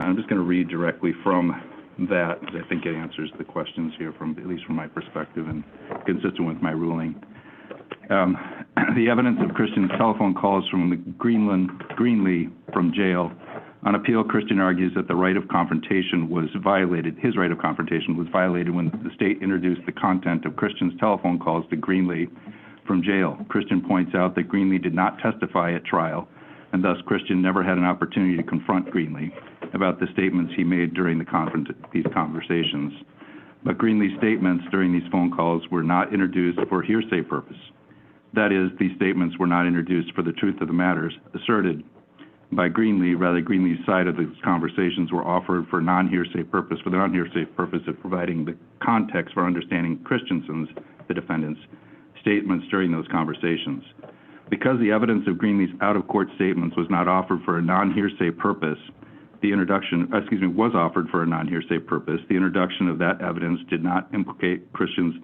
I'm just going to read directly from that, because I think it answers the questions here, at least from my perspective and consistent with my ruling. The evidence of Christian's telephone calls from the Greenlee from jail. On appeal, Christian argues that the right of confrontation was violated. His right of confrontation was violated when the state introduced the content of Christian's telephone calls to Greenlee from jail. Christian points out that Greenlee did not testify at trial, and thus Christian never had an opportunity to confront Greenlee about the statements he made during these conversations. But Greenlee's statements during these phone calls were not introduced for hearsay purpose. That is, these statements were not introduced for the truth of the matters asserted by Greenlee. Rather, Greenlee's side of these conversations were offered for non-hearsay purpose, for the non-hearsay purpose of providing the context for understanding Christensen's, the defendant's, statements during those conversations. Because the evidence of Greenlee's out-of-court statements was not offered for a non-hearsay purpose, was offered for a non-hearsay purpose, the introduction of that evidence did not implicate Christian's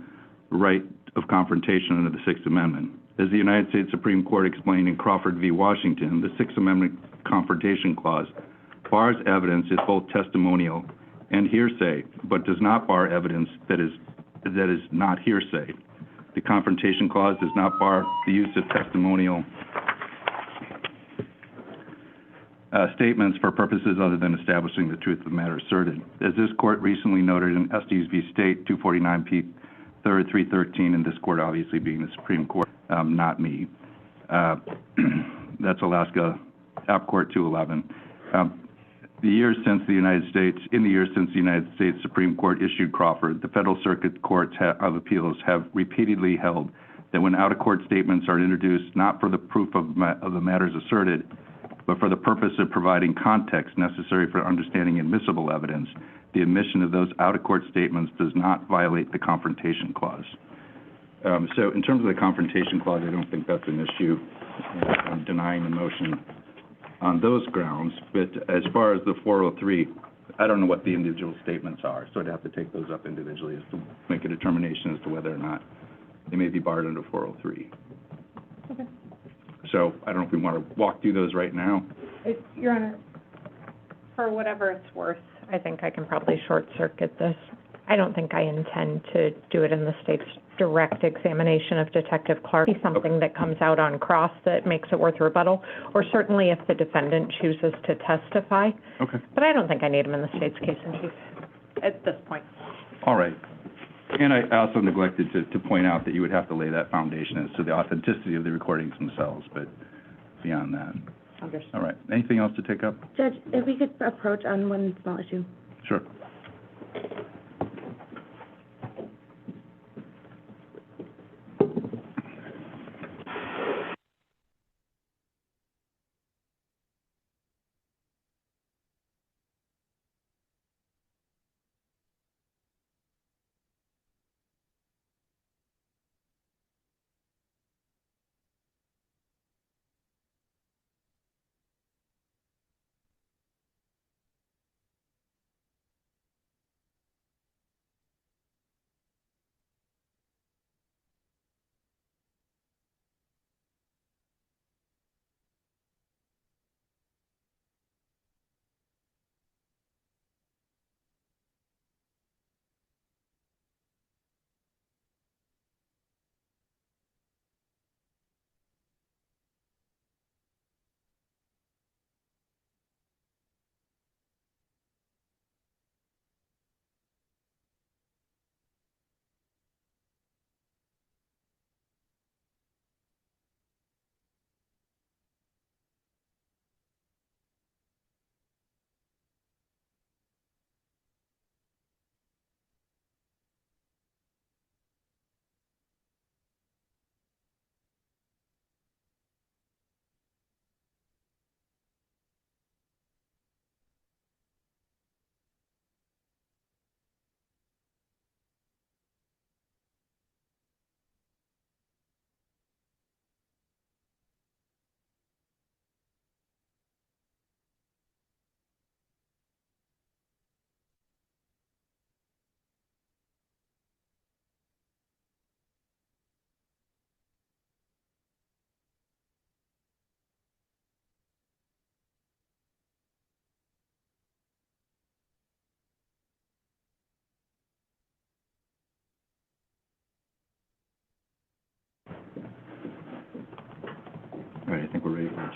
right of confrontation under the Sixth Amendment. As the United States Supreme Court explained in Crawford v. Washington, the Sixth Amendment Confrontation Clause bars evidence is both testimonial and hearsay, but does not bar evidence that is not hearsay. The Confrontation Clause does not bar the use of testimonial statements for purposes other than establishing the truth of the matter asserted. As this court recently noted in Estes v. State, 249 P. 3rd, 313, and this court obviously being the Supreme Court, not me. That's Alaska App Court 211. In the years since the United States Supreme Court issued Crawford, the Federal Circuit Courts of Appeals have repeatedly held that when out-of-court statements are introduced not for the proof of the matters asserted, but for the purpose of providing context necessary for understanding admissible evidence, the admission of those out-of-court statements does not violate the Confrontation Clause. So in terms of the Confrontation Clause, I don't think that's an issue. I'm denying the motion on those grounds. But as far as the 403, I don't know what the individual statements are, so I'd have to take those up individually as to make a determination as to whether or not they may be barred under 403. Okay. So I don't know if we want to walk through those right now. Your Honor, for whatever it's worth, I think I can probably short-circuit this. I don't think I intend to do it in the state's direct examination of Detective Clark. It's something that comes out on cross that makes it worth rebuttal, or certainly if the defendant chooses to testify. Okay. But I don't think I need him in the state's case in chief at this point. All right. And I also neglected to point out that you would have to lay that foundation as to the authenticity of the recordings themselves, but beyond that. Understood. All right. Anything else to take up? Judge, if we could approach on one small issue. Sure.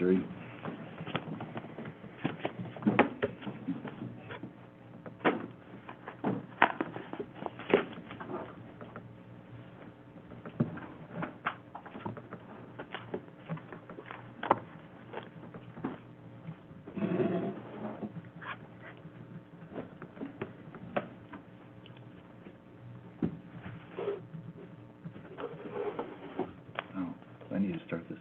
jury. I need to start this.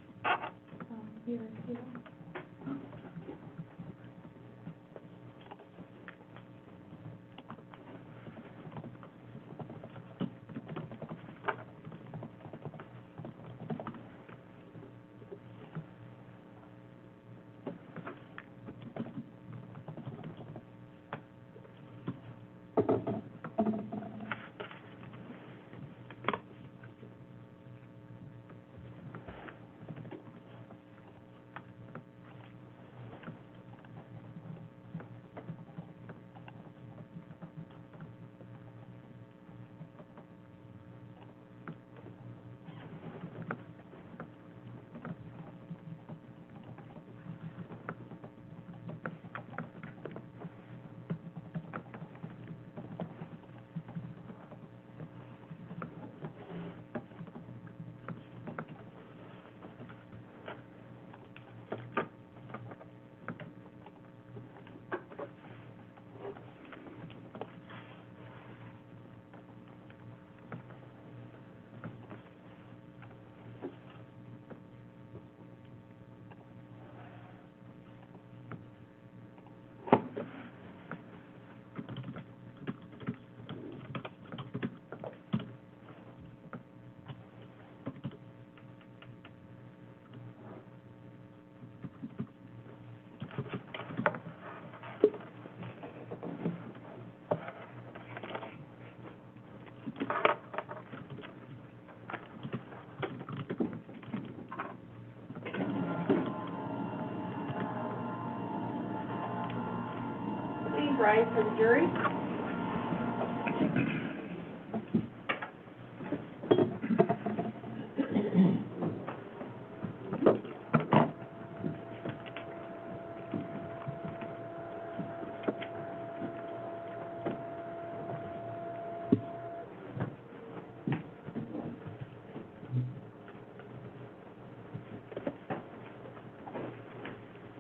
Rise for the jury.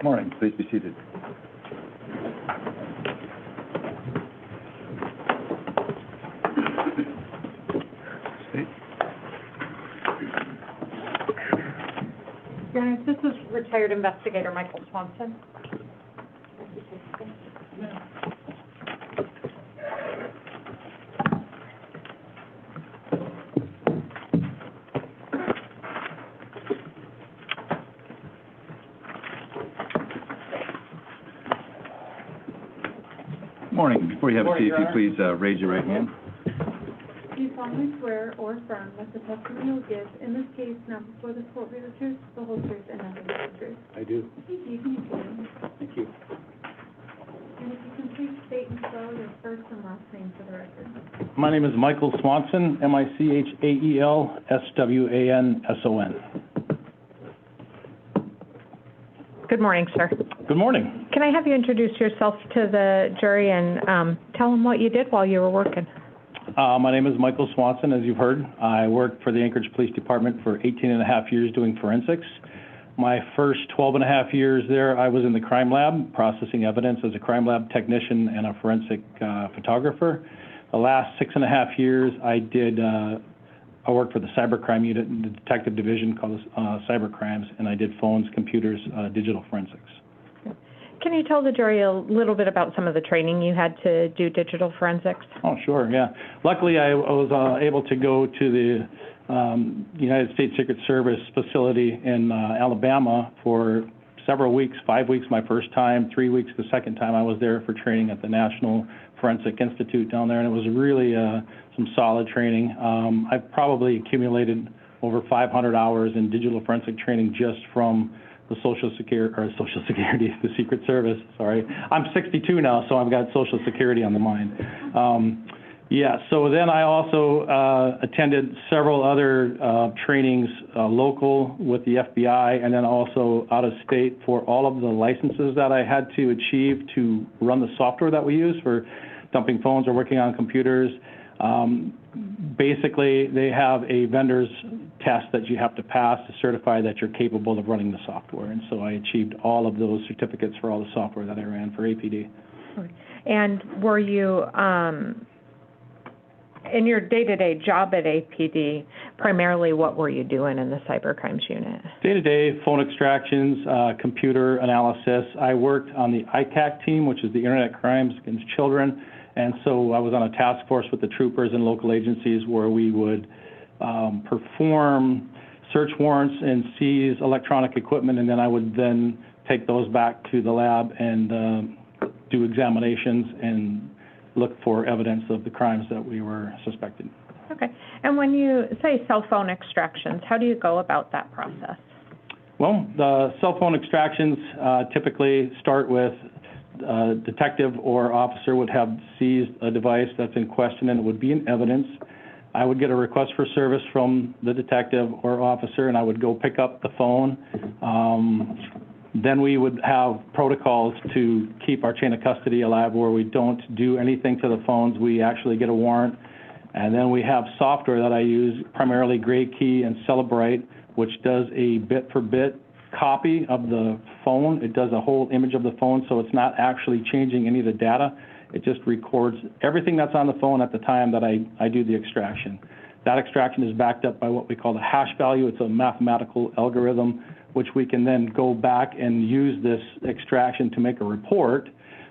Morning, please be seated. Your Honor, this is retired investigator Michael Swanson. Morning. Before you have a seat, if you please raise your right hand. Do you solemnly swear or affirm that the testimony you will give in this case now before this court be the truth, the whole truth, and nothing but the truth? I do. Thank you. Can you begin? Thank you. And if you can please state and spell your first and last name for the record. My name is Michael Swanson, Michaelswanson. Good morning, sir. Good morning. Can I have you introduce yourself to the jury and tell them what you did while you were working? My name is Michael Swanson, as you've heard. I worked for the Anchorage Police Department for 18 and a half years doing forensics. My first 12 and a half years there, I was in the crime lab, processing evidence as a crime lab technician and a forensic photographer. The last 6.5 years, I worked for the cybercrime unit in the detective division called cyber crimes, and I did phones, computers, digital forensics. Can you tell the jury a little bit about some of the training you had to do digital forensics? Oh, sure, yeah. Luckily, I was able to go to the United States Secret Service facility in Alabama for several weeks, 5 weeks my first time, 3 weeks the second time I was there for training at the National Forensic Institute down there, and it was really some solid training. I've probably accumulated over 500 hours in digital forensic training just from the the Secret Service, sorry. I'm 62 now, so I've got Social Security on the mind. Yeah, so then I also attended several other trainings, local with the FBI, and then also out of state for all of the licenses that I had to achieve to run the software that we use for dumping phones or working on computers. Basically, they have a vendor's test that you have to pass to certify that you're capable of running the software. And so I achieved all of those certificates for all the software that I ran for APD. And were you, in your day-to-day job at APD, primarily what were you doing in the cybercrimes unit? Day-to-day phone extractions, computer analysis. I worked on the ICAC team, which is the Internet Crimes Against Children, and so I was on a task force with the troopers and local agencies where we would perform search warrants and seize electronic equipment, and then I would then take those back to the lab and do examinations and look for evidence of the crimes that we were suspected. Okay. And when you say cell phone extractions, how do you go about that process? Well, the cell phone extractions typically start with a detective or officer would have seized a device that's in question and it would be in evidence. I would get a request for service from the detective or officer and I would go pick up the phone. Then we would have protocols to keep our chain of custody alive where we don't do anything to the phones. We actually get a warrant. And then we have software that I use, primarily Gray Key and Celebrite, which does a bit-for-bit copy of the phone. It does a whole image of the phone, so it's not actually changing any of the data. It just records everything that's on the phone at the time that I do the extraction. That extraction is backed up by what we call the hash value. It's a mathematical algorithm, which we can then go back and use this extraction to make a report,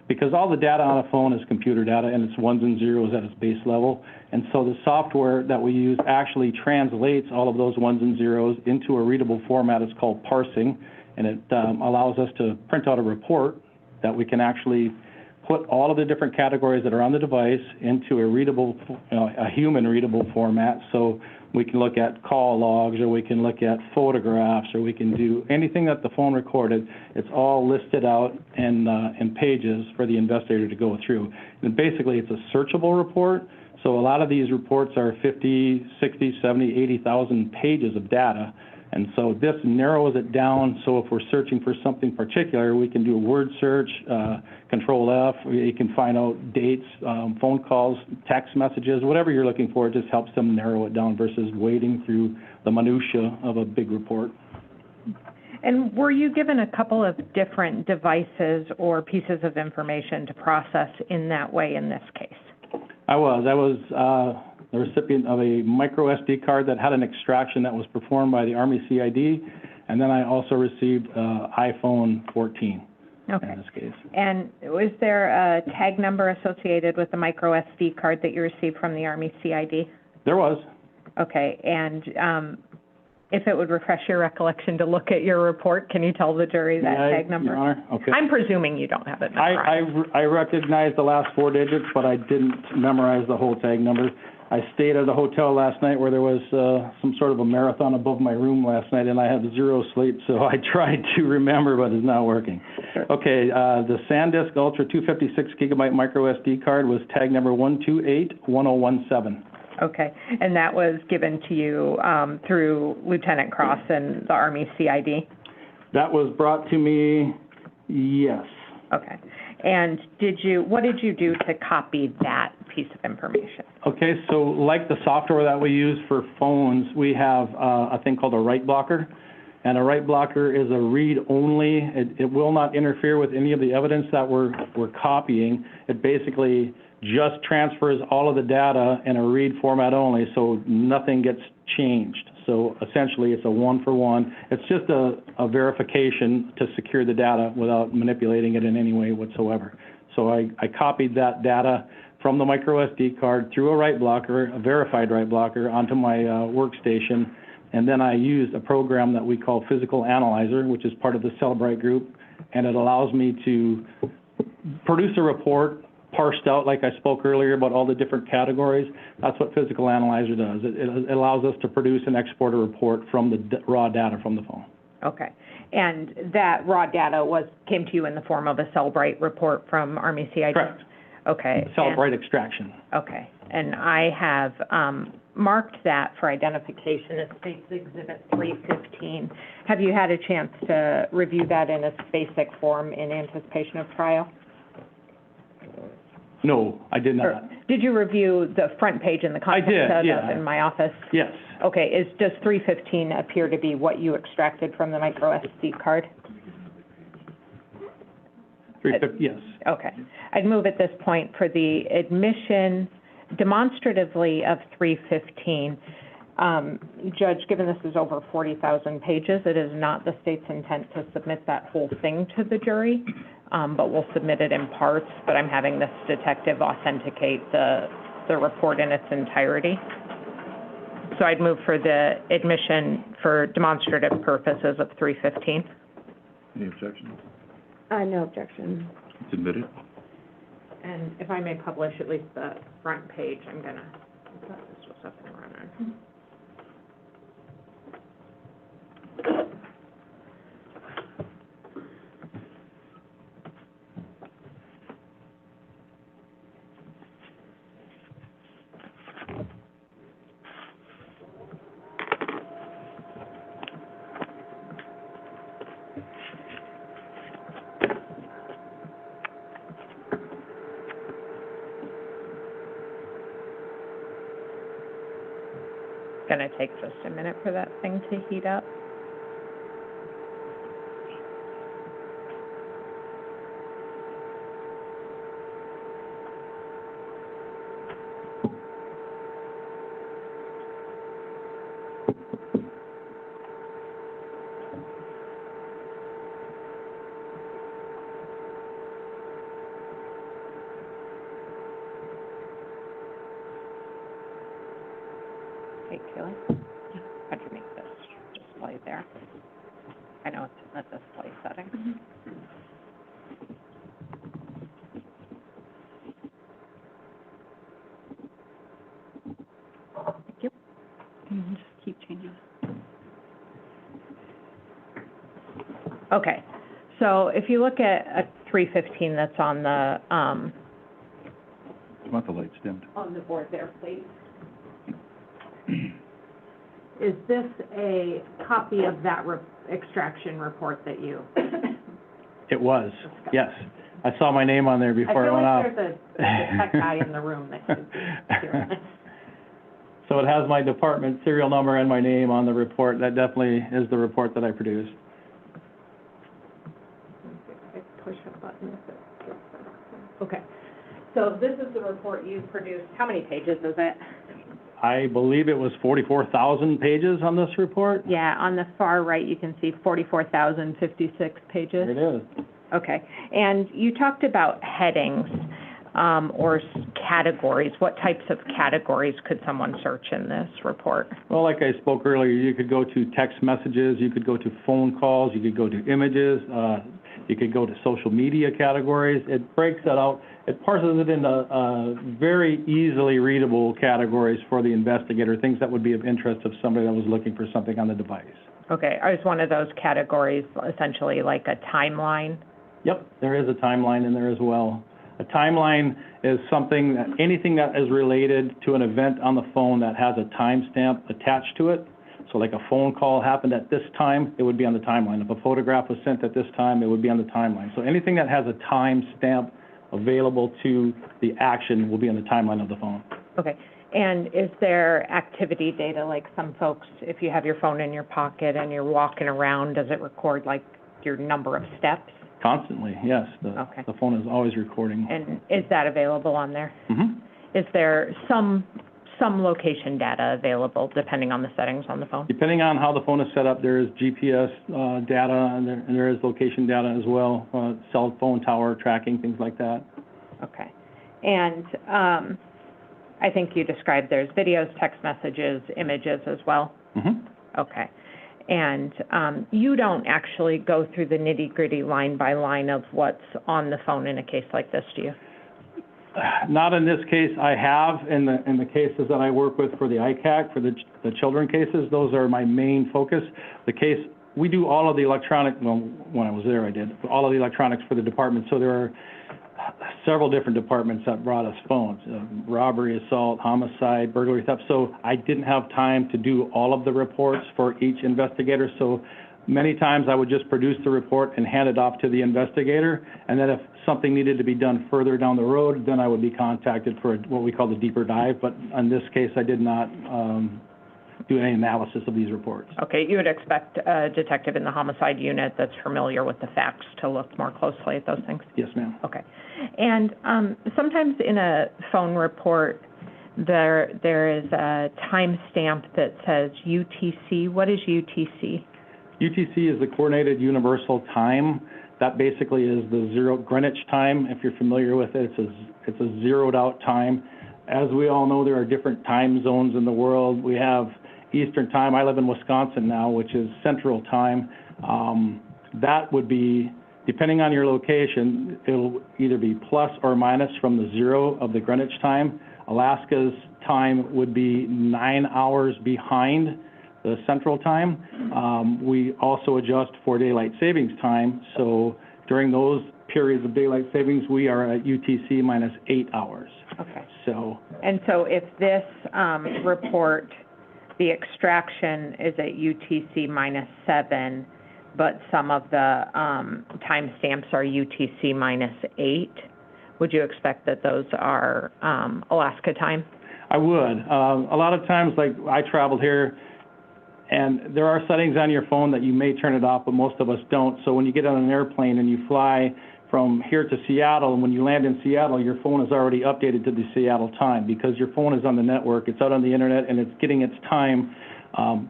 because all the data on a phone is computer data and it's ones and zeros at its base level. And so the software that we use actually translates all of those ones and zeros into a readable format. It's called parsing, and it allows us to print out a report that we can actually put all of the different categories that are on the device into a readable, a human readable format. So we can look at call logs, or we can look at photographs, or we can do anything that the phone recorded. It's all listed out in pages for the investigator to go through. And basically, it's a searchable report. So a lot of these reports are 50, 60, 70, 80,000 pages of data. And so this narrows it down, so if we're searching for something particular, we can do a word search, Control F, you can find out dates, phone calls, text messages, whatever you're looking for. It just helps them narrow it down versus wading through the minutia of a big report. And were you given a couple of different devices or pieces of information to process in that way in this case? I was the recipient of a micro SD card that had an extraction that was performed by the Army CID, and then I also received iPhone 14 in this case. And was there a tag number associated with the micro SD card that you received from the Army CID? There was. Okay, and if it would refresh your recollection to look at your report, can you tell the jury that tag number? Your Honor, okay. I'm presuming you don't have it memorized. I recognize the last 4 digits, but I didn't memorize the whole tag number. I stayed at a hotel last night where there was some sort of a marathon above my room last night, and I had zero sleep, so I tried to remember, but it's not working. Sure. Okay, the SanDisk Ultra 256 gigabyte micro SD card was tag number 1281017. Okay, and that was given to you through Lieutenant Cross and the Army CID? That was brought to me, yes. Okay, and what did you do to copy that piece of information? Okay, so like the software that we use for phones, we have a thing called a write blocker. And a write blocker is a read-only. It will not interfere with any of the evidence that we're copying. It basically just transfers all of the data in a read format only, so nothing gets changed. So essentially, it's a one-for-one. It's just a verification to secure the data without manipulating it in any way whatsoever. So I copied that data from the micro SD card through a write blocker, a verified write blocker, onto my workstation, and then I used a program that we call Physical Analyzer, which is part of the Celebrite group, and it allows me to produce a report parsed out, like I spoke earlier, about all the different categories. That's what Physical Analyzer does. It allows us to produce and export a report from the raw data from the phone. Okay. And that raw data came to you in the form of a Celebrite report from Army CID? Correct. Okay. Celebrate extraction. Okay, and I have marked that for identification as State's Exhibit 315. Have you had a chance to review that in its basic form in anticipation of trial? No, I did Or not. did you review the front page and the I content did, of yeah. in my office? Yes. Okay, does 315 appear to be what you extracted from the micro SD card? 350, yes. Okay. I'd move at this point for the admission demonstratively of 315. Judge, given this is over 40,000 pages, it is not the state's intent to submit that whole thing to the jury, but we'll submit it in parts, but I'm having this detective authenticate the report in its entirety. So I'd move for the admission for demonstrative purposes of 315. Any objections? No objection. It's admitted. And if I may publish at least the front page, I'm gonna, I thought this was up and running. Gonna take just a minute for that thing to heat up. Hey, Kaylee? How'd you make this display there? I know it's in the display setting. Thank you. Just keep changing. Okay, so if you look at a 315 that's on the, You want the lights dimmed? on the board there, please. Is this a copy of that extraction report that you? It was, yes. I saw my name on there before it went off. I feel like there's a tech guy in the room that should be hearing this. So it has my department serial number and my name on the report. That definitely is the report that I produced. I push a button if it gets that. Okay, so this is the report you produced. How many pages is it? I believe it was 44,000 pages on this report. Yeah, on the far right, you can see 44,056 pages. There it is. Okay, and you talked about headings, or categories. What types of categories could someone search in this report? Well, like I spoke earlier, you could go to text messages, you could go to phone calls, you could go to images, you could go to social media categories. It breaks that out. It parses it into very easily readable categories for the investigator, things that would be of interest of somebody that was looking for something on the device. Okay, is one of those categories essentially like a timeline? Yep, there is a timeline in there as well. A timeline is something, anything that is related to an event on the phone that has a timestamp attached to it. So like a phone call happened at this time, it would be on the timeline. If a photograph was sent at this time, it would be on the timeline. So anything that has a timestamp available to the action will be on the timeline of the phone. Okay, and is there activity data, like some folks, if you have your phone in your pocket and you're walking around, does it record like your number of steps? Constantly, yes. Okay. The phone is always recording. And is that available on there? Mm-hmm. Is there some location data available depending on the settings on the phone? Depending on how the phone is set up, there is GPS data and there is location data as well, cell phone tower tracking, things like that. Okay. And I think you described there's videos, text messages, images as well? Mm-hmm. Okay. And you don't actually go through the nitty-gritty line by line of what's on the phone in a case like this, do you? Not in this case. I have in the cases that I work with for the ICAC, for the children cases. Those are my main focus. The case, we do all of the electronic, well, when I was there I did, all of the electronics for the department. So there are several different departments that brought us phones, robbery, assault, homicide, burglary, theft. So I didn't have time to do all of the reports for each investigator. So many times I would just produce the report and hand it off to the investigator. And then if something needed to be done further down the road, then I would be contacted for what we call the deeper dive. But in this case, I did not do any analysis of these reports. Okay, you would expect a detective in the homicide unit that's familiar with the facts to look more closely at those things? Yes, ma'am. Okay. And sometimes in a phone report, there is a timestamp that says UTC. What is UTC? UTC is the Coordinated Universal Time. That basically is the zero Greenwich time. If you're familiar with it, it's a zeroed out time. As we all know, there are different time zones in the world. We have Eastern time. I live in Wisconsin now, which is Central time. That would be, depending on your location, it'll either be plus or minus from the zero of the Greenwich time. Alaska's time would be 9 hours behind the Central time. We also adjust for daylight savings time. So during those periods of daylight savings, we are at UTC minus 8 hours. Okay. So. And so if this report, the extraction is at UTC minus 7, but some of the timestamps are UTC minus 8, would you expect that those are Alaska time? I would. A lot of times, like I traveled here, and there are settings on your phone that you may turn it off, but most of us don't. So when you get on an airplane and you fly from here to Seattle, and when you land in Seattle, your phone is already updated to the Seattle time because your phone is on the network, it's out on the internet, and it's getting its time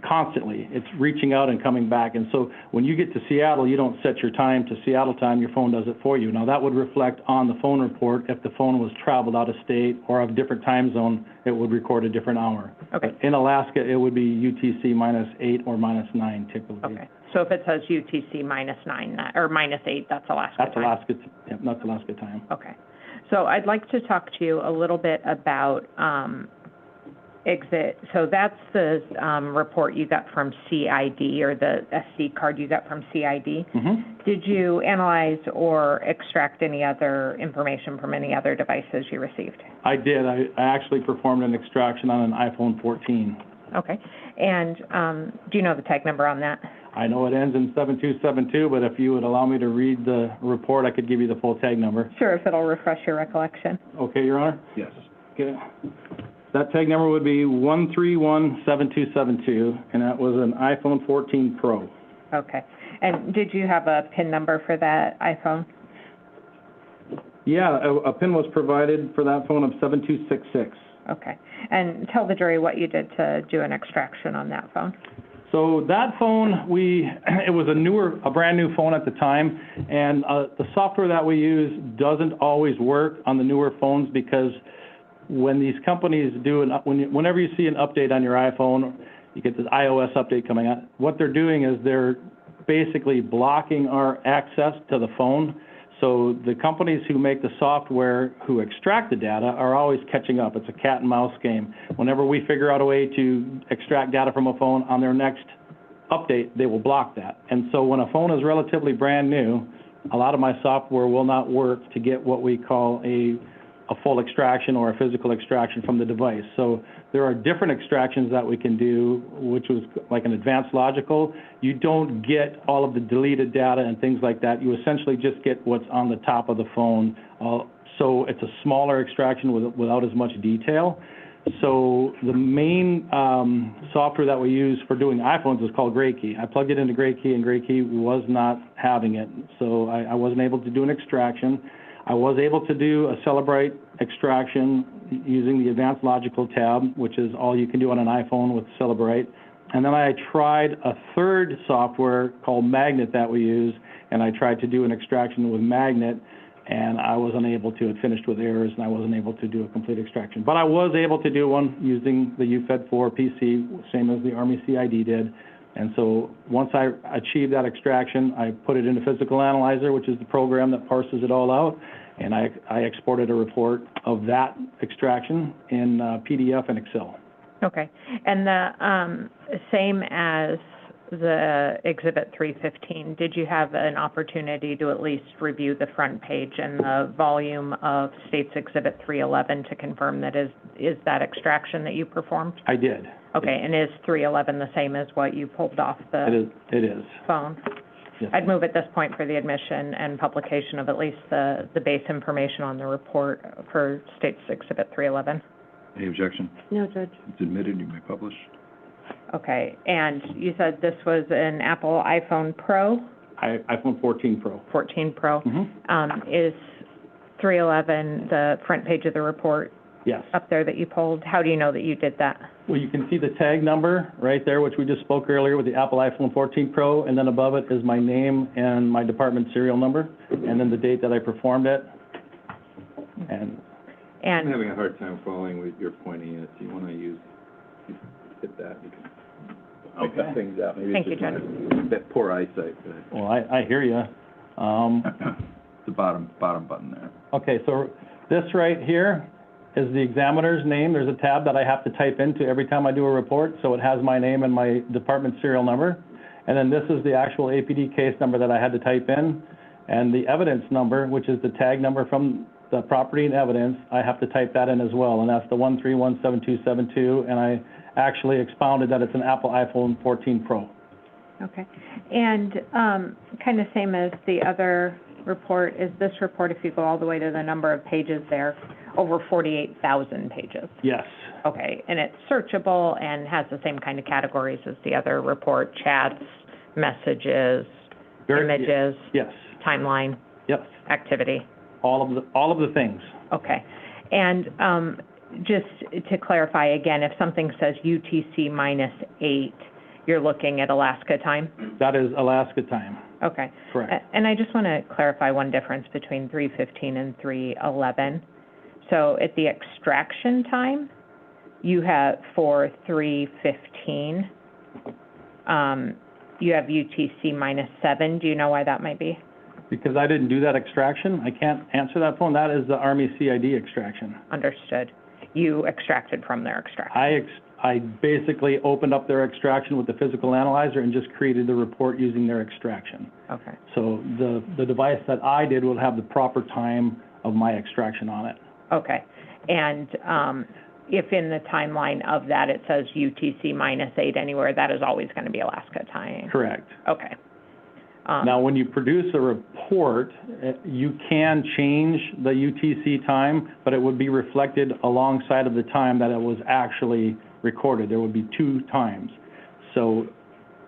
constantly. It's reaching out and coming back. And so when you get to Seattle, you don't set your time to Seattle time, your phone does it for you. Now that would reflect on the phone report. If the phone was traveled out of state or of a different time zone, it would record a different hour. Okay. In Alaska, it would be UTC minus 8 or minus 9 typically. Okay. So if it says UTC minus 9, or minus 8, that's Alaska That's time? that's Alaska time. Okay. So I'd like to talk to you a little bit about so that's the report you got from CID, or the SD card you got from CID. Mm-hmm. Did you analyze or extract any other information from any other devices you received? I did. I actually performed an extraction on an iPhone 14. Okay. And do you know the tag number on that? I know it ends in 7272, but if you would allow me to read the report, I could give you the full tag number. Sure, if it'll refresh your recollection. Okay, Your Honor? Yes. Okay. That tag number would be 1317272, and that was an iPhone 14 Pro. Okay. And did you have a PIN number for that iPhone? Yeah, a PIN was provided for that phone of 7266. Okay. And tell the jury what you did to do an extraction on that phone. So that phone, it was a brand new phone at the time, and the software that we use doesn't always work on the newer phones because when these companies whenever you see an update on your iPhone, you get this iOS update coming out, what they're doing is they're basically blocking our access to the phone. So the companies who make the software, who extract the data, are always catching up. It's a cat and mouse game. Whenever we figure out a way to extract data from a phone, on their next update, they will block that. And so when a phone is relatively brand new, a lot of my software will not work to get what we call a full extraction or a physical extraction from the device. So there are different extractions that we can do, which was like an advanced logical. You don't get all of the deleted data and things like that. You essentially just get what's on the top of the phone. So it's a smaller extraction without as much detail. So the main software that we use for doing iPhones is called GrayKey. I plugged it into GrayKey, and GrayKey was not having it. So I wasn't able to do an extraction. I was able to do a Celebrate extraction using the Advanced Logical tab, which is all you can do on an iPhone with Celebrate. And then I tried a third software called Magnet that we use, and I tried to do an extraction with Magnet, and I was unable to. It finished with errors, and I wasn't able to do a complete extraction. But I was able to do one using the UFED4 PC, same as the Army CID did. And so once I achieved that extraction, I put it into Physical Analyzer, which is the program that parses it all out, and I exported a report of that extraction in PDF and Excel. Okay. And the same as the Exhibit 315, did you have an opportunity to at least review the front page and the volume of State's Exhibit 311 to confirm that is that extraction that you performed? I did. Okay, and is 311 the same as what you pulled off the It is. phone? Yes. I'd move at this point for the admission and publication of at least the base information on the report for State's Exhibit 311. Any objection? No, Judge. It's admitted, you may publish. Okay, and you said this was an Apple iPhone Pro, iPhone 14 Pro. 14 Pro. Mm-hmm. Is 311 the front page of the report Yes. up there that you pulled? How do you know that you did that? Well, you can see the tag number right there, which we just spoke earlier with the Apple iPhone 14 Pro, and then above it is my name and my department serial number, and then the date that I performed it. And I'm And, having a hard time following what you're pointing at. Do you want to hit that? You can pick Okay. things out. Maybe Thank it's you, just that poor eyesight. well, I hear you. The bottom button there. Okay, so this right here is the examiner's name. There's a tab that I have to type into every time I do a report, so it has my name and my department serial number. And then this is the actual APD case number that I had to type in. And the evidence number, which is the tag number from the property and evidence, I have to type that in as well, and that's the 1317272, and I actually expounded that it's an Apple iPhone 14 Pro. okay. And, kind of same as the other report, is this report, if you go all the way to the number of pages there, over 48,000 pages? Yes. Okay, and it's searchable and has the same kind of categories as the other report, chats, messages, images, Yes, timeline, yes, activity? all of the things. Okay. And just to clarify again, if something says UTC -8, you're looking at Alaska time? That is Alaska time, Okay. correct. And I just want to clarify one difference between 315 and 311. So at the extraction time, you have, for 315, you have UTC -7. Do you know why that might be? Because I didn't do that extraction, I can't answer that phone. That is the Army CID extraction. Understood. You extracted from their extraction. I basically opened up their extraction with the physical analyzer and just created the report using their extraction. Okay. So the device that I did will have the proper time of my extraction on it. Okay. And if in the timeline of that it says UTC -8 anywhere, that is always going to be Alaska time? Correct. Okay. Now, when you produce a report, you can change the UTC time, but it would be reflected alongside of the time that it was actually recorded. There would be 2 times. So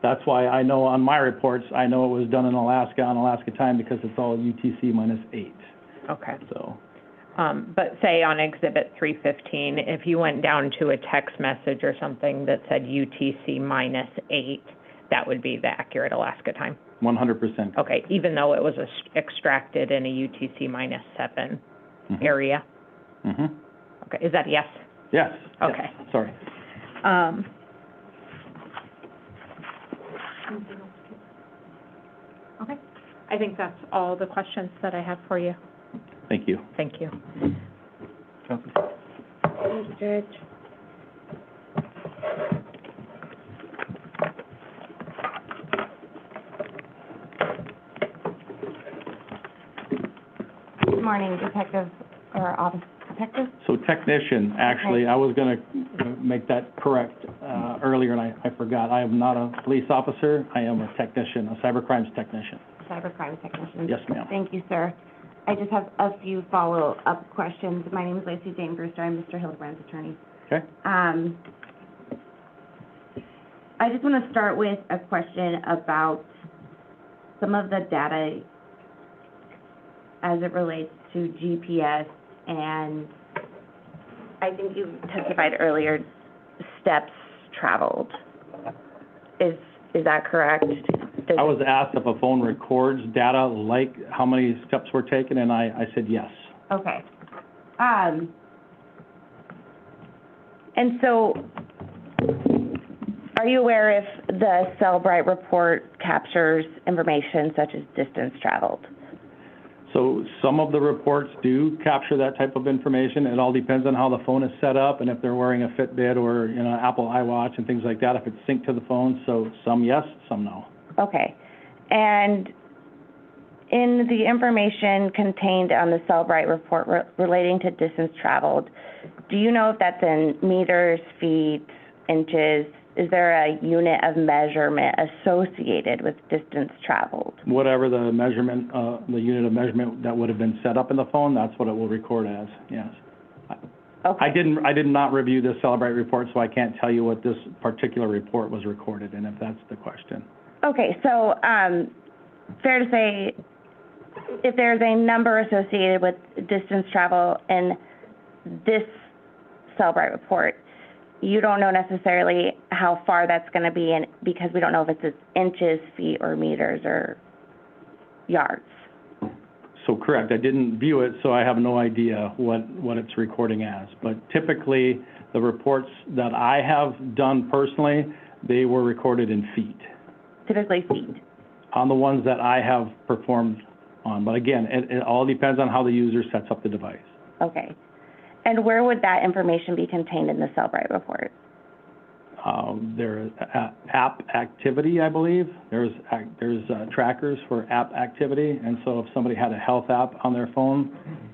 that's why I know on my reports, I know it was done in Alaska on Alaska time because it's all UTC -8. Okay. So, But say on Exhibit 315, if you went down to a text message or something that said UTC -8, that would be the accurate Alaska time? 100%. Okay, even though it was extracted in a UTC -7 Mhm. area? Mm-hmm. Okay, is that a yes? Yes. Okay. Yes. Sorry. Okay, I think that's all the questions that I have for you. Thank you. Thank you. Thank you, Judge. Good morning, Detective, or Office Detective. So technician, actually, I was going to make that correct earlier, and I forgot. I am not a police officer. I am a technician, a cybercrimes technician. Cybercrime Technician. Yes, ma'am. Thank you, sir. I just have a few follow-up questions. My name is Lacey Jane Brewster. I'm Mr. Hildabrand's attorney. Okay. I just want to start with a question about some of the data as it relates to GPS, and I think you testified earlier, steps traveled. Is that correct? I was asked if a phone records data like how many steps were taken, and I said yes. Okay. And so, are you aware if the Cellbrite report captures information such as distance traveled? So some of the reports do capture that type of information. It all depends on how the phone is set up and if they're wearing a Fitbit or, Apple iWatch and things like that, if it's synced to the phone. So some yes, some no. Okay. And in the information contained on the Cellbrite report relating to distance traveled, do you know if that's in meters, feet, inches? Is there a unit of measurement associated with distance traveled? Whatever the measurement, the unit of measurement that would have been set up in the phone, that's what it will record as, yes. Okay. I did not review this Cellbrite report, so I can't tell you what this particular report was recorded in, if that's the question. Okay, so, fair to say, if there's a number associated with distance travel in this Cellbrite report, you don't know necessarily how far that's going to be in, because we don't know if it's inches, feet, or meters, or yards. So correct, I didn't view it, so I have no idea what it's recording as. But typically, the reports that I have done personally, they were recorded in feet. Typically feet. On the ones that I have performed on. But again, it all depends on how the user sets up the device. Okay. And where would that information be contained in the Cellbrite report? There is app activity, I believe. There's trackers for app activity, and so if somebody had a health app on their phone,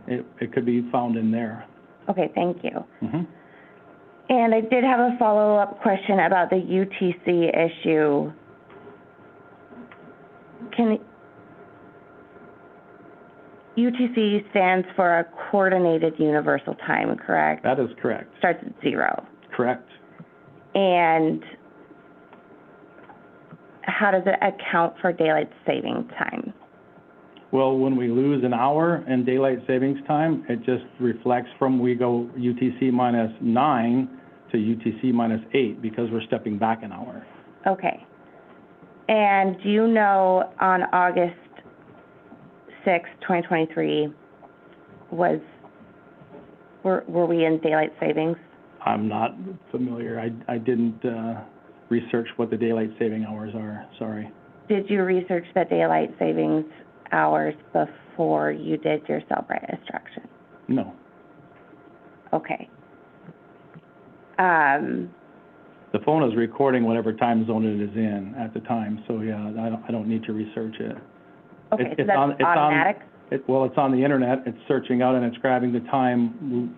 it could be found in there. Okay, thank you. Mm-hmm. And I did have a follow-up question about the UTC issue. UTC stands for a Coordinated Universal Time, correct? That is correct. Starts at 0. Correct. And how does it account for daylight saving time? Well, when we lose an hour in daylight savings time, it just reflects from we go UTC minus 9 to UTC minus 8 because we're stepping back an hour. Okay. And do you know on August 6, 2023, were we in daylight savings? I'm not familiar. I didn't research what the daylight saving hours are, sorry. Did you research the daylight savings hours before you did your Cellbrite instruction? No. Okay. The phone is recording whatever time zone it is in at the time, so yeah, I don't need to research it. Okay, so that's automatic? Well, it's on the internet, it's searching out and it's grabbing the time,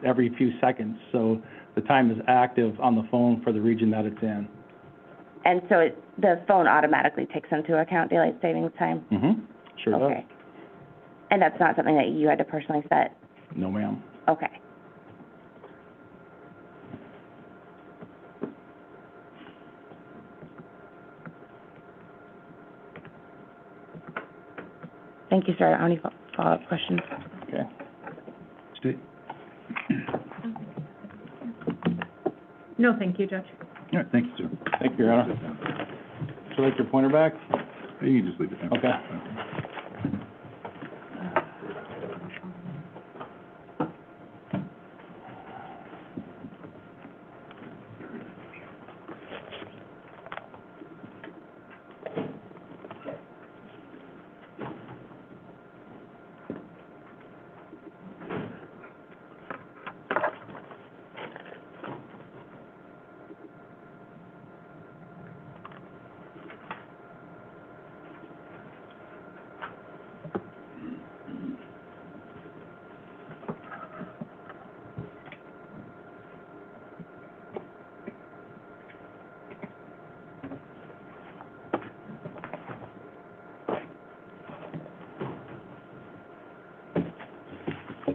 every few seconds. So the time is active on the phone for the region that it's in. And so the phone automatically takes into account daylight savings time? Mm-hmm, sure does. Okay. And that's not something that you had to personally set? No, ma'am. Okay. Thank you, sir. I don't have any follow-up questions. Okay. Steve? No, thank you, Judge. All right, thank you, sir. Thank you, Your Honor. Would you like your pointer back? You can just leave it there. Okay.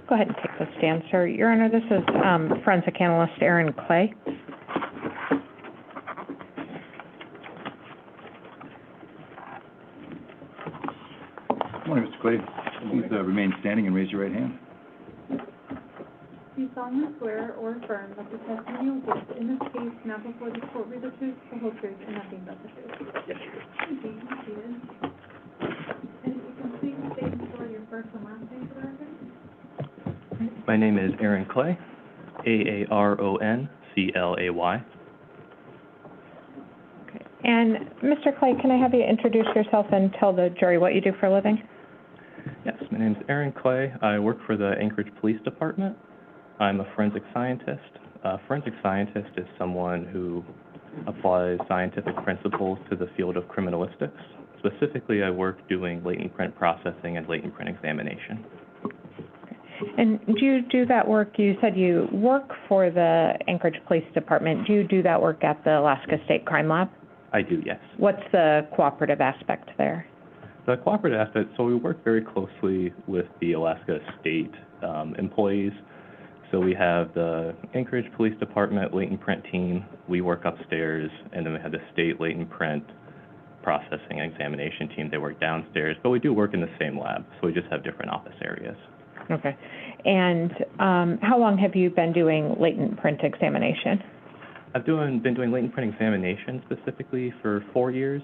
Go ahead and take the stand, sir. Your Honor, this is forensic analyst Aaron Clay. Good morning, Mr. Clay. Please remain standing and raise your right hand. Do you solemnly swear or affirm that the testimony you will give in this case now before the court be the truth, the whole truth, and nothing but the truth? Yes, Thank you. And if you can please state and spell your first and last name for the record? My name is Aaron Clay, Aaronclay. Okay. And Mr. Clay, can I have you introduce yourself and tell the jury what you do for a living? Yes, my name is Aaron Clay. I work for the Anchorage Police Department. I'm a forensic scientist. A forensic scientist is someone who applies scientific principles to the field of criminalistics. Specifically, I work doing latent print processing and latent print examination. And do you do that work, you said you work for the Anchorage Police Department. Do you do that work at the Alaska State Crime Lab? I do, yes. What's the cooperative aspect there? The cooperative aspect, so we work very closely with the Alaska State employees. So we have the Anchorage Police Department latent print team. We work upstairs, and then we have the state latent print processing and examination team. They work downstairs, but we do work in the same lab, so we just have different office areas. Okay. And how long have you been doing latent print examination? I've been doing latent print examination specifically for 4 years.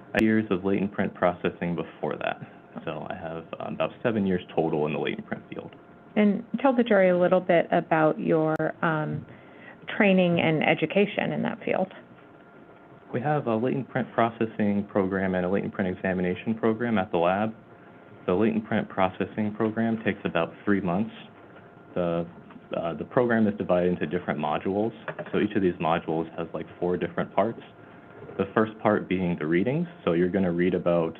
I had years of latent print processing before that. So I have about 7 years total in the latent print field. And tell the jury a little bit about your training and education in that field. We have a latent print processing program and a latent print examination program at the lab. The latent print processing program takes about 3 months. The program is divided into different modules. So each of these modules has like 4 different parts. The first part being the readings. So you're going to read about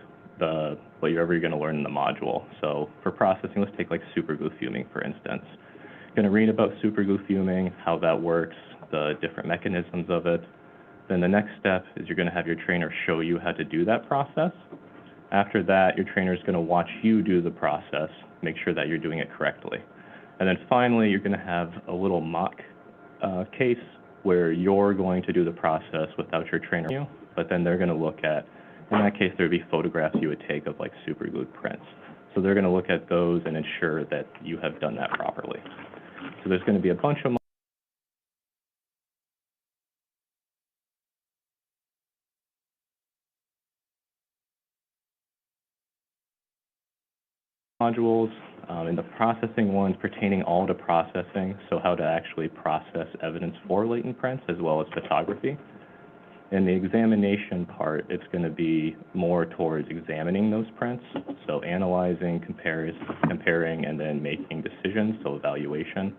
whatever you're going to learn in the module. So for processing, let's take like superglue fuming, for instance. You're going to read about superglue fuming, how that works, the different mechanisms of it. Then the next step is you're going to have your trainer show you how to do that process. After that, your trainer is going to watch you do the process, make sure that you're doing it correctly. And then finally, you're going to have a little mock case where you're going to do the process without your trainer, but then they're going to look at, in that case, there would be photographs you would take of like superglued prints. So they're going to look at those and ensure that you have done that properly. So there's going to be a bunch of modules. In the processing ones pertaining all to processing, so how to actually process evidence for latent prints as well as photography. In the examination part, it's going to be more towards examining those prints, so analyzing, comparing, and then making decisions, so evaluation.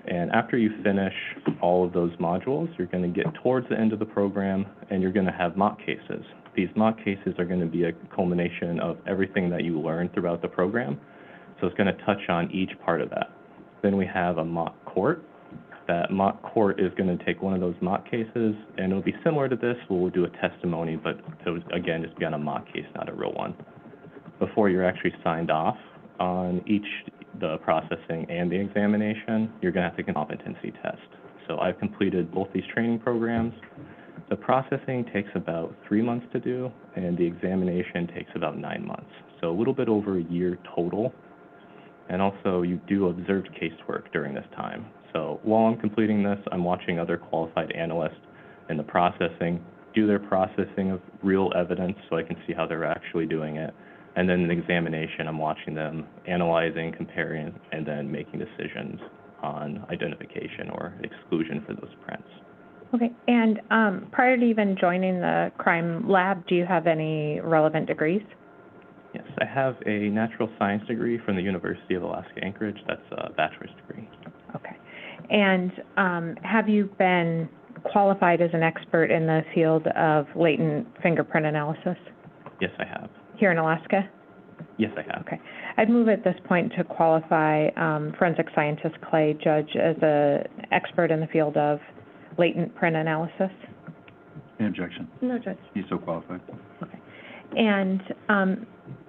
And after you finish all of those modules, you're going to get towards the end of the program, and you're going to have mock cases. These mock cases are going to be a culmination of everything that you learned throughout the program. So it's going to touch on each part of that. Then we have a mock court. That mock court is going to take one of those mock cases, and it'll be similar to this. We'll do a testimony, but it would, again, just be on a mock case, not a real one. Before you're actually signed off on the processing and the examination, you're going to have to take a competency test. So I've completed both these training programs. The processing takes about 3 months to do, and the examination takes about 9 months. So a little bit over a year total. And also, you do observed casework during this time. So while I'm completing this, I'm watching other qualified analysts in the processing do their processing of real evidence so I can see how they're actually doing it. And then in the examination, I'm watching them analyzing, comparing, and then making decisions on identification or exclusion for those prints. Okay. And prior to even joining the crime lab, do you have any relevant degrees? Yes, I have a natural science degree from the University of Alaska Anchorage. That's a bachelor's degree. Okay. And have you been qualified as an expert in the field of latent fingerprint analysis? Yes, I have. Here in Alaska? Yes, I have. Okay. I'd move at this point to qualify forensic scientist Clay Judge as an expert in the field of latent print analysis. Any objection? No, Judge. He's so qualified. Okay. And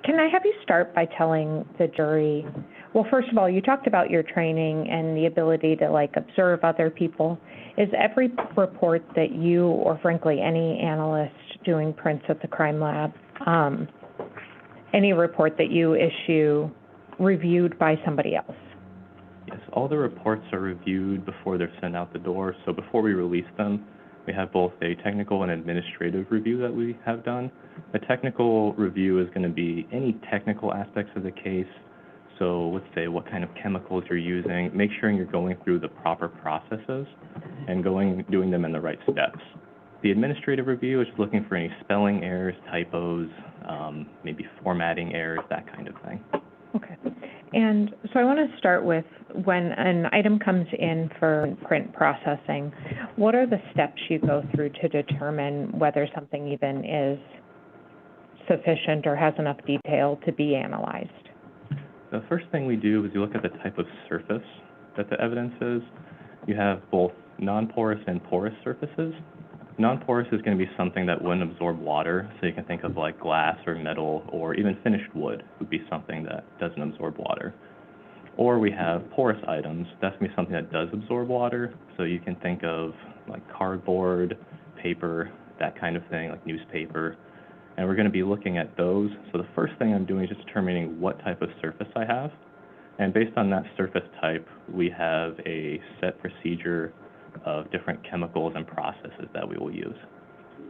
can I have you start by telling the jury, well, first of all, you talked about your training and the ability to, like, observe other people. Is every report that you, or frankly, any analyst doing prints at the crime lab, any report that you issue reviewed by somebody else? Yes, all the reports are reviewed before they're sent out the door. So before we release them, we have both a technical and administrative review that we have done. A technical review is going to be any technical aspects of the case. So let's say what kind of chemicals you're using, make sure you're going through the proper processes and doing them in the right steps. The administrative review is looking for any spelling errors, typos, maybe formatting errors, that kind of thing. Okay. And so I want to start with when an item comes in for print processing, what are the steps you go through to determine whether something even is sufficient or has enough detail to be analyzed? The first thing we do is you look at the type of surface that the evidence is. You have both non-porous and porous surfaces. Non-porous is going to be something that wouldn't absorb water, so you can think of like glass or metal or even finished wood would be something that doesn't absorb water. Or we have porous items. That's going to be something that does absorb water, so you can think of like cardboard, paper, that kind of thing, like newspaper. And we're going to be looking at those. So the first thing I'm doing is just determining what type of surface I have. And based on that surface type, we have a set procedure of different chemicals and processes that we will use.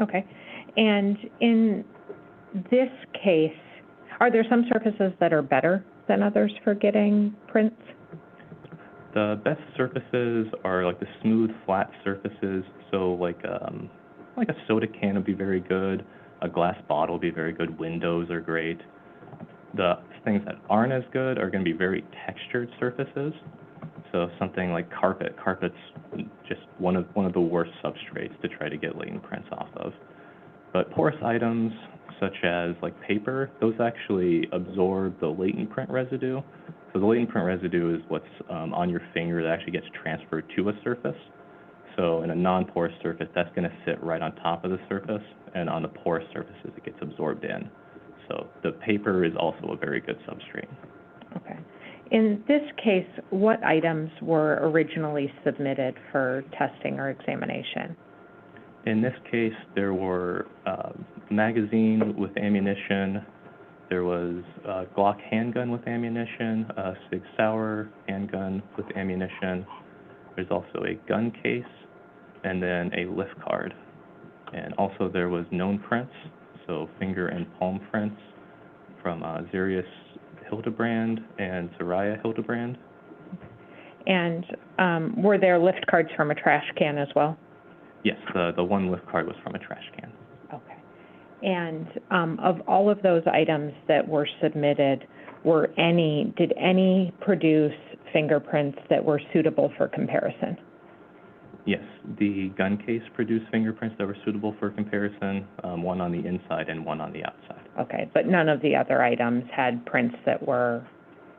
Okay. And in this case, are there some surfaces that are better than others for getting prints? The best surfaces are like the smooth, flat surfaces. So like a soda can would be very good. A glass bottle would be very good. Windows are great. The things that aren't as good are going to be very textured surfaces. So something like carpet. Carpet's just one of the worst substrates to try to get latent prints off of. But porous items such as like paper, those actually absorb the latent print residue. So the latent print residue is what's on your finger that actually gets transferred to a surface. So in a non-porous surface, that's going to sit right on top of the surface, and on the porous surfaces, it gets absorbed in. So the paper is also a very good substrate. Okay. In this case, what items were originally submitted for testing or examination? In this case, there were a magazine with ammunition, there was a Glock handgun with ammunition, a Sig Sauer handgun with ammunition, there's also a gun case, and then a lift card. And also there was known prints, so finger and palm prints from Zarrius Hildabrand and Zarrius Hildabrand. And were there lift cards from a trash can as well? Yes, the one lift card was from a trash can. Okay. And of all of those items that were submitted, did any produce fingerprints that were suitable for comparison? Yes, the gun case produced fingerprints that were suitable for comparison, one on the inside and one on the outside. Okay, but none of the other items had prints that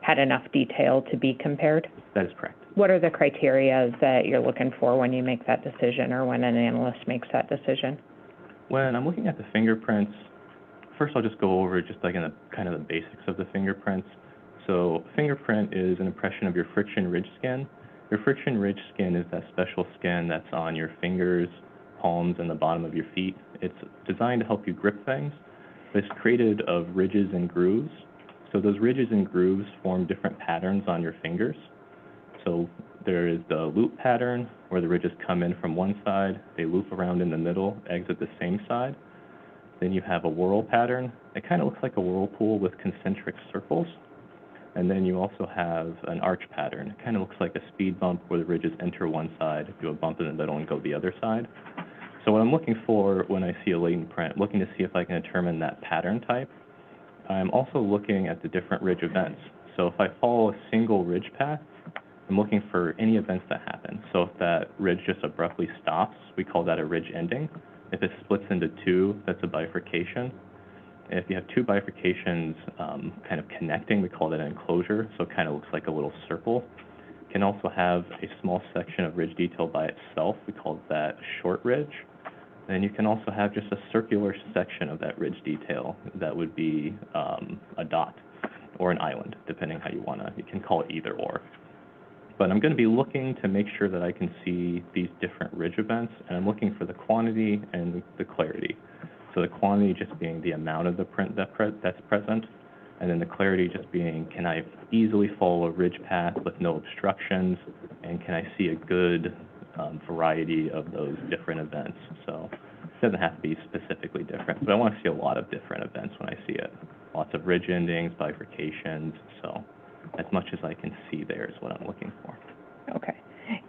had enough detail to be compared? That is correct. What are the criteria that you're looking for when you make that decision or when an analyst makes that decision? When I'm looking at the fingerprints, first I'll just go over just like in kind of the basics of the fingerprints. So fingerprint is an impression of your friction ridge skin. Your friction ridge skin is that special skin that's on your fingers, palms, and the bottom of your feet. It's designed to help you grip things. It's created of ridges and grooves. So those ridges and grooves form different patterns on your fingers. So there is the loop pattern, where the ridges come in from one side, they loop around in the middle, exit the same side. Then you have a whorl pattern. It kind of looks like a whirlpool with concentric circles. And then you also have an arch pattern. It kind of looks like a speed bump where the ridges enter one side, do a bump in the middle, and go the other side. So what I'm looking for when I see a latent print, looking to see if I can determine that pattern type. I'm also looking at the different ridge events. So if I follow a single ridge path, I'm looking for any events that happen. So if that ridge just abruptly stops, we call that a ridge ending. If it splits into two, that's a bifurcation. If you have two bifurcations kind of connecting, we call that an enclosure, so it kind of looks like a little circle. It can also have a small section of ridge detail by itself. We call that short ridge. Then you can also have just a circular section of that ridge detail that would be a dot or an island, depending how you want to. You can call it either or. But I'm going to be looking to make sure that I can see these different ridge events, and I'm looking for the quantity and the clarity. So the quantity just being the amount of the print that's present, and then the clarity just being, can I easily follow a ridge path with no obstructions, and can I see a good variety of those different events? So it doesn't have to be specifically different, but I want to see a lot of different events when I see it. Lots of ridge endings, bifurcations, so as much as I can see there is what I'm looking for. Okay.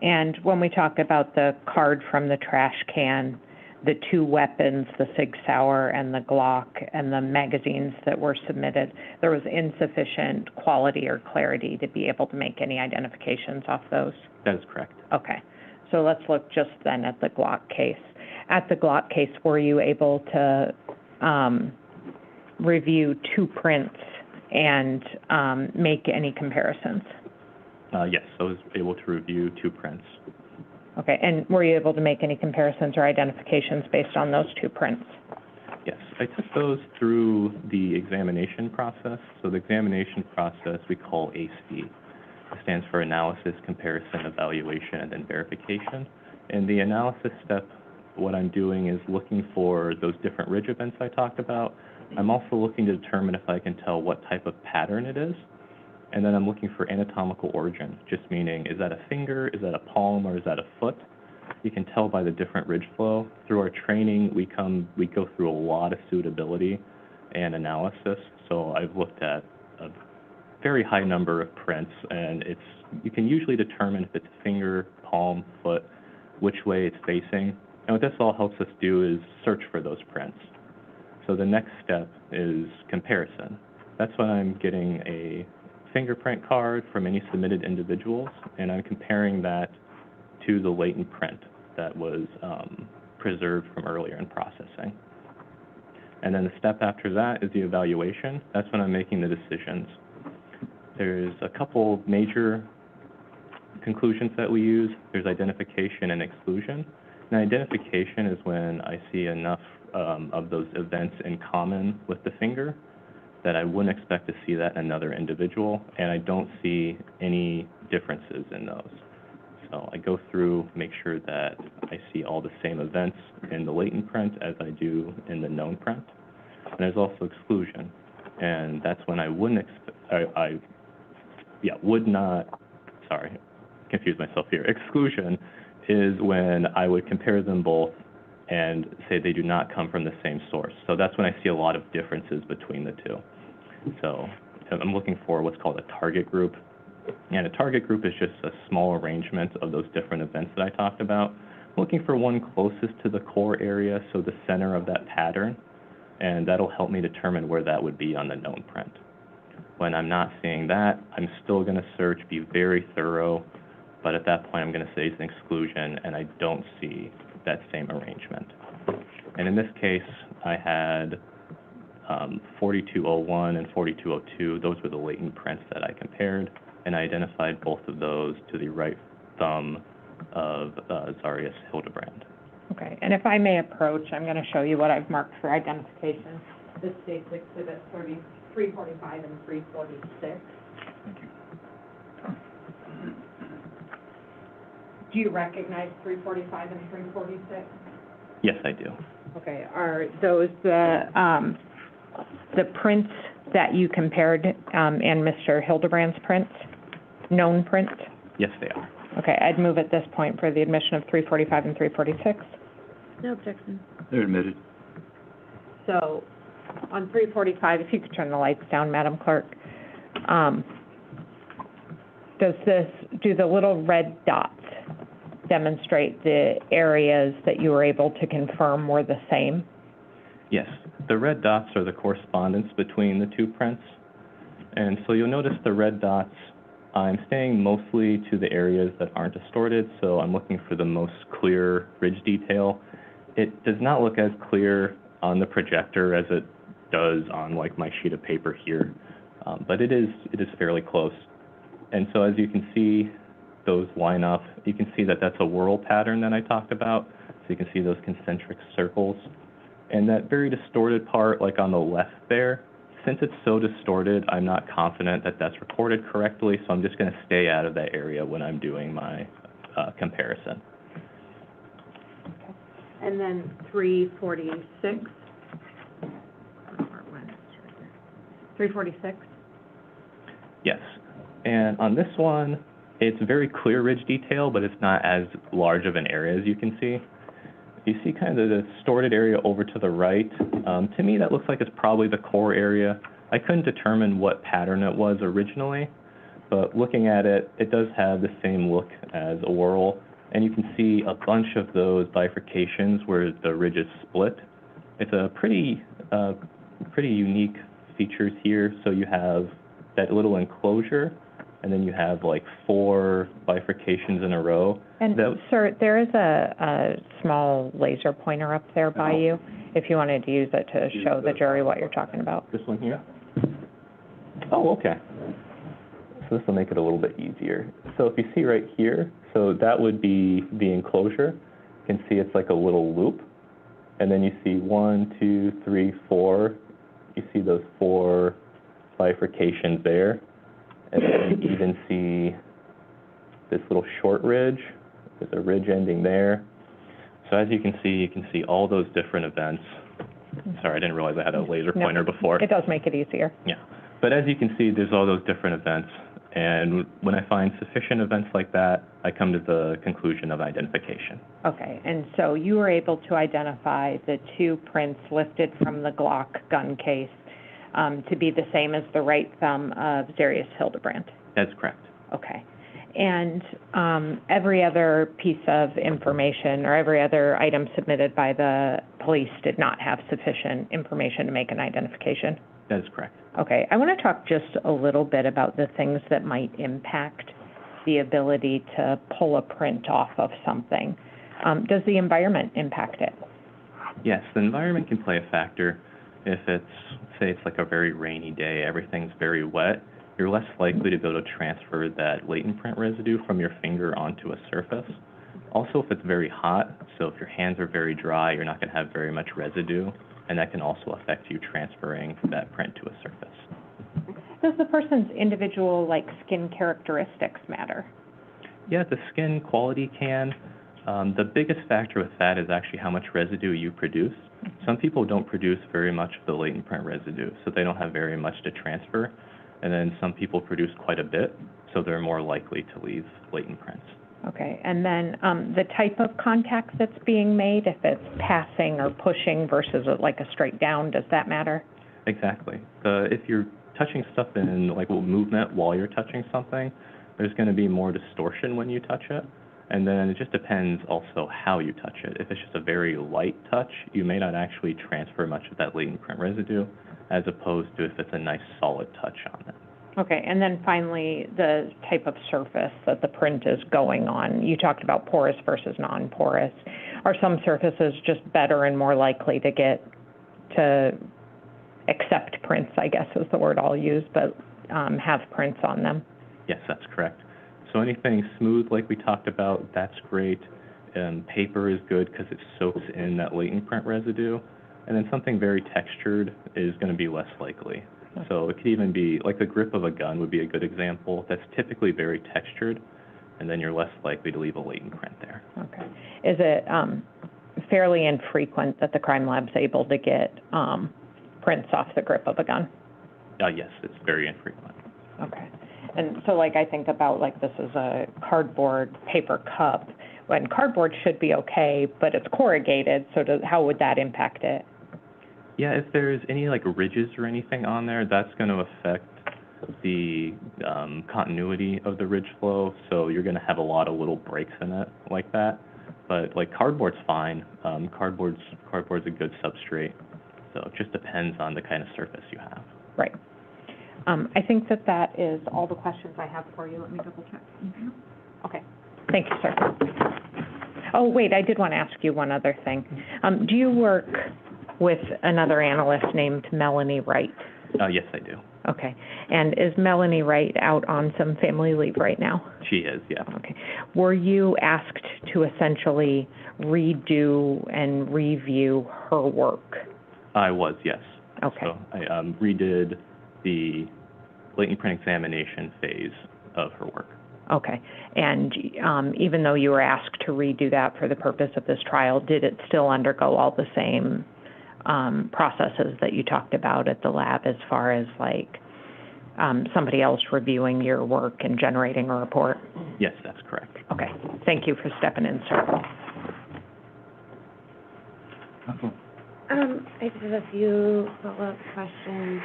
And when we talk about the card from the trash can, the two weapons, the Sig Sauer and the Glock, and the magazines that were submitted, there was insufficient quality or clarity to be able to make any identifications off those? That is correct. Okay, so let's look just then at the Glock case. At the Glock case, were you able to review two prints and make any comparisons? Yes, I was able to review two prints. Okay, and were you able to make any comparisons or identifications based on those two prints? Yes, I took those through the examination process. So the examination process we call ACE-V. It stands for Analysis, Comparison, Evaluation, and then Verification. In the analysis step, what I'm doing is looking for those different ridge events I talked about. I'm also looking to determine if I can tell what type of pattern it is. And then I'm looking for anatomical origin, just meaning, is that a finger, is that a palm, or is that a foot? You can tell by the different ridge flow. Through our training, we go through a lot of suitability and analysis. So I've looked at a very high number of prints, and you can usually determine if it's finger, palm, foot, which way it's facing. And what this all helps us do is search for those prints. So the next step is comparison. That's when I'm getting a fingerprint card from any submitted individuals, and I'm comparing that to the latent print that was preserved from earlier in processing. And then the step after that is the evaluation. That's when I'm making the decisions. There's a couple major conclusions that we use. There's identification and exclusion. And identification is when I see enough of those events in common with the finger that I wouldn't expect to see that in another individual, and I don't see any differences in those. So I go through, make sure that I see all the same events in the latent print as I do in the known print. And there's also exclusion, and that's when I wouldn't confuse myself here. Exclusion is when I would compare them both and say they do not come from the same source. So that's when I see a lot of differences between the two. So I'm looking for what's called a target group. And a target group is just a small arrangement of those different events that I talked about. I'm looking for one closest to the core area, so the center of that pattern, and that'll help me determine where that would be on the known print. When I'm not seeing that, I'm still going to search, be very thorough, but at that point I'm going to say it's an exclusion, and I don't see that same arrangement. And in this case, I had 4201 and 4202. Those were the latent prints that I compared, and I identified both of those to the right thumb of Zarrius Hildabrand. Okay, and if I may approach, I'm going to show you what I've marked for identification. This states Exhibit 345 and 346. Thank you. Do you recognize 345 and 346? Yes, I do. Okay, are those the prints that you compared and Mr. Hildebrand's prints, known prints? Yes, they are. Okay, I'd move at this point for the admission of 345 and 346. No objection. They're admitted. So on 345, if you could turn the lights down, Madam Clerk. Do the little red dots demonstrate the areas that you were able to confirm were the same? Yes, the red dots are the correspondence between the two prints. And so you'll notice the red dots, I'm staying mostly to the areas that aren't distorted, so I'm looking for the most clear ridge detail. It does not look as clear on the projector as it does on like my sheet of paper here, but it is fairly close. And so as you can see, those line up. You can see that that's a whorl pattern that I talked about. So you can see those concentric circles. And that very distorted part, like on the left there, since it's so distorted, I'm not confident that that's recorded correctly, so I'm just going to stay out of that area when I'm doing my comparison. Okay. And then 346? 346? Yes. And on this one, it's very clear ridge detail, but it's not as large of an area as you can see. You see kind of the distorted area over to the right. To me, that looks like it's probably the core area. I couldn't determine what pattern it was originally, but looking at it, it does have the same look as a whorl. and you can see a bunch of those bifurcations where the ridge is split. It's a pretty unique features here. So you have that little enclosure, and then you have like 4 bifurcations in a row. And, sir, there is a small laser pointer up there by you, if you wanted to use it to show the jury what you're talking about. This one here? Oh, okay. So this will make it a little bit easier. So if you see right here, so that would be the enclosure. You can see it's like a little loop. And then you see 1, 2, 3, 4. You see those 4 bifurcations there. And then you even see this little short ridge. There's a ridge ending there. So as you can see all those different events. Sorry, I didn't realize I had a laser pointer before. It does make it easier. Yeah. But as you can see, there's all those different events. And when I find sufficient events like that, I come to the conclusion of identification. Okay, and so you were able to identify the 2 prints lifted from the Glock gun case to be the same as the right thumb of Zarrius Hildabrand? That's correct. Okay. And every other piece of information or every other item submitted by the police did not have sufficient information to make an identification? That is correct. Okay. I want to talk just a little bit about the things that might impact the ability to pull a print off of something. Does the environment impact it? Yes, the environment can play a factor. If it's, say it's like a very rainy day, everything's very wet, you're less likely to be able to transfer that latent print residue from your finger onto a surface. Also, if it's very hot, so if your hands are very dry, you're not going to have very much residue, and that can also affect you transferring that print to a surface. Does the person's individual, skin characteristics matter? Yeah, the skin quality can. The biggest factor with that is actually how much residue you produce. Some people don't produce very much of the latent print residue, so they don't have very much to transfer. And then some people produce quite a bit, so they're more likely to leave latent prints. Okay, and then the type of contact that's being made, if it's passing or pushing versus like a straight down, does that matter? Exactly. If you're touching stuff in movement while you're touching something, there's going to be more distortion when you touch it. And then it just depends also how you touch it. If it's just a very light touch, you may not actually transfer much of that latent print residue, as opposed to if it's a nice solid touch on it. Okay, and then finally, the type of surface that the print is going on. You talked about porous versus non-porous. Are some surfaces just better and more likely to accept prints, I guess is the word I'll use, but have prints on them? Yes, that's correct. So anything smooth like we talked about, that's great. Paper is good because it soaks in that latent print residue. And then something very textured is going to be less likely. So it could even be, like the grip of a gun would be a good example. That's typically very textured, and then you're less likely to leave a latent print there. Okay. Is it fairly infrequent that the crime lab's able to get prints off the grip of a gun? Yes, it's very infrequent. Okay. And so I think about this is a cardboard paper cup, when cardboard should be okay, but it's corrugated, so how would that impact it? Yeah, if there's any ridges or anything on there, that's going to affect the continuity of the ridge flow, so you're going to have a lot of little breaks in it like that. But cardboard's fine. Cardboard's a good substrate, so it just depends on the kind of surface you have. Right. I think that is all the questions I have for you. Let me double check. Mm-hmm. Okay. Thank you, sir. Oh, wait, I did want to ask you one other thing. Do you work with another analyst named Melanie Wright? Yes, I do. Okay. And is Melanie Wright out on some family leave right now? She is, yeah. Okay. Were you asked to essentially redo and review her work? I was, yes. Okay. So I redid the latent print examination phase of her work. Okay. And even though you were asked to redo that for the purpose of this trial, did it still undergo all the same processes that you talked about at the lab as far as somebody else reviewing your work and generating a report? Yes, that's correct. Okay. Thank you for stepping in, sir. I just have a few follow-up questions.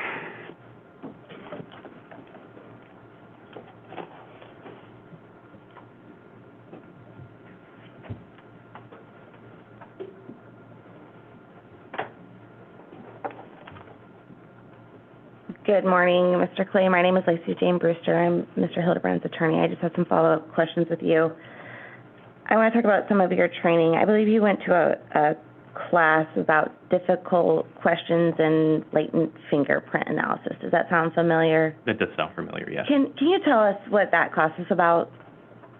Good morning, Mr. Clay. My name is Lacey Jane Brewster. I'm Mr. Hildabrand's attorney. I just have some follow-up questions with you. I want to talk about some of your training. I believe you went to a class about difficult questions and latent fingerprint analysis. Does that sound familiar? That does sound familiar, yes. Can you tell us what that class is about?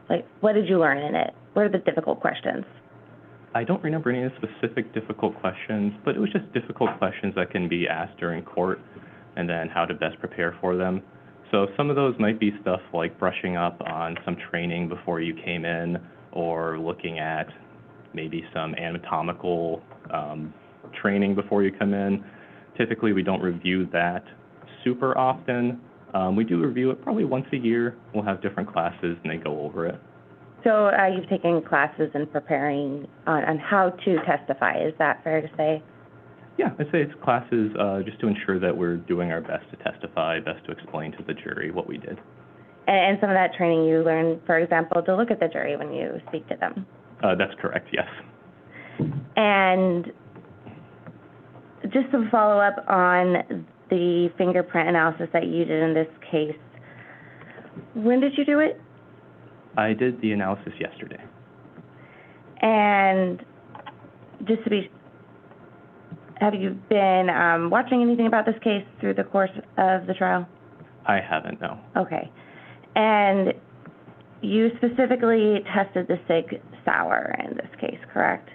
Like, what did you learn in it? What are the difficult questions? I don't remember any specific difficult questions, but it was just difficult questions that can be asked during court and then how to best prepare for them. So some of those might be stuff like brushing up on some training before you came in, or looking at maybe some anatomical training before you come in. Typically, we don't review that super often. We do review it probably once a year. We'll have different classes and they go over it. So you've taken classes in preparing on how to testify. Is that fair to say? Yeah, I'd say it's classes just to ensure that we're doing our best to testify, best to explain to the jury what we did. And some of that training you learned, for example, to look at the jury when you speak to them. That's correct, yes. And just to follow up on the fingerprint analysis that you did in this case, when did you do it? I did the analysis yesterday. And just to be, have you been watching anything about this case through the course of the trial? I haven't, no. Okay. And you specifically tested the Sig Sauer in this case, correct?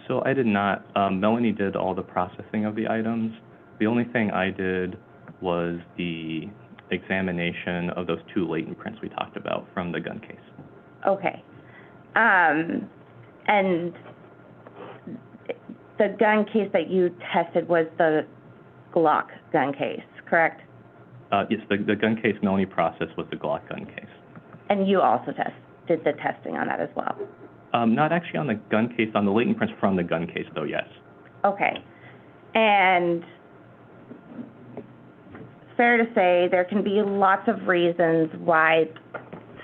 So I did not. Melanie did all the processing of the items. The only thing I did was the examination of those two latent prints we talked about from the gun case. Okay. And the gun case that you tested was the Glock gun case, correct? Yes, the gun case Melanie processed was the Glock gun case. And you also did the testing on that as well? Not actually on the gun case, on the latent prints from the gun case, though, yes. Okay. And fair to say there can be lots of reasons why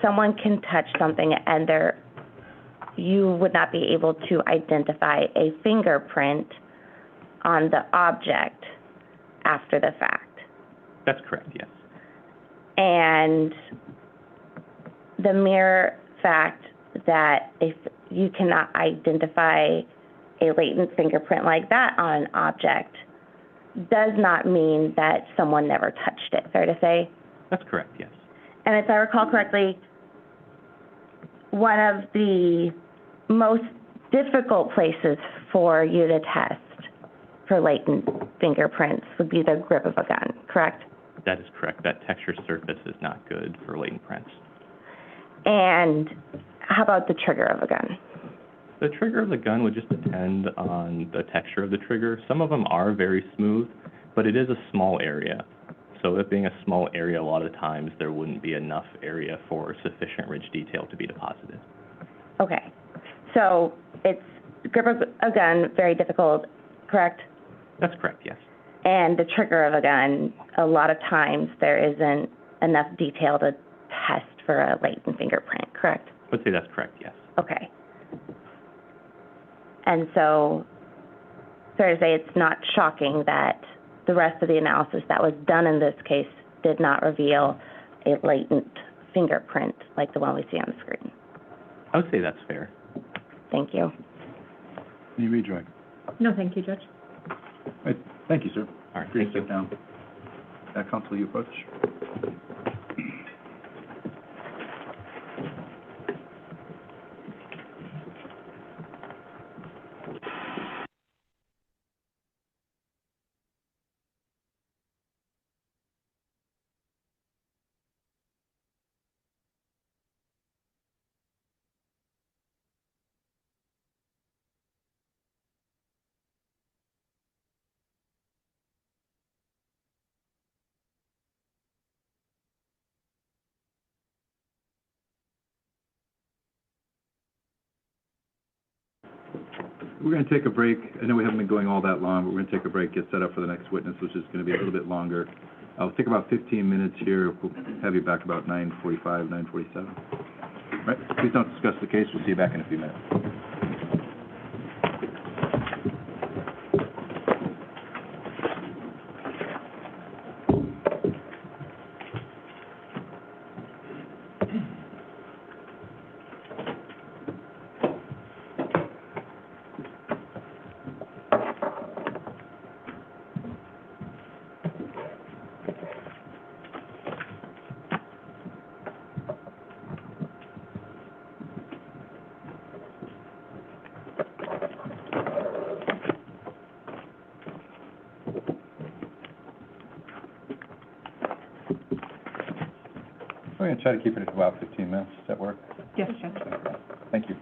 someone can touch something and you would not be able to identify a fingerprint on the object after the fact. That's correct, yes. And the mere fact that if you cannot identify a latent fingerprint like that on an object does not mean that someone never touched it, fair to say? That's correct, yes. And if I recall correctly, one of the most difficult places for you to test for latent fingerprints would be the grip of a gun, correct? That is correct. That texture surface is not good for latent prints. And how about the trigger of a gun? The trigger of the gun would just depend on the texture of the trigger. Some of them are very smooth, but it is a small area. So it being a small area, a lot of the times there wouldn't be enough area for sufficient rich detail to be deposited. Okay. So it's grip of a gun, very difficult, correct? That's correct, yes. And the trigger of a gun, a lot of times there isn't enough detail to test for a latent fingerprint, correct? I would say that's correct, yes. Okay. And so, fair to say it's not shocking that the rest of the analysis that was done in this case did not reveal a latent fingerprint like the one we see on the screen. I would say that's fair. Thank you. Any rejoin? No, thank you, Judge. Right. Thank you, sir. All right, Please thank you. sit down. Counsel, you approach. We're going to take a break. I know we haven't been going all that long, but we're going to take a break, get set up for the next witness, which is going to be a little bit longer. I'll take about 15 minutes here. We'll have you back about 9:45, 9:47. All right, please don't discuss the case. We'll see you back in a few minutes. We're gonna try to keep it at about 15 minutes. Does that work? Yes, Judge. Thank you.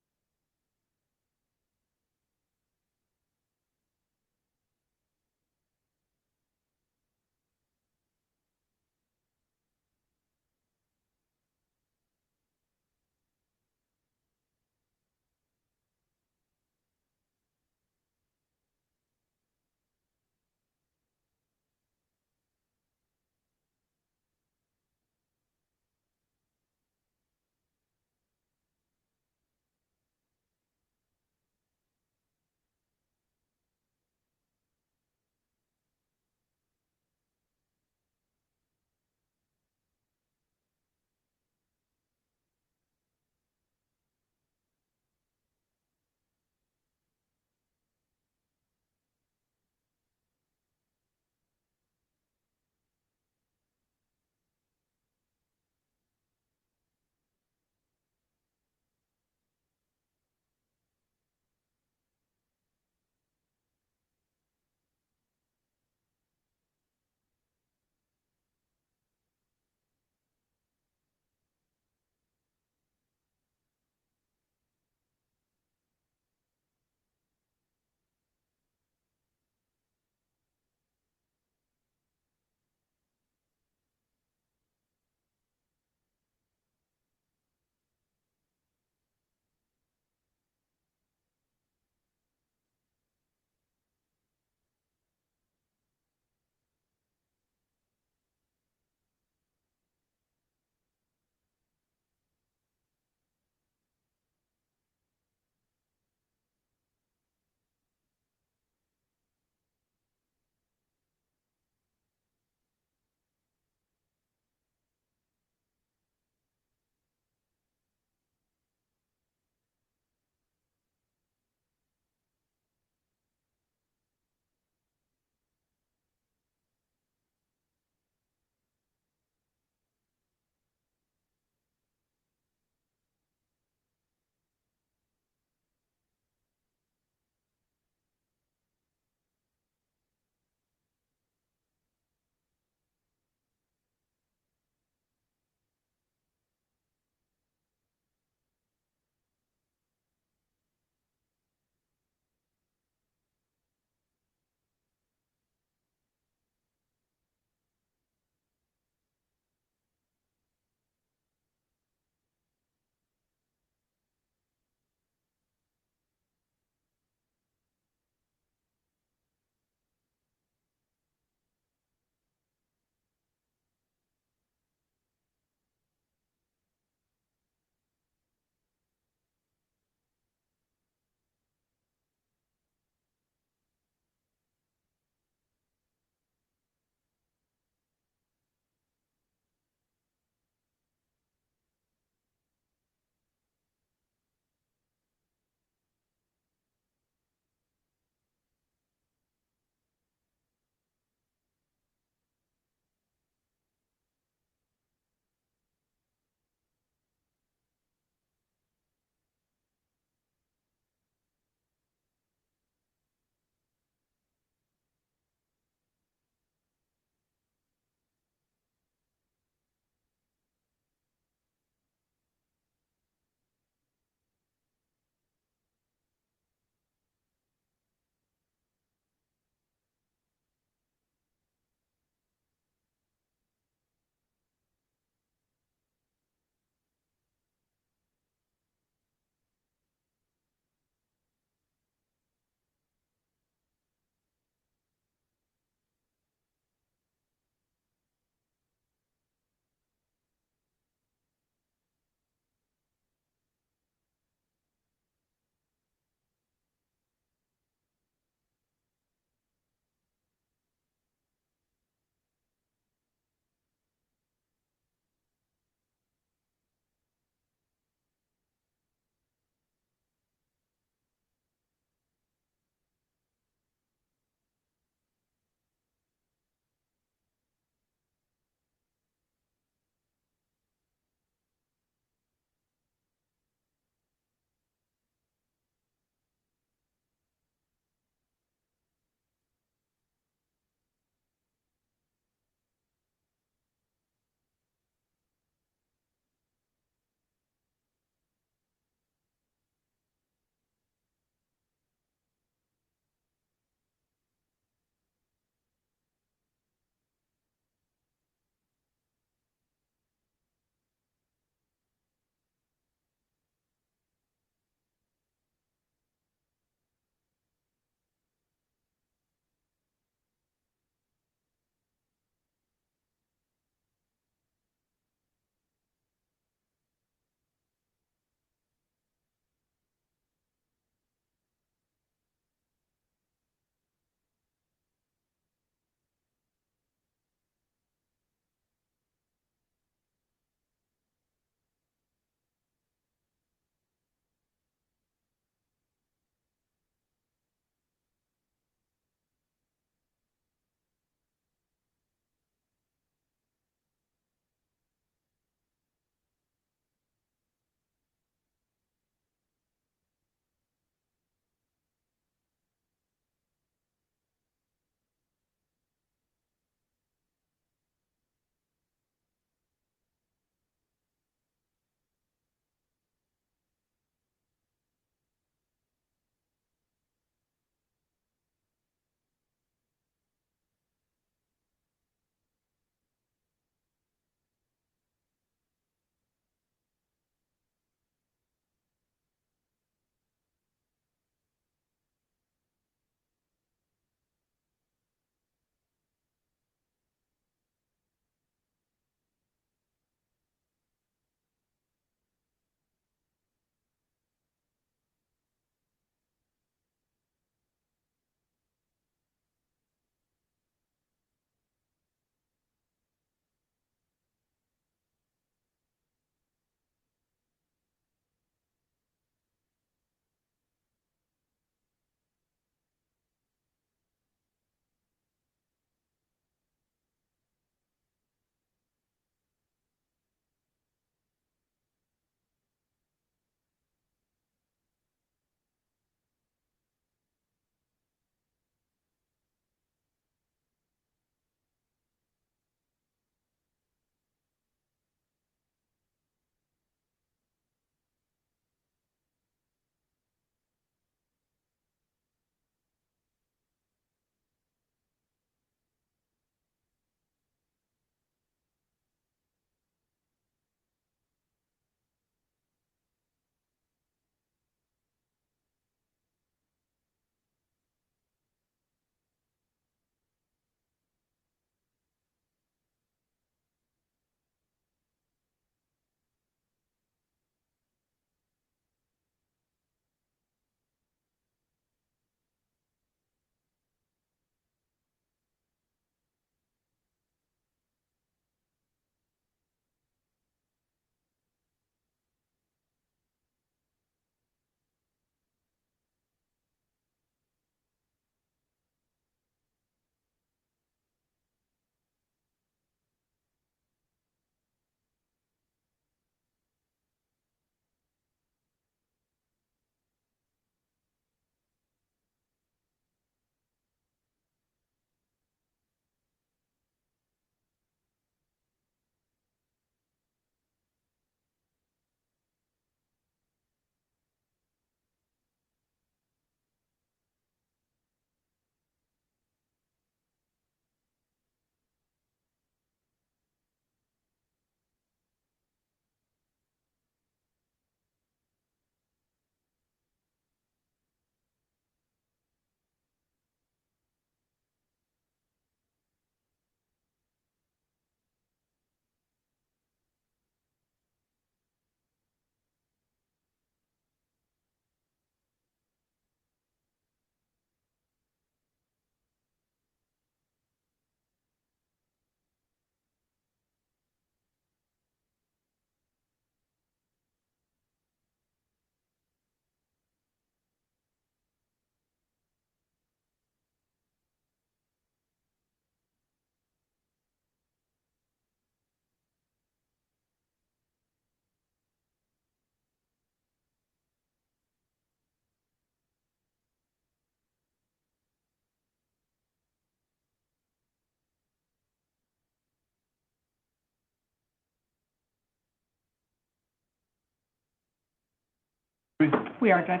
We are, Judge.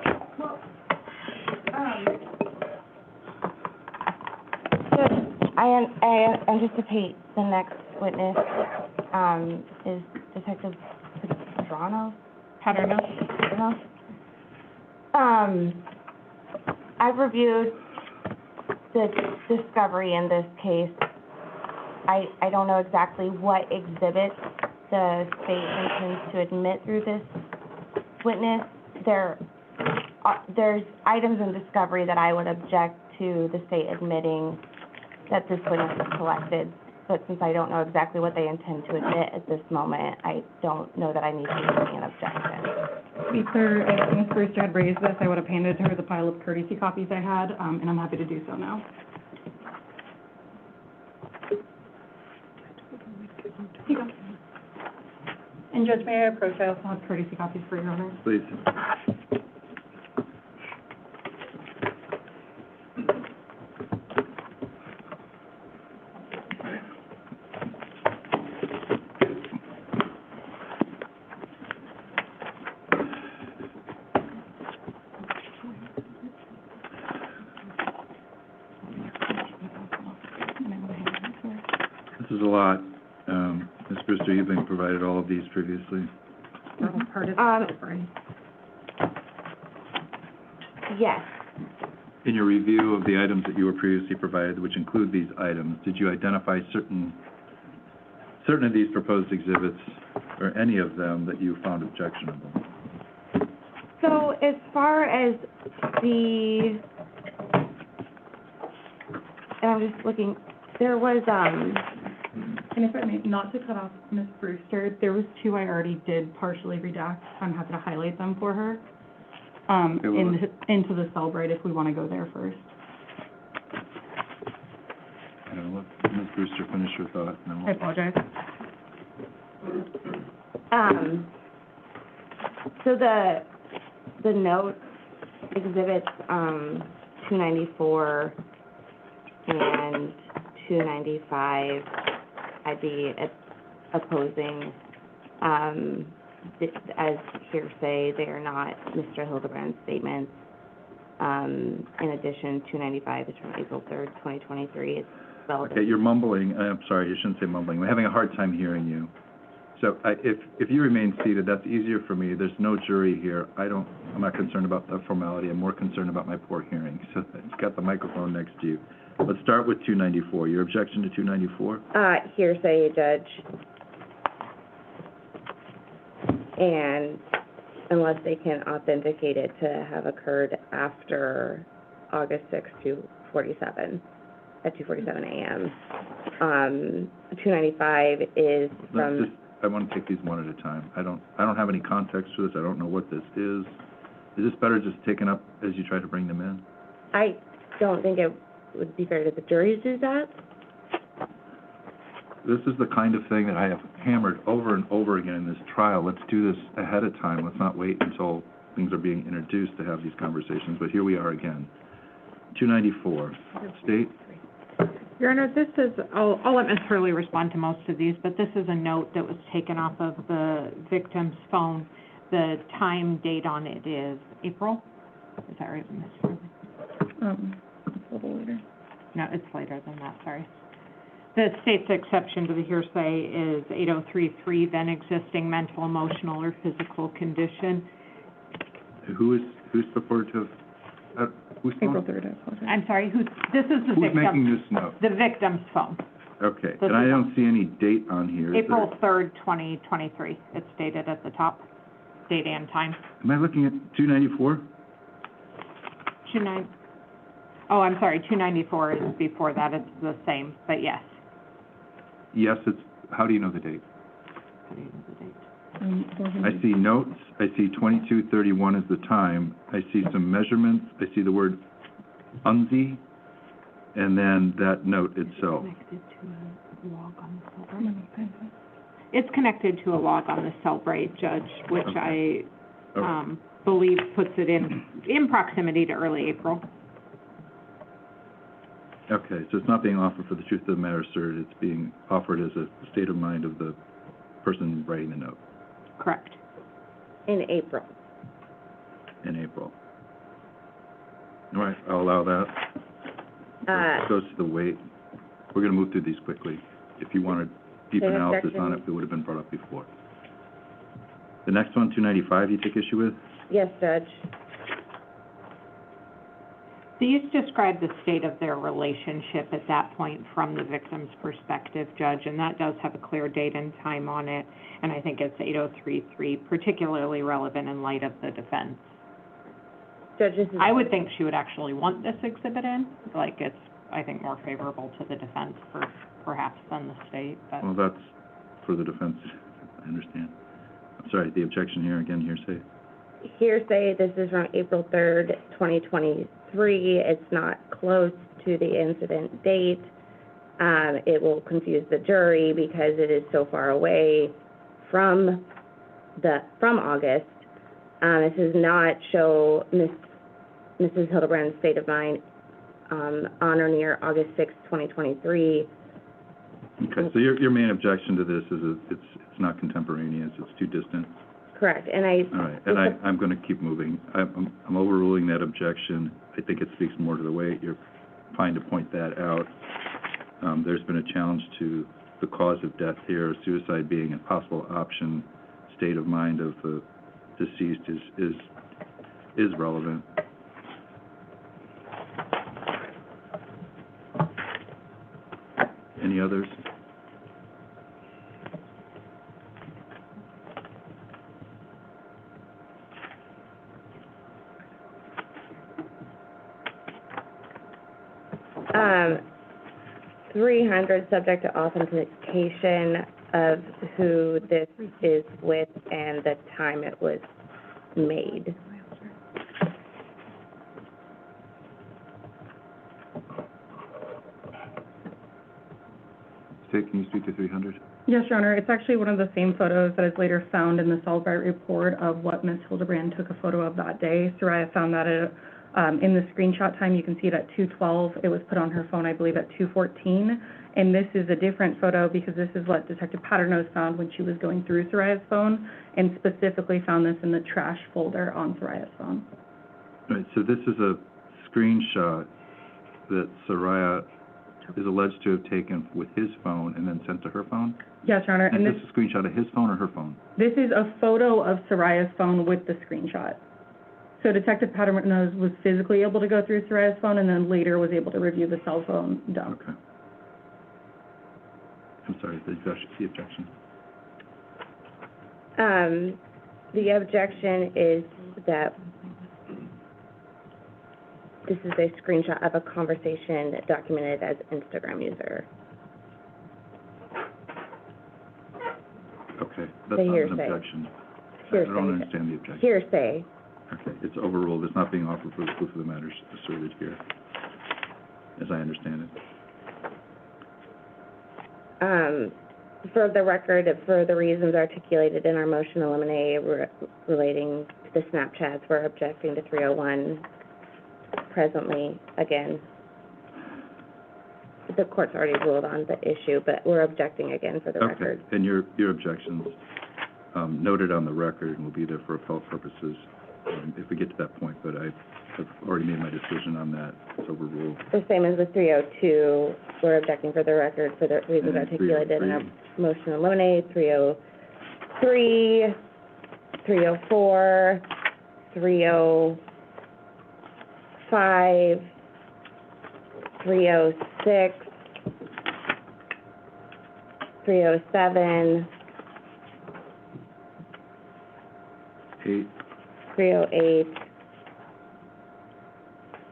I anticipate the next witness, is Detective Paterno. I've reviewed the discovery in this case. I don't know exactly what exhibits the state intends to admit through this witness. There's items in discovery that I would object to the state admitting that this witness is collected, but since I don't know exactly what they intend to admit at this moment, I don't know that I need to make an objection. To be clear, if Ms. Brewster had raised this, I would have handed her the pile of courtesy copies I had, and I'm happy to do so now. Here you go. And Judge, may I approach? I also have courtesy copies for your honor. Please. This is a lot. Ms. Brewster, you've been provided all of these previously. Yes. In your review of the items that you were previously provided, which include these items, did you identify certain of these proposed exhibits, or any of them, that you found objectionable? So as far as and I'm just looking, there was, And if I may, not to cut off Ms. Brewster, there was two I already did partially redact. I'm happy to highlight them for her, into the Cellbrite if we want to go there first. I don't know, let Ms. Brewster finish her thought, and then I we'll... apologize. So the note exhibits, 294 and 295, I'd be opposing, as hearsay. They are not Mr. Hildabrand's statements. In addition, 295 is from April 3rd, 2023. It's spelled. Okay, you're mumbling. I'm sorry, you shouldn't say mumbling. We're having a hard time hearing you. So if you remain seated, that's easier for me. There's no jury here. I'm not concerned about the formality. I'm more concerned about my poor hearing. So it's got the microphone next to you. Let's start with 294. Your objection to 294? Hearsay, Judge. And unless they can authenticate it to have occurred after August 6th, 2:47, at 2:47 a.m. 295 is from... I want to take these one at a time. I don't have any context for this. I don't know what this is. Is this better just taken up as you try to bring them in? I don't think it would be fair to the jury to do that. This is the kind of thing that I have hammered over and over again in this trial. Let's do this ahead of time. Let's not wait until things are being introduced to have these conversations. But here we are again. 294. State? Your Honor, this is, I'll let Ms. Hurley respond to most of these, but this is a note that was taken off of the victim's phone. The time date on it is April. Is that right, Ms. Hurley? It's a little later. No, it's later than that, sorry. The state's exception to the hearsay is 8033, then existing mental, emotional, or physical condition. Who's purported to have, who's April 3rd, I apologize. I'm sorry, this is the Who's victim. making this note? The victim's phone. Okay, and I don't see any date on here. Is April there? 3rd, 2023. It's stated at the top, date and time. Am I looking at 294? Oh, I'm sorry, 294 is before that. It's the same, but yes. Yes, it's, how do you know the date? How do you know the date? I see notes, I see 2231 is the time, I see some measurements, I see the word unzi, and then that note itself. Connected to a log on the Cellbrite. It's connected to a log on the Cellbrite, Judge, which Okay. I believe puts it in proximity to early April. Okay, so it's not being offered for the truth of the matter asserted, it's being offered as a state of mind of the person writing the note. Correct. In April. April. All right, I'll allow that. It goes to the weight. We're going to move through these quickly. If you wanted deep Okay, analysis on it, it would have been brought up before. The next one, 295, you take issue with? Yes, Judge. These describe the state of their relationship at that point from the victim's perspective, Judge, and that does have a clear date and time on it, and I think it's 8033, particularly relevant in light of the defense. Judge, this is... I would think she would actually want this exhibit in, like it's, I think, more favorable to the defense perhaps than the state, but... Well, that's for the defense, I understand. I'm sorry, the objection here, again, hearsay. Hearsay, this is from April 3rd, 2023. It's not close to the incident date. It will confuse the jury because it is so far away from August. This does not show Mrs. Hildabrand's state of mind on or near August 6th, 2023. Okay, so your main objection to this is it's not contemporaneous, it's too distant? Correct, and All right, and I'm going to keep moving. I'm overruling that objection. I think it speaks more to the weight. You're fine to point that out. There's been a challenge to the cause of death here, suicide being a possible option. State of mind of the deceased is relevant. Any others? Um, 300, subject to authentication of who this is with and the time it was made. Can you speak to 300? Yes, Your Honor, it's actually one of the same photos that is later found in the Albright report of what Ms. Hildabrand took a photo of that day. Zarrius found that in the screenshot time, you can see it at 2:12. It was put on her phone, I believe, at 2:14. And this is a different photo because this is what Detective Paternos found when she was going through Zarrius' phone, and specifically found this in the trash folder on Zarrius' phone. Right, so this is a screenshot that Zarrius is alleged to have taken with his phone and then sent to her phone? Yes, Your Honor. And this is a screenshot of his phone or her phone? This is a photo of Zarrius' phone with the screenshot. So Detective Paternos was physically able to go through Zarrius' phone and then later was able to review the cell phone dump. Okay. I'm sorry, the objection. The objection is that this is a screenshot of a conversation documented as Instagram user. Okay, that's The not an hearsay. objection. I Hearsay. don't understand the objection. Hearsay. Okay, it's overruled. It's not being offered for the proof of the matters asserted here, as I understand it. For the record, for the reasons articulated in our motion to eliminate relating to the Snapchats, we're objecting to 301 presently. Again, the court's already ruled on the issue, but we're objecting again for the record. Okay, and your objections noted on the record and will be there for appellate purposes if we get to that point, but I've already made my decision on that. It's overruled. The same as with 302, we're objecting for the record for the reasons And articulated in our 303. motion to eliminate. 303, 304, 305, 306, 307, 8, 308,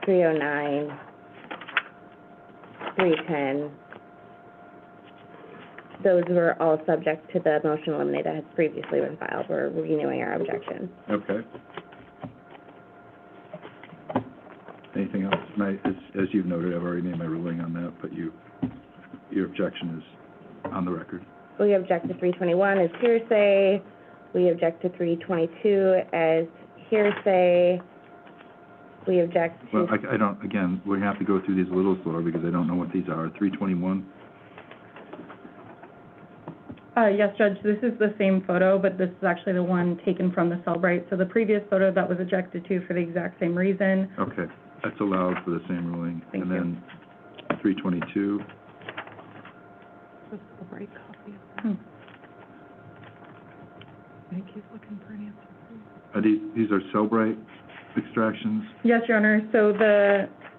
309, 310. Those were all subject to the motion to eliminate that had previously been filed. We're renewing our objection. okay. Anything else? And as you've noted, I've already made my ruling on that, but your objection is on the record. We object to 321 as hearsay. We object to 322 as hearsay. We object to... Well, I don't, again, we have to go through these a little slower because I don't know what these are. 321? Yes, Judge, this is the same photo, but this is actually the one taken from the Cellbrite. So the previous photo that was objected to for the exact same reason. Okay, that's allowed for the same ruling. Thank you. And then 322, these are Cellbrite extractions? Yes, Your Honor. So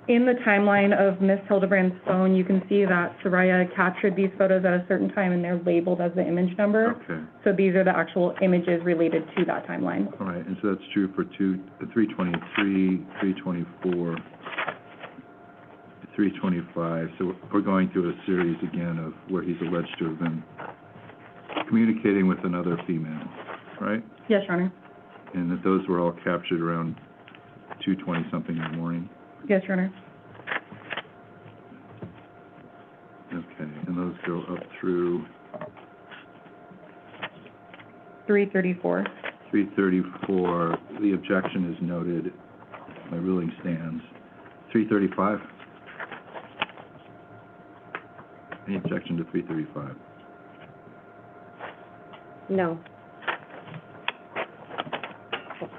in the timeline of Ms. Hildabrand's phone, you can see that Soraya captured these photos at a certain time, and they're labeled as the image number. Okay, So these are the actual images related to that timeline. all right, and so that's true for 323, 324, 325. So we're going through a series again of where he's alleged to have been communicating with another female, right? Yes, Your Honor. And that those were all captured around 2:20-something in the morning? Yes, Your Honor. Okay, and those go up through 334. 334. The objection is noted. My ruling stands. 335? Any objection to 335? No.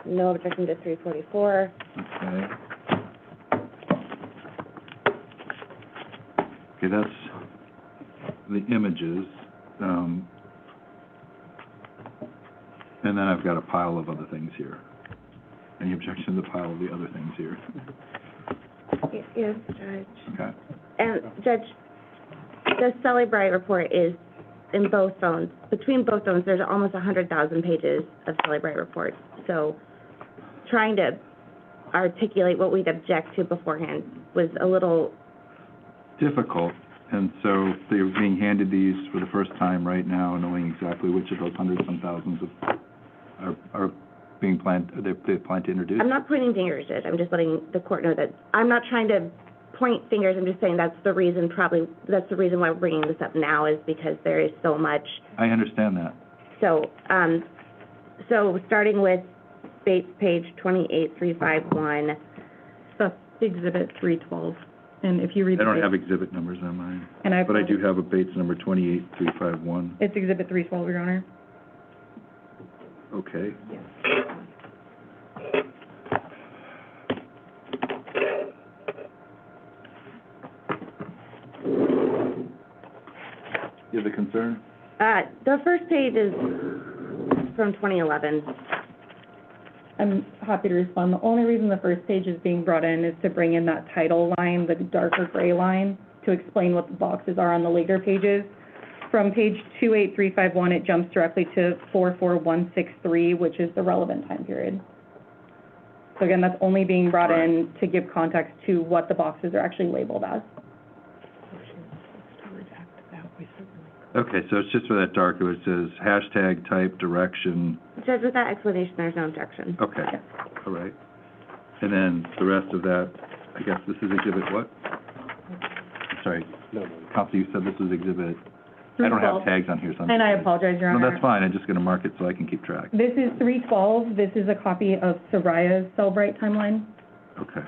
No objection to 344. Okay. Okay, that's the images. And then I've got a pile of other things here. Any objection to the pile of the other things here? Yes, Judge. Okay. And Judge, the Cellbrite report is in both phones. Between both phones, there's almost 100,000 pages of Cellbrite reports. So trying to articulate what we'd object to beforehand was a little... Difficult, and so they're being handed these for the first time right now, knowing exactly which of those hundreds and thousands are being planned, they plan to introduce. I'm not pointing fingers, Judge. I'm just letting the court know that I'm not trying to point fingers. I'm just saying that's the reason why we're bringing this up now, is because there is so much. I understand that. So, so starting with Bates page 28351. That's Exhibit 312. And if you read I don't the have exhibit numbers on mine, and but I do have a Bates number 28351. It's Exhibit 312, Your Honor. Okay. You have a concern? The first page is from 2011. I'm happy to respond. The only reason the first page is being brought in is to bring in that title line, the darker gray line, to explain what the boxes are on the later pages. From page 28351, it jumps directly to 44163, which is the relevant time period. So again, that's only being brought in to give context to what the boxes are actually labeled as. Okay, so it's just for that darker, it says hashtag type direction. Judge, with that explanation, there's no objection. Okay, all right. And then the rest of that, I guess this is exhibit what? Sorry, Counsel, you said this was exhibit, I don't have 312. tags on here, so I'm And I just- apologize, Your No, Honor. that's fine, I'm just gonna mark it so I can keep track. This is 312. This is a copy of Soraya's Cellbrite timeline. Okay.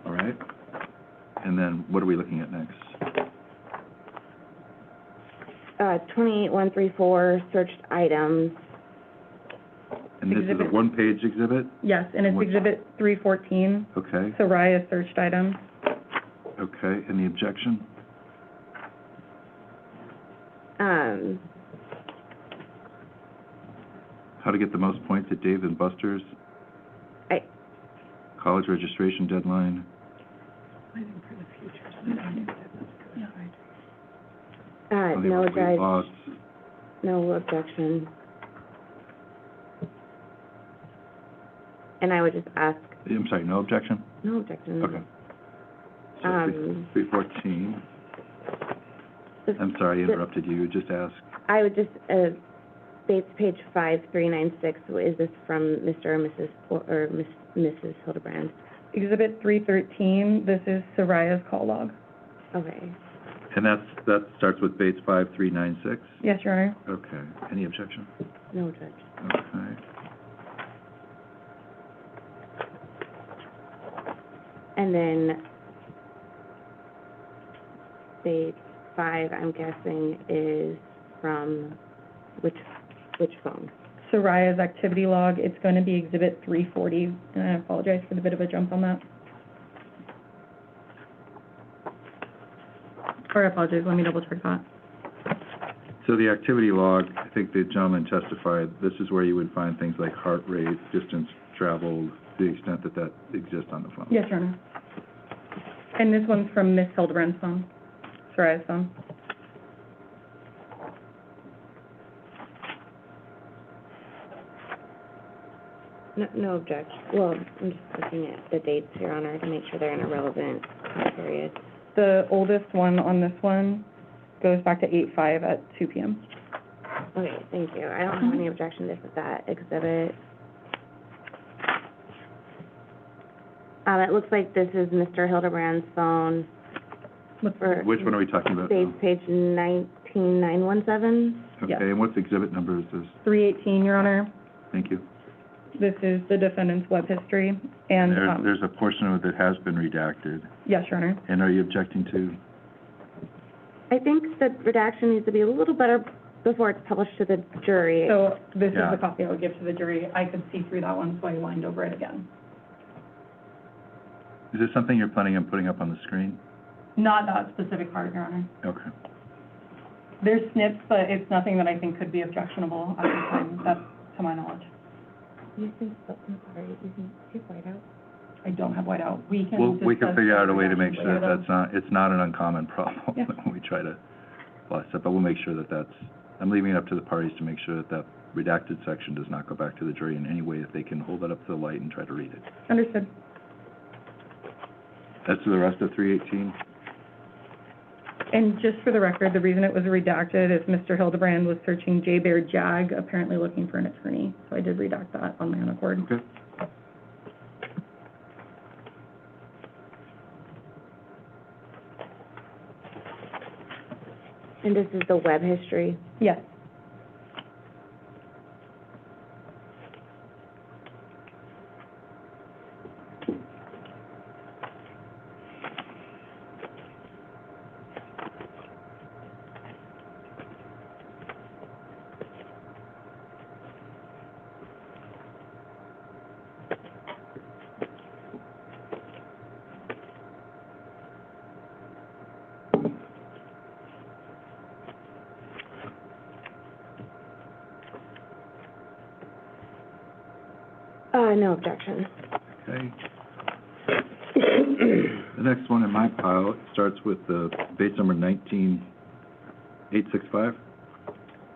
All right. And then what are we looking at next? 28134, searched items. And this is a Exhibit. one-page exhibit? Yes, and it's What- Exhibit 314, Okay, Soraya's searched items. okay, and the objection? How to get the most points at Dave and Buster's? College registration deadline? No, Weight Judge, loss. no objection. And I would just ask, I'm sorry, no objection? no objection. Okay. So 314. I'm sorry, I interrupted you, just ask. I would just, Bates page 5396, is this from Mr. or Mrs. or Mrs. Hildabrand? Exhibit 313, this is Soraya's call log. Okay. And that starts with Bates 5396? Yes, Your Honor. Okay. Any objection? No, Judge. Okay. And then date 5, I'm guessing, is from which phone? Soraya's activity log, it's going to be Exhibit 340, and I apologize for the bit of a jump on that. Or I apologize, let me double check that. So the activity log, I think the gentleman testified, this is where you would find things like heart rate, distance traveled, to the extent that that exists on the phone. Yes, Your Honor. And this one's from Ms. Hildabrand's phone, Soraya's phone. No objection. Well, I'm just looking at the dates, Your Honor, to make sure they're in a relevant time period. The oldest one on this one goes back to 8/5 at 2 p.m. Okay, thank you. I don't have any objection to that exhibit. It looks like this is Mr. Hildebrand's phone for Which one are we talking about state now? page 19917. Okay, Yeah. and what's exhibit number is this? 318, Your Honor. Thank you. This is the defendant's web history, and, There's a portion of it that has been redacted, yes, Your Honor. and are you objecting to? I think the redaction needs to be a little better before it's published to the jury. So this is Yeah. the copy I would give to the jury. I could see through that one, so I lined over it again. Is this something you're planning on putting up on the screen? Not that specific part, Your Honor. Okay. There's snips, but it's nothing that I think could be objectionable at this time, that's to my knowledge. I'm sorry, you can take white out. I don't have whiteout. We can Well, we can discuss figure out a way to the make sure that redaction that's not, it's not an uncommon problem Yeah. when we try to bust it, but we'll make sure that that's, I'm leaving it up to the parties to make sure that that redacted section does not go back to the jury in any way, if they can hold it up to the light and try to read it. later. Understood. As to the rest of 318? And just for the record, the reason it was redacted is Mr. Hildebrand was searching J. Bear Jag, apparently looking for an attorney. So I did redact that on my own accord. Okay. And this is the web history. Yes. No objection. Okay. The next one in my pile starts with the base number 19865,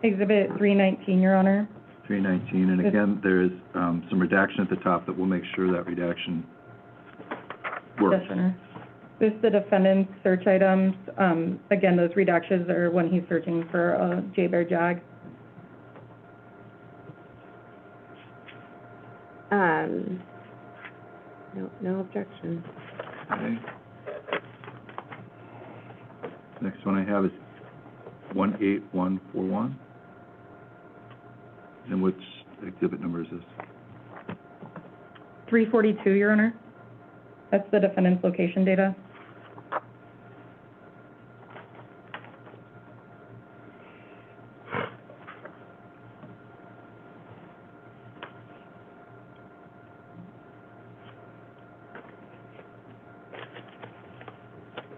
Exhibit 319, Your Honor. 319, and again, there is some redaction at the top that will make sure that redaction works. Yes, Your Honor. This is the defendant's search items. Again, those redactions are when he's searching for a J. Bear Jag. No objection. Okay. Next one I have is 18141. And which exhibit number is this? 342, Your Honor. That's the defendant's location data.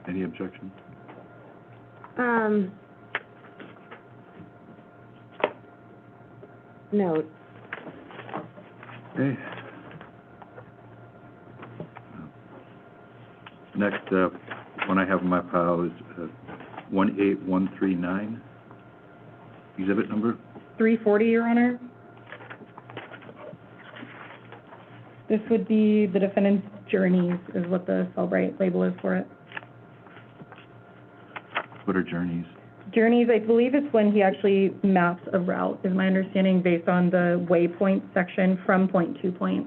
Any objection? No. Okay. Next, one I have in my pile is 18139. Exhibit number? 340, Your Honor. This would be the defendant's journeys, is what the Cellbrite label is for it. What are journeys? Journeys, I believe it's when he actually maps a route, is my understanding, based on the waypoint section from point to point.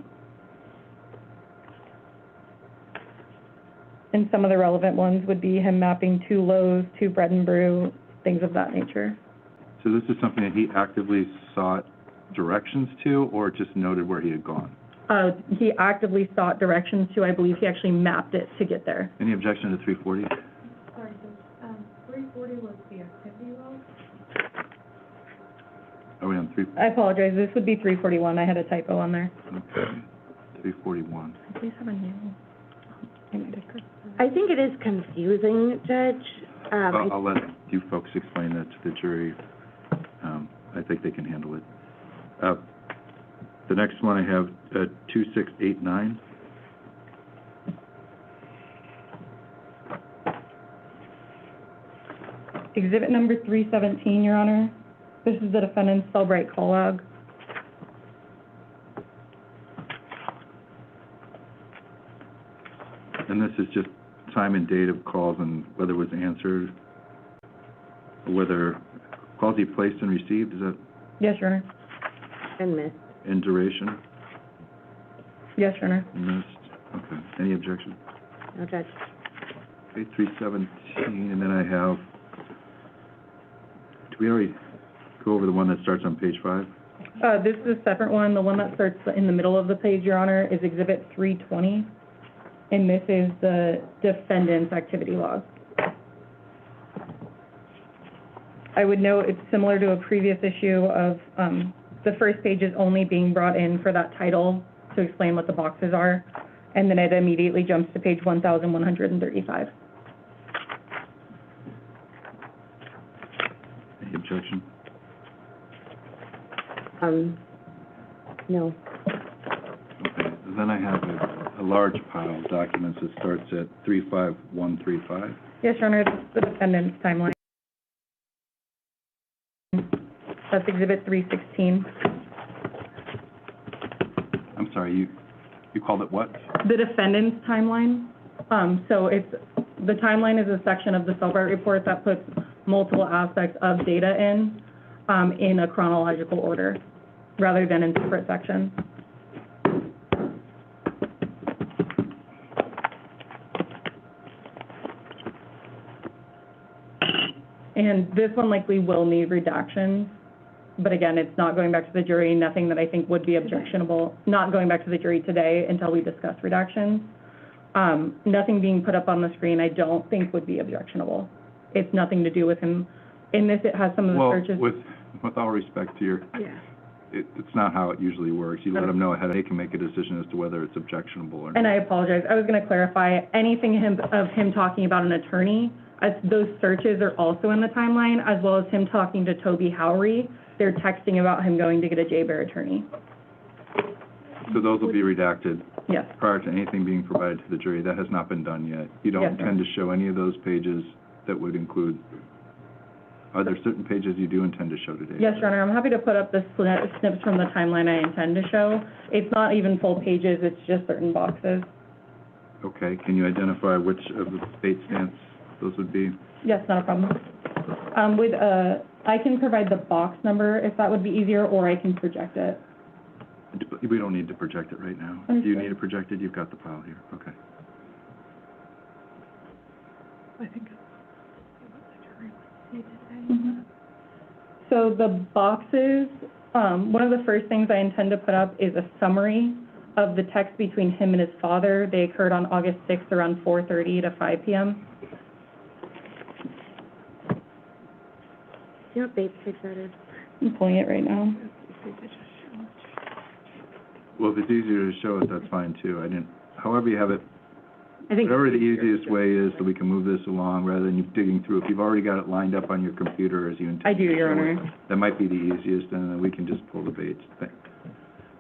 And some of the relevant ones would be him mapping to Lowe's, to Bread and Brew, things of that nature. So this is something that he actively sought directions to, or just noted where he had gone? He actively sought directions to, I believe he actually mapped it to get there. Any objection to 340? Sorry, Judge. I apologize, this would be 341, I had a typo on there. Okay, 341. Please have a new. I think it is confusing, Judge. I'll let you folks explain that to the jury. I think they can handle it. The next one I have, 2689. Exhibit number 317, Your Honor. This is the defendant's Cellbrite call log. And this is just time and date of calls and whether it was answered, whether calls he placed and received, is that Yes, Your Honor. And missed. in duration? Yes, Your Honor. Missed. Okay. Any objection? No, Judge. Okay, 317, and then I have, did we already go over the one that starts on page 5? This is a separate one. The one that starts in the middle of the page, Your Honor, is Exhibit 320, and this is the defendant's activity log. I would note it's similar to a previous issue of the first page is only being brought in for that title to explain what the boxes are, and then it immediately jumps to page 1,135. Any objection? No. Okay, then I have a large pile of documents that starts at 35135. Yes, Your Honor, this is the defendant's timeline. That's Exhibit 316. I'm sorry, you called it what? The defendant's timeline. So it's, the timeline is a section of the Cellbrite report that puts multiple aspects of data in a chronological order, rather than in separate sections. And this one likely will need redactions, but again, it's not going back to the jury, nothing that I think would be objectionable, not going back to the jury today until we discuss redactions. Nothing being put up on the screen I don't think would be objectionable. It's nothing to do with him. In this, it has some of the searches. Well, with all respect to your, Yeah. it's not how it usually works. You let them know ahead, they can make a decision as to whether it's objectionable or not. And I apologize, I was gonna clarify, anything of him talking about an attorney, those searches are also in the timeline, as well as him talking to Toby Howery. They're texting about him going to get a J-Bear attorney. So those will be redacted Yes, prior to anything being provided to the jury. That has not been done yet. You don't Yes, sir. intend to show any of those pages that would include, are there certain pages you do intend to show today? yes, Your Honor, I'm happy to put up the snips from the timeline I intend to show. It's not even full pages, it's just certain boxes. Okay, can you identify which of the date stamps those would be? Yes, not a problem. I can provide the box number if that would be easier, or I can project it. We don't need to project it right now. Do you Understood. need it projected? You've got the file here, okay. So the boxes, one of the first things I intend to put up is a summary of the text between him and his father. They occurred on August 6th around 4:30 to 5 p.m. You know what date page that is? I'm pulling it right now. Well, if it's easier to show it, that's fine too. However you have it, I think. whatever the easiest way is so we can move this along rather than you digging through. If you've already got it lined up on your computer as you intend. I do, to Your show it, Honor. that might be the easiest, and then we can just pull the dates.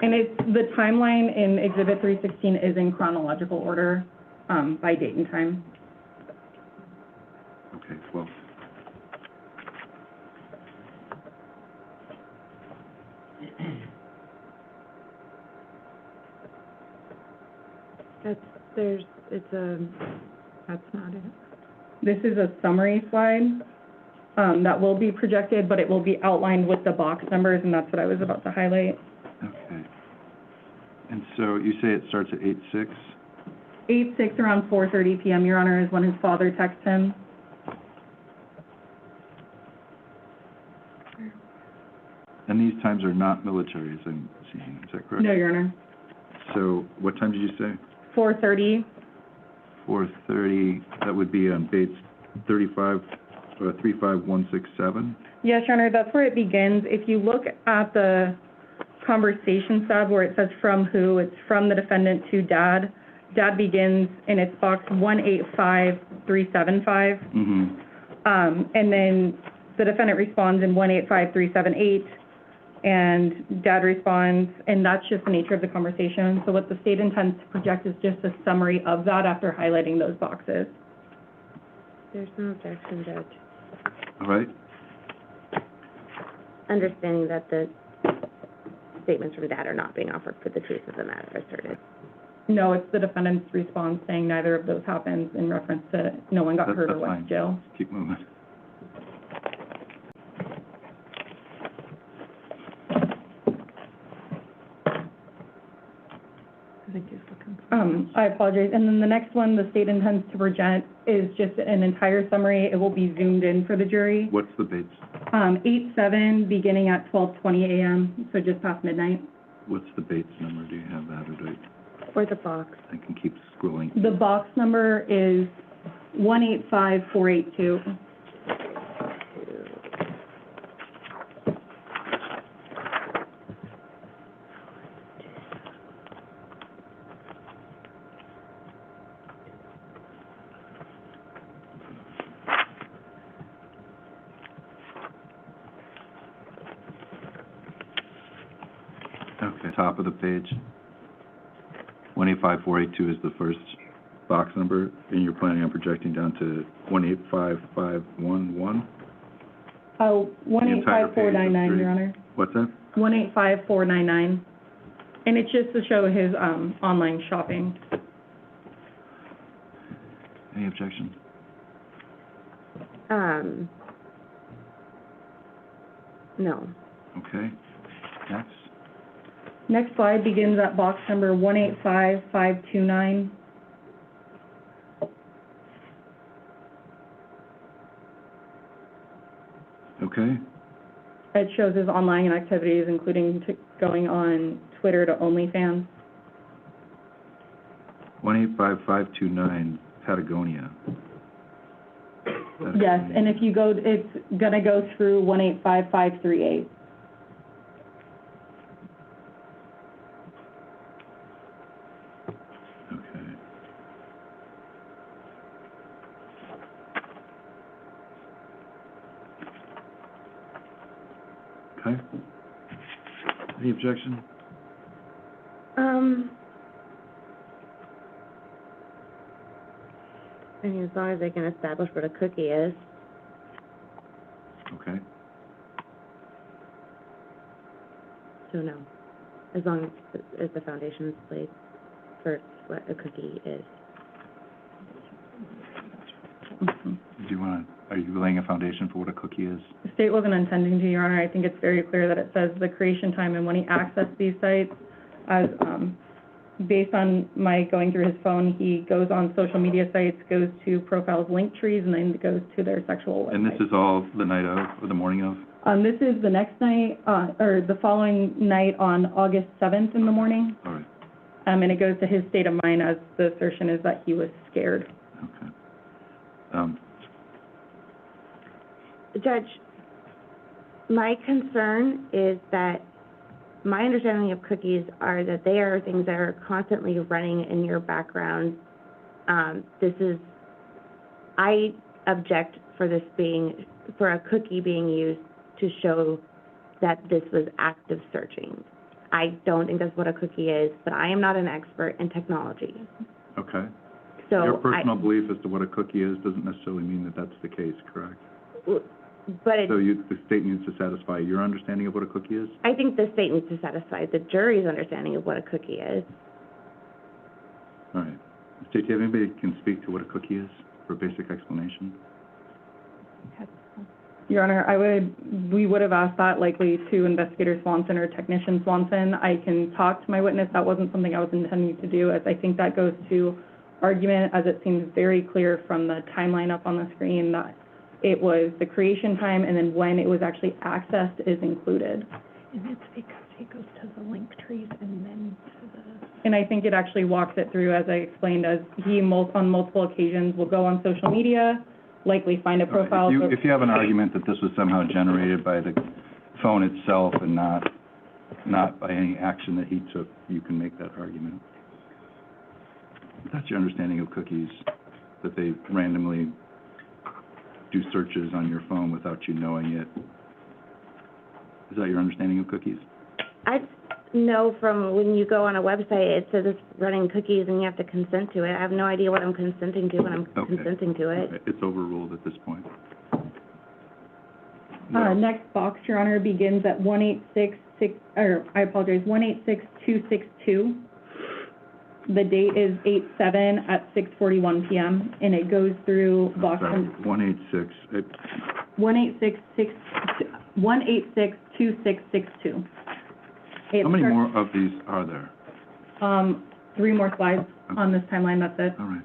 And the timeline in Exhibit 316 is in chronological order, by date and time. Okay, well. That's not it. This is a summary slide, that will be projected, but it will be outlined with the box numbers, and that's what I was about to highlight. Okay. And so you say it starts at 8/6? 8/6 around 4:30 p.m., Your Honor, is when his father texts him. And these times are not military, as I'm seeing, is that correct? No, Your Honor. So what time did you say? 4:30, 4:30, that would be on page 35167? Yes, Your Honor, that's where it begins. If you look at the conversation sub where it says from who, it's from the defendant to dad. Dad begins in its box 185375. And then the defendant responds in 185378, and dad responds, and that's just the nature of the conversation. So what the state intends to project is just a summary of that after highlighting those boxes. There's no objection, Judge. All right. Understanding that the statements from dad are not being offered for the truth of the matter asserted. No, it's the defendant's response saying neither of those happens in reference to no one got hurt or went to jail. Keep moving. I apologize. And then the next one, the state intends to present is just an entire summary. It will be zoomed in for the jury. What's the dates? 8/7, beginning at 12:20 a.m., so just past midnight. What's the Bates number? Do you have that, or do For the box. I can keep scrolling? The box number is 185482. Okay, top of the page. 185482 is the first box number, and you're planning on projecting down to 185511? 185499, Your Honor. What's that? 185499. And it's just to show his online shopping. Any objection? No. Okay. Next. Next slide begins at box number 185529. Okay. It shows his online activities, including going on Twitter to OnlyFans. 185529, Patagonia. Yes, and if you go, it's gonna go through 185538. Okay. Okay. Any objection? I mean, as long as they can establish what a cookie is. Okay. So no, as long as the foundation is laid for what a cookie is. Do you want to, are you laying a foundation for what a cookie is? The state wasn't intending to, Your Honor. I think it's very clear that it says the creation time and when he accessed these sites, as, based on my going through his phone, he goes on social media sites, goes to profiles, link trees, and then goes to their sexual website. And this is all the night of, or the morning of? This is the next night, or the following night on August 7th in the morning. All right. And it goes to his state of mind, as the assertion is that he was scared. Okay. Judge, my concern is that my understanding of cookies are that they are things that are constantly running in your background. I object for this being, for a cookie being used to show that this was active searching. I don't think that's what a cookie is, but I am not an expert in technology. Okay. So Your personal belief as to what a cookie is doesn't necessarily mean that that's the case, correct? But it, So the state needs to satisfy your understanding of what a cookie is? I think the state needs to satisfy the jury's understanding of what a cookie is. All right. State, do you have anybody that can speak to what a cookie is for a basic explanation? Your Honor, we would have asked that likely to Investigator Swanson or Technician Swanson. I can talk to my witness. That wasn't something I was intending to do, as I think that goes to argument, as it seems very clear from the timeline up on the screen that it was the creation time and then when it was actually accessed is included. And it's because he goes to the link trees and then to the... And I think it actually walks it through, as I explained, as he on multiple occasions will go on social media, likely find a profile. If you have an argument that this was somehow generated by the phone itself and not by any action that he took, you can make that argument. That's your understanding of cookies, that they randomly do searches on your phone without you knowing it. Is that your understanding of cookies? I know from when you go on a website, it says it's running cookies and you have to consent to it. I have no idea what I'm consenting to when I'm Okay. consenting to it. Okay. It's overruled at this point. Next box, Your Honor, begins at 1866262. The date is 8/7 at 6:41 p.m., and it goes through box Sorry, number 186, 1862662. how many more of these are there? 3 more slides on this timeline, that's it. All right.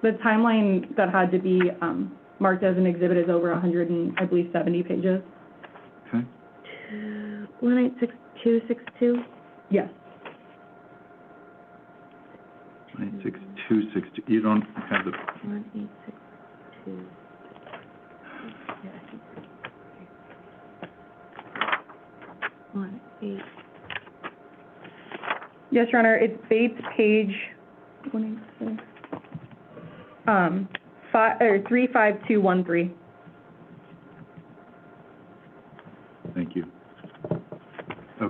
The timeline that had to be marked as an exhibit is over 170 pages. Okay. 1866262? Yes. 18626, you don't have the, 18662. Yes, Your Honor, it's Bates page 186, 35213. thank you.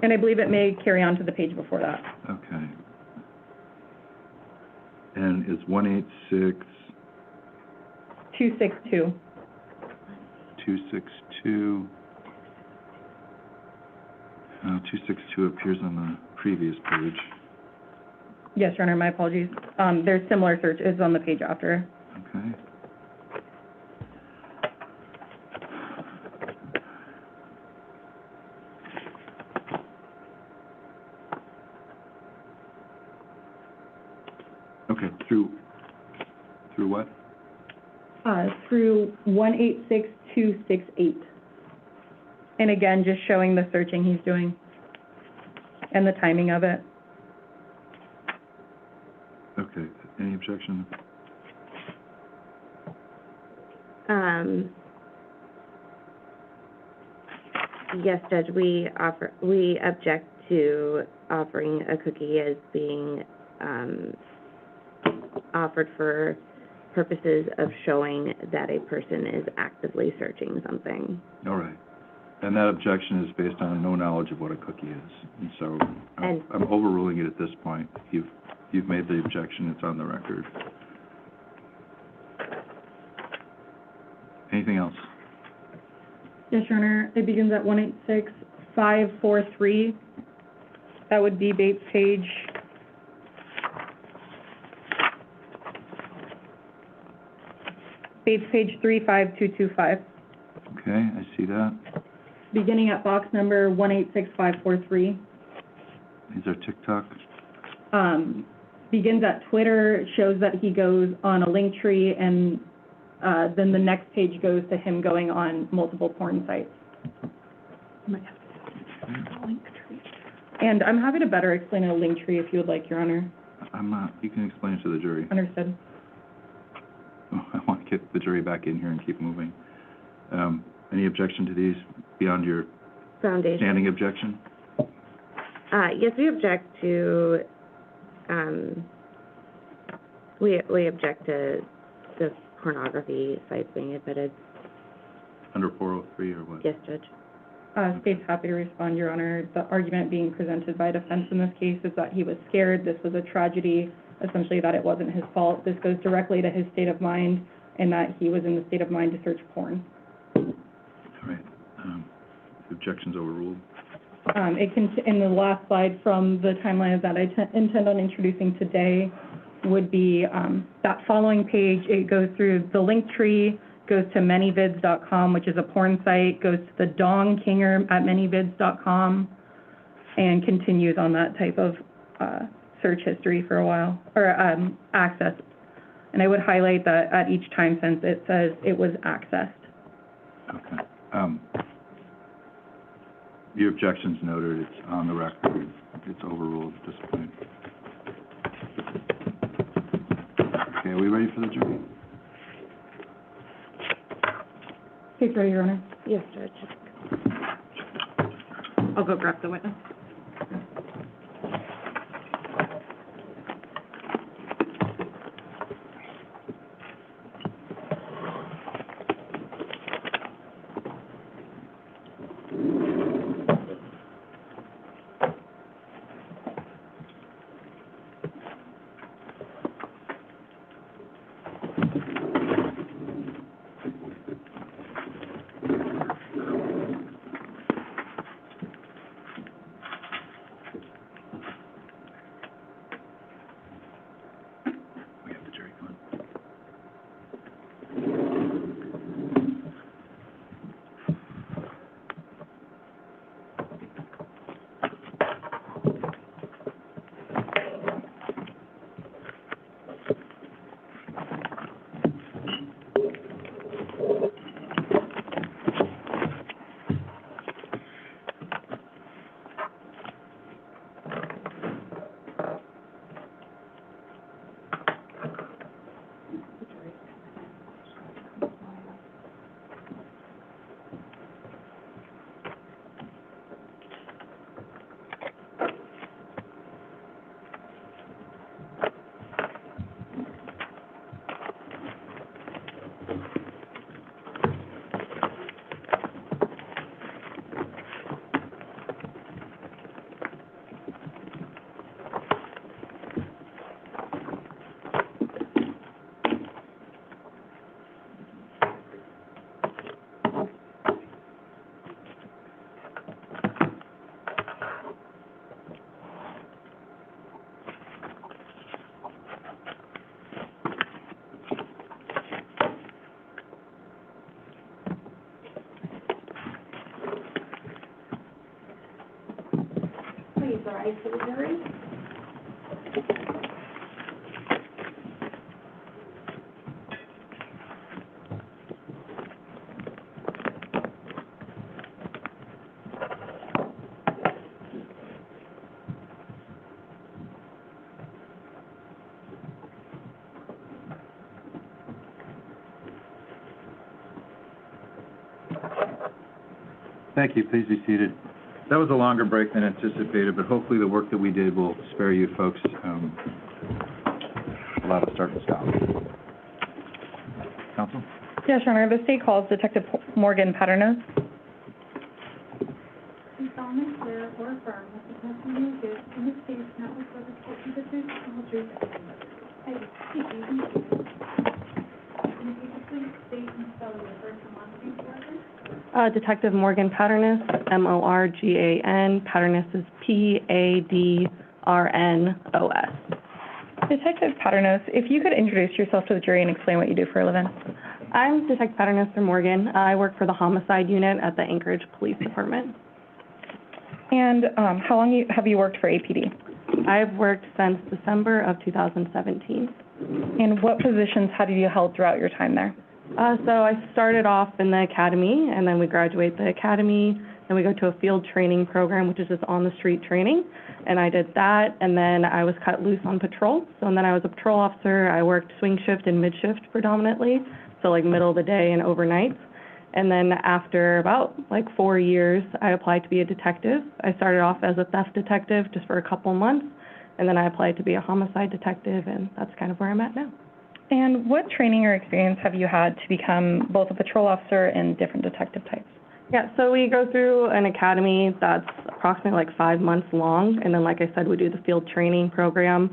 And I believe it may carry on to the page before that. Okay. And is 186 262. 262, 262 appears on the previous page. Yes, Your Honor, my apologies. There's similar search, it's on the page after. Okay. Okay, through what? Through 186268. And again, just showing the searching he's doing and the timing of it. Okay, any objection? Yes, Judge, we object to offering a cookie as being, offered for purposes of showing that a person is actively searching something. All right. And that objection is based on no knowledge of what a cookie is. And so I'm overruling it at this point. You've made the objection, it's on the record. Anything else? Yes, Your Honor, it begins at 186543. That would be Bates page 35225. Okay, I see that. Beginning at box number 186543. These are TikTok. Begins at Twitter, shows that he goes on a link tree, and then the next page goes to him going on multiple porn sites. And I'm happy to better explain a link tree if you would like, Your Honor. I'm not, you can explain it to the jury. Understood. I want to get the jury back in here and keep moving. Any objection to these beyond your Foundation. standing objection? Yes, we object to, we object to the pornography sites being admitted. Under 403 or what? Yes, Judge. State's happy to respond, Your Honor. The argument being presented by defense in this case is that he was scared, this was a tragedy, essentially that it wasn't his fault. This goes directly to his state of mind, and that he was in the state of mind to search porn. All right. The objection's overruled. In the last slide from the timeline that I intend on introducing today would be that following page. It goes through the link tree, goes to manyvids.com, which is a porn site, goes to the Dong Kinger at manyvids.com, and continues on that type of search history for a while, or access. And I would highlight that at each time since it says it was accessed. Okay. Your objection's noted, it's on the record, it's overruled at this point. Okay, are we ready for the jury? Case ready, Your Honor. Yes, Judge. I'll go grab the witness. We have the jury fund. Please rise for the jury. Thank you. Please be seated. That was a longer break than anticipated, but hopefully the work that we did will spare you folks a lot of start and stop. Counsel? Yes, Your Honor. The state calls Detective Morgan Paternos. Do you solemnly swear or affirm that the testimony you give in this case not before the court researches the whole truth and nothing but the truth? I do. Thank you. And if you could please state and spell your first and last name for us? Detective Morgan Paternos, M-O-R-G-A-N. Paternos is P-A-D-R-N-O-S. Detective Paternos, if you could introduce yourself to the jury and explain what you do for a living. I'm Detective Paternos for Morgan. I work for the homicide unit at the Anchorage Police Department. And how long have you worked for APD? I've worked since December of 2017. And what positions have you held throughout your time there? So I started off in the academy, and then we graduate the academy, then we go to a field training program, which is just on-the-street training, and I did that, and then I was cut loose on patrol. So and then I was a patrol officer. I worked swing shift and mid-shift predominantly, so like middle of the day and overnight. And then after about 4 years, I applied to be a detective. I started off as a theft detective just for a couple months, and then I applied to be a homicide detective, and that's kind of where I'm at now. And what training or experience have you had to become both a patrol officer and different detective types? Yeah, so we go through an academy that's approximately 5 months long, and then like I said, we do the field training program,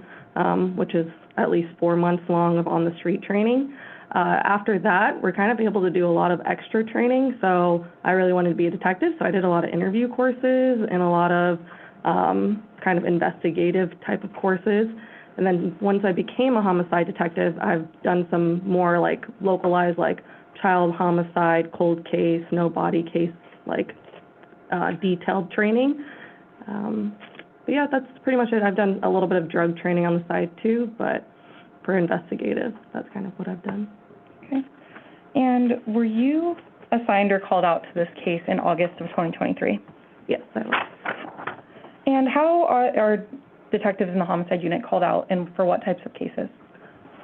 which is at least 4 months long of on-the-street training. After that, we're kind of able to do a lot of extra training, so I really wanted to be a detective, so I did a lot of interview courses and a lot of kind of investigative type of courses. And then once I became a homicide detective, I've done some more localized child homicide, cold case, no body case, detailed training. But yeah, that's pretty much it. I've done a little bit of drug training on the side too, but for investigative, that's kind of what I've done. Okay. And were you assigned or called out to this case in August of 2023? Yes, I was. And how are detectives in the homicide unit called out, and for what types of cases?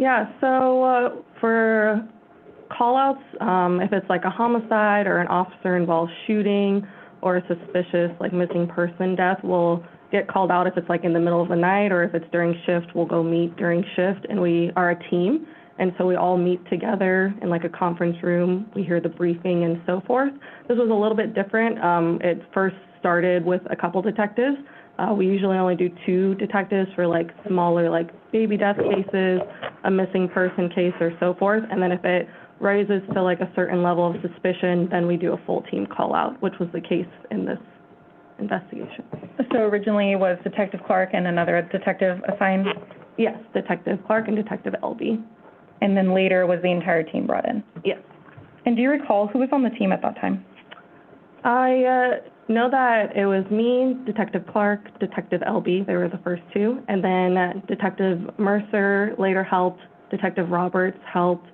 Yeah, so for call-outs, if it's like a homicide or an officer-involved shooting or a suspicious, like, missing person death, we'll get called out if it's like in the middle of the night, or if it's during shift, we'll go meet during shift, and we are a team. And so we all meet together in like a conference room. We hear the briefing and so forth. This was a little bit different. It first started with a couple detectives. We usually only do 2 detectives for like smaller, like baby death cases, a missing person case, or so forth. And then if it rises to like a certain level of suspicion, then we do a full team call out, which was the case in this investigation. So originally it was Detective Clark and another detective assigned? Yes, Detective Clark and Detective Elby. And then later was the entire team brought in? Yes. And do you recall who was on the team at that time? I know that it was me, Detective Clark, Detective Elby, they were the first 2, and then Detective Mercer later helped, Detective Roberts helped,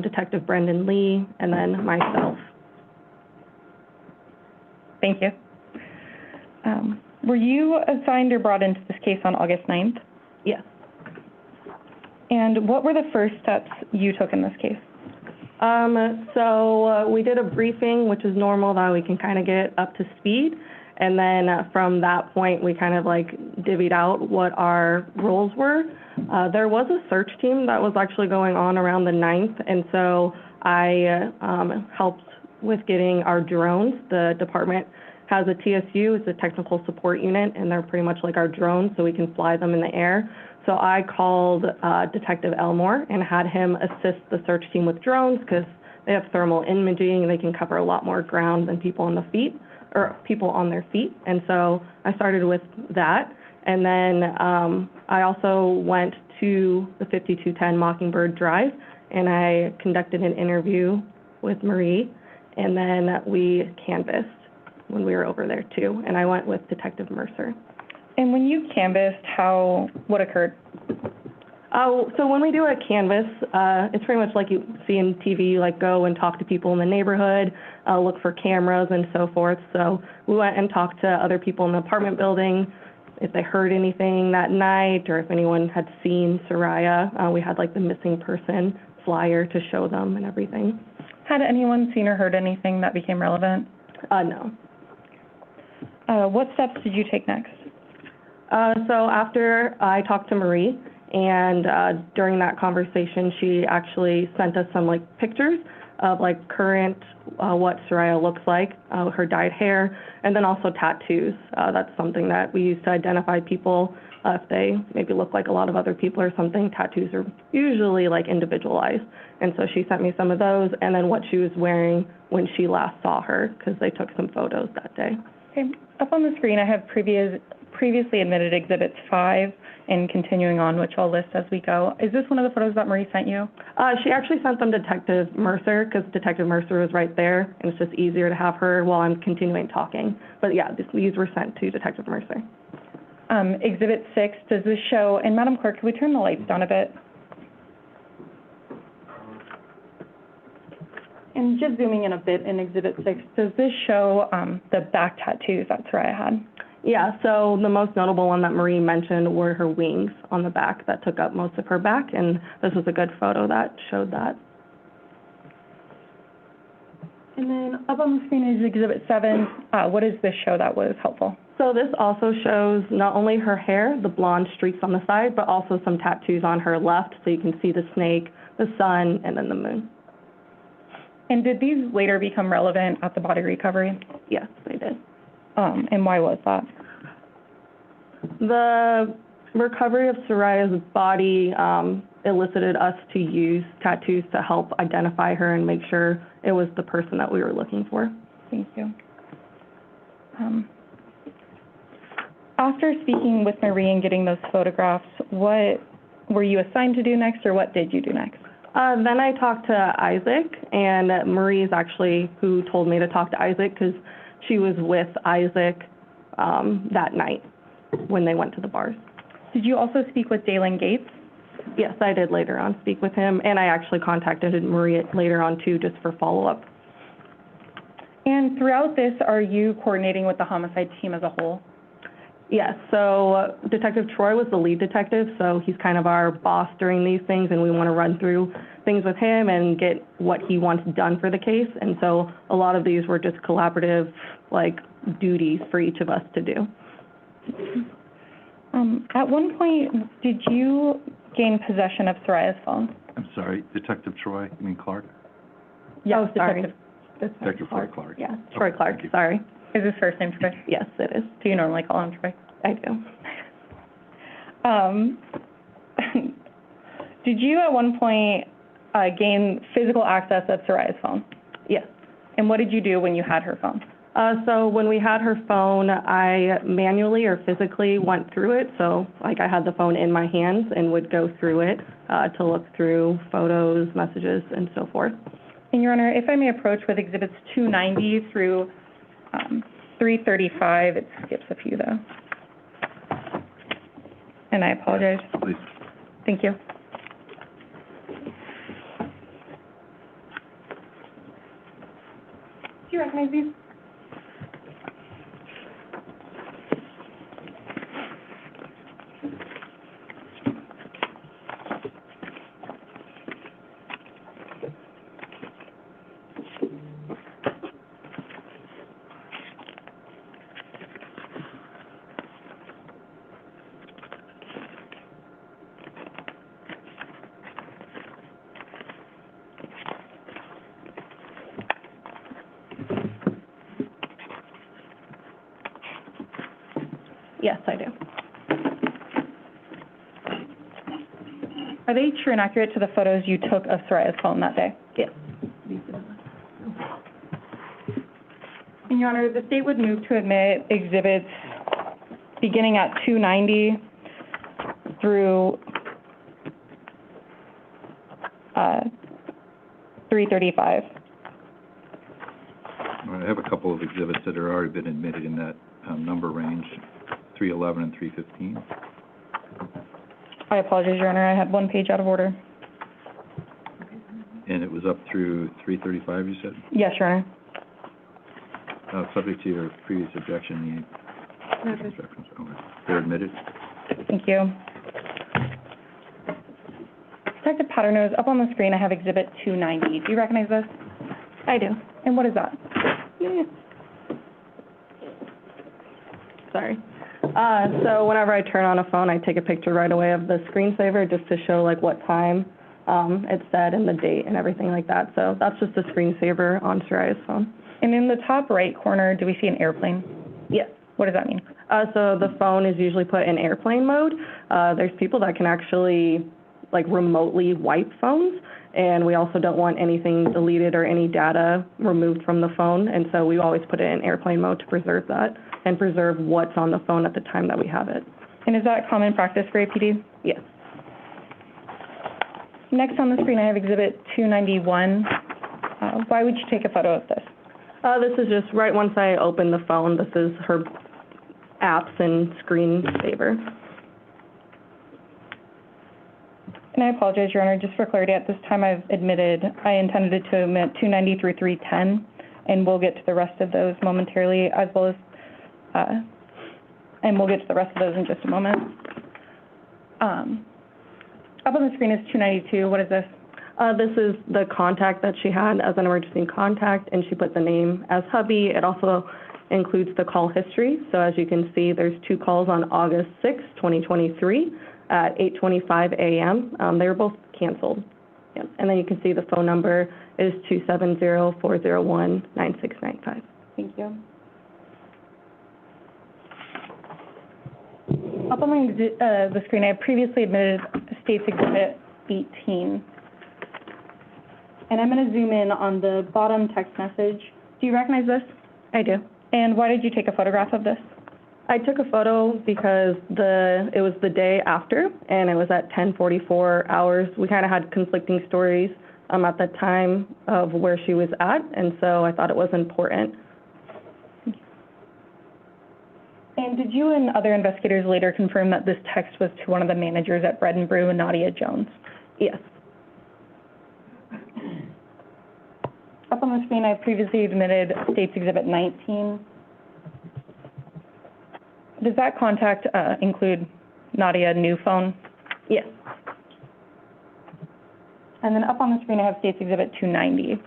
Detective Brendan Lee, and then myself. Thank you. Were you assigned or brought into this case on August 9th? Yes. And what were the first steps you took in this case? So we did a briefing, which is normal, that we can kind of get up to speed. And then from that point, we kind of like divvied out what our roles were. There was a search team that was actually going on around the 9th. And so I helped with getting our drones. The department has a TSU, it's a technical support unit, and they're pretty much like our drones, so we can fly them in the air. So I called Detective Elmore and had him assist the search team with drones because they have thermal imaging and they can cover a lot more ground than people on the feet, or people on their feet. And so I started with that. And then I also went to the 5210 Mockingbird Drive and I conducted an interview with Marie, and then we canvassed when we were over there too. And I went with Detective Mercer. And when you canvassed, what occurred? So when we do a canvass, it's pretty much like you see in TV, you like go and talk to people in the neighborhood, look for cameras and so forth. So we went and talked to other people in the apartment building, if they heard anything that night or if anyone had seen Soraya. We had like the missing person flyer to show them and everything. Had anyone seen or heard anything that became relevant? No. What steps did you take next? So after I talked to Marie, and during that conversation, she actually sent us some like pictures of like current what Soraya looks like, her dyed hair, and then also tattoos. That's something that we use to identify people if they maybe look like a lot of other people or something. Tattoos are usually like individualized, and so she sent me some of those, and then what she was wearing when she last saw her, because they took some photos that day. Okay, up on the screen I have previously admitted exhibits 5 and continuing on, which I'll list as we go. Is this one of the photos that Marie sent you? She actually sent them to Detective Mercer because Detective Mercer was right there, and it's just easier to have her while I'm continuing talking. But yeah, these were sent to Detective Mercer. Exhibit 6, does this show, and Madam Clerk, can we turn the lights down a bit? And just zooming in a bit in Exhibit 6, does this show the back tattoos that Soraya had? Yeah, so the most notable one that Marie mentioned were her wings on the back that took up most of her back, and this was a good photo that showed that. And then up on the screen is Exhibit 7. What does this show that was helpful? So this also shows not only her hair, the blonde streaks on the side, but also some tattoos on her left, so you can see the snake, the sun, and then the moon. And did these later become relevant at the body recovery? Yes, they did. And why was that? The recovery of Soraya's body elicited us to use tattoos to help identify her and make sure it was the person that we were looking for. Thank you. After speaking with Marie and getting those photographs, what were you assigned to do next, or what did you do next? Then I talked to Isaac, and Marie is actually who told me to talk to Isaac because she was with Isaac that night when they went to the bars. Did you also speak with Dalen Gates? Yes, I did later on speak with him, and I actually contacted Marie later on too, just for follow-up. And throughout this, are you coordinating with the homicide team as a whole? Yes, so Detective Troy was the lead detective, so he's kind of our boss during these things, and we want to run through things with him and get what he wants done for the case. And so a lot of these were just collaborative, like, duties for each of us to do. At one point, did you gain possession of Zarrius' phone? I'm sorry, Detective Troy, you mean Clark? Yes, sorry. Detective Troy Clark. Yeah, Troy Clark, thank you. sorry. Is his first name Troy? Yes, it is. Do you normally call him Troy? I do. Did you at one point gain physical access of Zarrius' phone? Yes. And what did you do when you had her phone? So when we had her phone, I manually or physically went through it. So like I had the phone in my hands and would go through it to look through photos, messages, and so forth. And Your Honor, if I may approach with Exhibits 290 through 335, it skips a few though. And I apologize. Please. Thank you. Do you recognize these? Yes, I do. Are they true and accurate to the photos you took of Zarrius' phone that day? Yes. And Your Honor, the state would move to admit exhibits beginning at 290 through 335. I have a couple of exhibits that have already been admitted in that number range, 311 and 315. I apologize, Your Honor, I had one page out of order. And it was up through 335, you said? Yes, Your Honor. Subject to your previous objection, the instructions, they're admitted. Thank you. Detective Patternose, up on the screen I have Exhibit 290. Do you recognize this? I do. And what is that? Sorry. So whenever I turn on a phone, I take a picture right away of the screensaver just to show like what time it said and the date and everything like that. So that's just a screensaver on Zarrius' phone. And in the top right corner, do we see an airplane? Yes. What does that mean? So the phone is usually put in airplane mode. There's people that can actually like remotely wipe phones, and we also don't want anything deleted or any data removed from the phone, and so we always put it in airplane mode to preserve that and preserve what's on the phone at the time that we have it. And is that common practice for APD? Yes. Next on the screen, I have Exhibit 291. Why would you take a photo of this? This is just right once I open the phone. This is her apps and screensaver. And I apologize, Your Honor, just for clarity, at this time I intended to omit 290 through 310, and we'll get to the rest of those momentarily, as well as, and we'll get to the rest of those in just a moment. Up on the screen is 292. What is this? This is the contact that she had as an emergency contact, and she put the name as hubby. It also includes the call history. So as you can see, there's 2 calls on August 6, 2023 at 8:25 a.m. They were both canceled. Yeah. And then you can see the phone number is 270-401-9695. Thank you. Up on the screen, I have previously admitted State's Exhibit 18. And I'm going to zoom in on the bottom text message. Do you recognize this? I do. And why did you take a photograph of this? I took a photo because it was the day after, and it was at 10:44 hours. We kind of had conflicting stories at the time of where she was at, and so I thought it was important. And did you and other investigators later confirm that this text was to one of the managers at Bread and Brew, Nadia Jones? Yes. Up on the screen, I previously admitted State's Exhibit 19. Does that contact include Nadia new phone? Yes. And then up on the screen, I have State's Exhibit 290.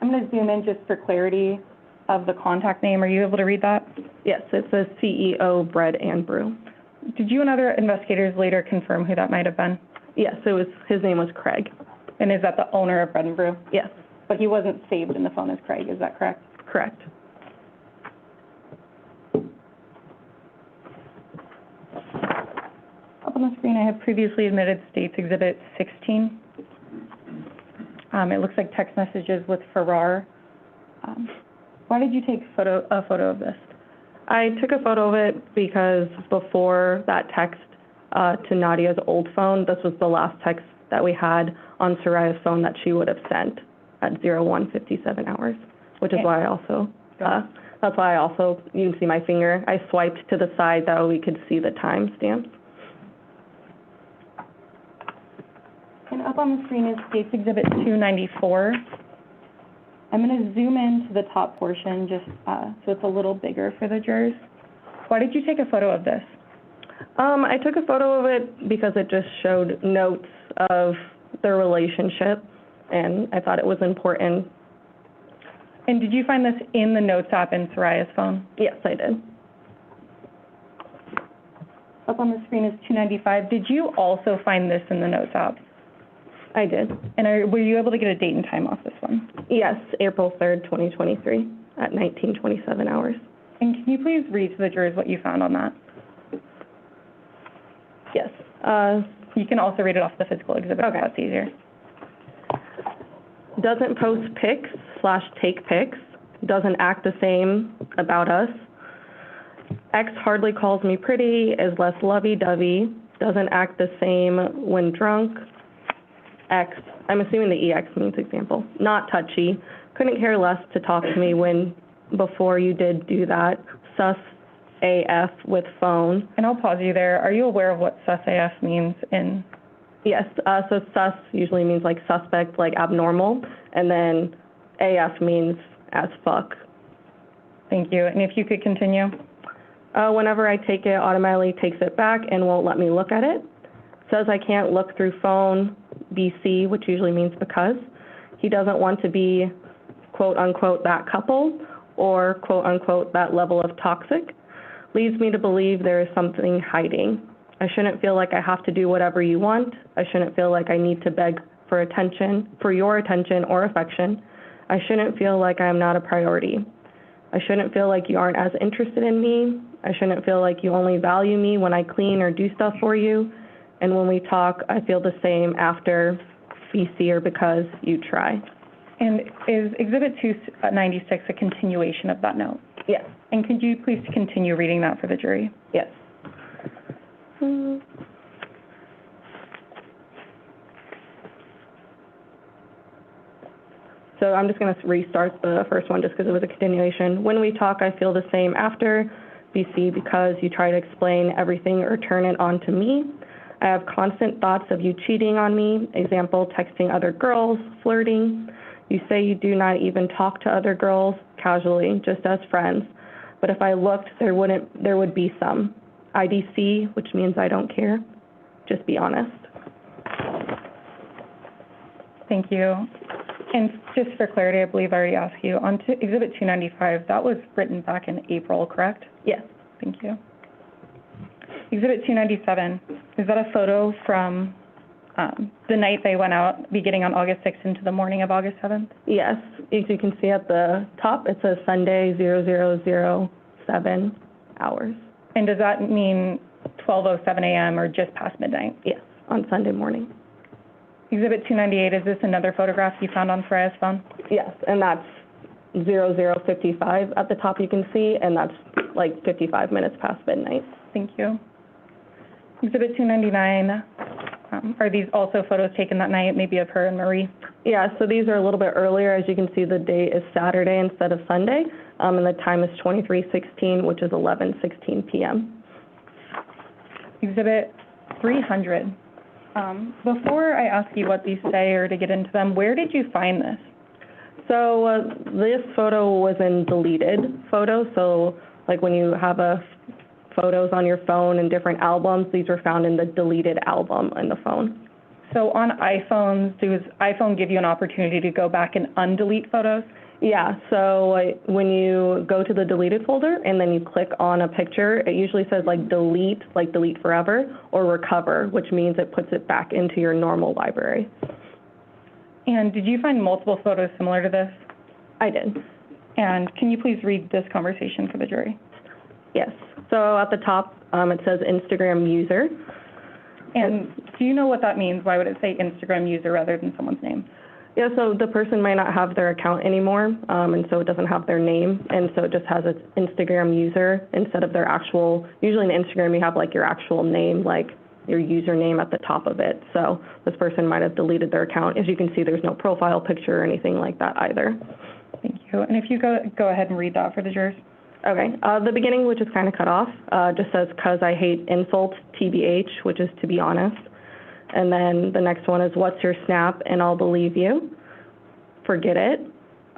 I'm going to zoom in just for clarity of the contact name. Are you able to read that? Yes, it says CEO Bread and Brew. Did you and other investigators later confirm who that might have been? Yes, his name was Craig. And is that the owner of Bread and Brew? Yes. But he wasn't saved in the phone as Craig, is that correct? Correct. Up on the screen, I have previously admitted State's Exhibit 16. It looks like text messages with Farrar. Why did you take a photo of this? I took a photo of it because before that text to Nadia's old phone, this was the last text that we had on Zarrius' phone that she would have sent at 01:57 hours, which is why I also, that's why I also, you can see my finger, I swiped to the side that we could see the timestamps. And up on the screen is State's Exhibit 294. I'm going to zoom into the top portion just so it's a little bigger for the jurors. Why did you take a photo of this? I took a photo of it because it just showed notes of their relationship, and I thought it was important. And did you find this in the Notes app in Zarrius' phone? Yes, I did. Up on the screen is 295. Did you also find this in the Notes app? I did. And were you able to get a date and time off this one? Yes, April 3rd, 2023, at 19:27 hours. And can you please read to the jurors what you found on that? Yes. You can also read it off the physical exhibit if that's easier. Doesn't post pics/take pics. Doesn't act the same about us. X hardly calls me pretty, is less lovey-dovey. Doesn't act the same when drunk. X, I'm assuming the EX means example. Not touchy. Couldn't care less to talk to me before you did do that. Sus AF with phone. And I'll pause you there. Are you aware of what sus AF means in? Yes, so sus usually means like suspect, like abnormal, and then AF means as fuck. Thank you. And if you could continue. Whenever I take it, automatically takes it back and won't let me look at it. Says I can't look through phone, BC, which usually means because. He doesn't want to be, quote unquote, that couple, or quote unquote, that level of toxic. Leads me to believe there is something hiding. I shouldn't feel like I have to do whatever you want. I shouldn't feel like I need to beg for attention, for your attention or affection. I shouldn't feel like I am not a priority. I shouldn't feel like you aren't as interested in me. I shouldn't feel like you only value me when I clean or do stuff for you. And when we talk, I feel the same after, BC, or because you try. And is Exhibit 296 a continuation of that note? Yes. And could you please continue reading that for the jury? Yes. So I'm just going to restart the first one just because it was a continuation. When we talk, I feel the same after, BC, because you try to explain everything or turn it on to me. I have constant thoughts of you cheating on me, example, texting other girls, flirting. You say you do not even talk to other girls casually, just as friends. But if I looked, there would be some. IDC, which means I don't care. Just be honest. Thank you. And just for clarity, I believe I already asked you, on Exhibit 295, that was written back in April, correct? Yes. Thank you. Exhibit 297, is that a photo from the night they went out, beginning on August 6th into the morning of August 7th? Yes. As you can see at the top, it says Sunday, 0007 hours. And does that mean 12:07 a.m. or just past midnight? Yes, on Sunday morning. Exhibit 298, is this another photograph you found on Freya's phone? Yes, and that's 00:55 at the top you can see, and that's like 55 minutes past midnight. Thank you. Exhibit 299, are these also photos taken that night, maybe of her and Marie? Yeah, so these are a little bit earlier. As you can see, the date is Saturday instead of Sunday, and the time is 23:16, which is 11:16 p.m. Exhibit 300. Before I ask you what these say or to get into them, where did you find this? So this photo was in deleted photos, so Like when you have photos on your phone in different albums, these were found in the deleted album in the phone. So on iPhones, does iPhone give you an opportunity to go back and undelete photos? Yeah, so when you go to the deleted folder and then you click on a picture, it usually says like delete forever, or recover, which means it puts it back into your normal library. And did you find multiple photos similar to this? I did. And can you please read this conversation for the jury? Yes. So at the top, it says Instagram user. And do you know what that means? Why would it say Instagram user rather than someone's name? Yeah, so the person might not have their account anymore, and so it doesn't have their name, and so it just has an Instagram user instead of their actual, usually in Instagram you have like your actual name, like your username at the top of it. So this person might have deleted their account. As you can see, there's no profile picture or anything like that either. Thank you. And if you go ahead and read that for the jurors. Okay. The beginning, which is kind of cut off, just says, "'Cause I hate insults, TBH," which is to be honest. And then the next one is, "What's your snap? And I'll believe you. Forget it.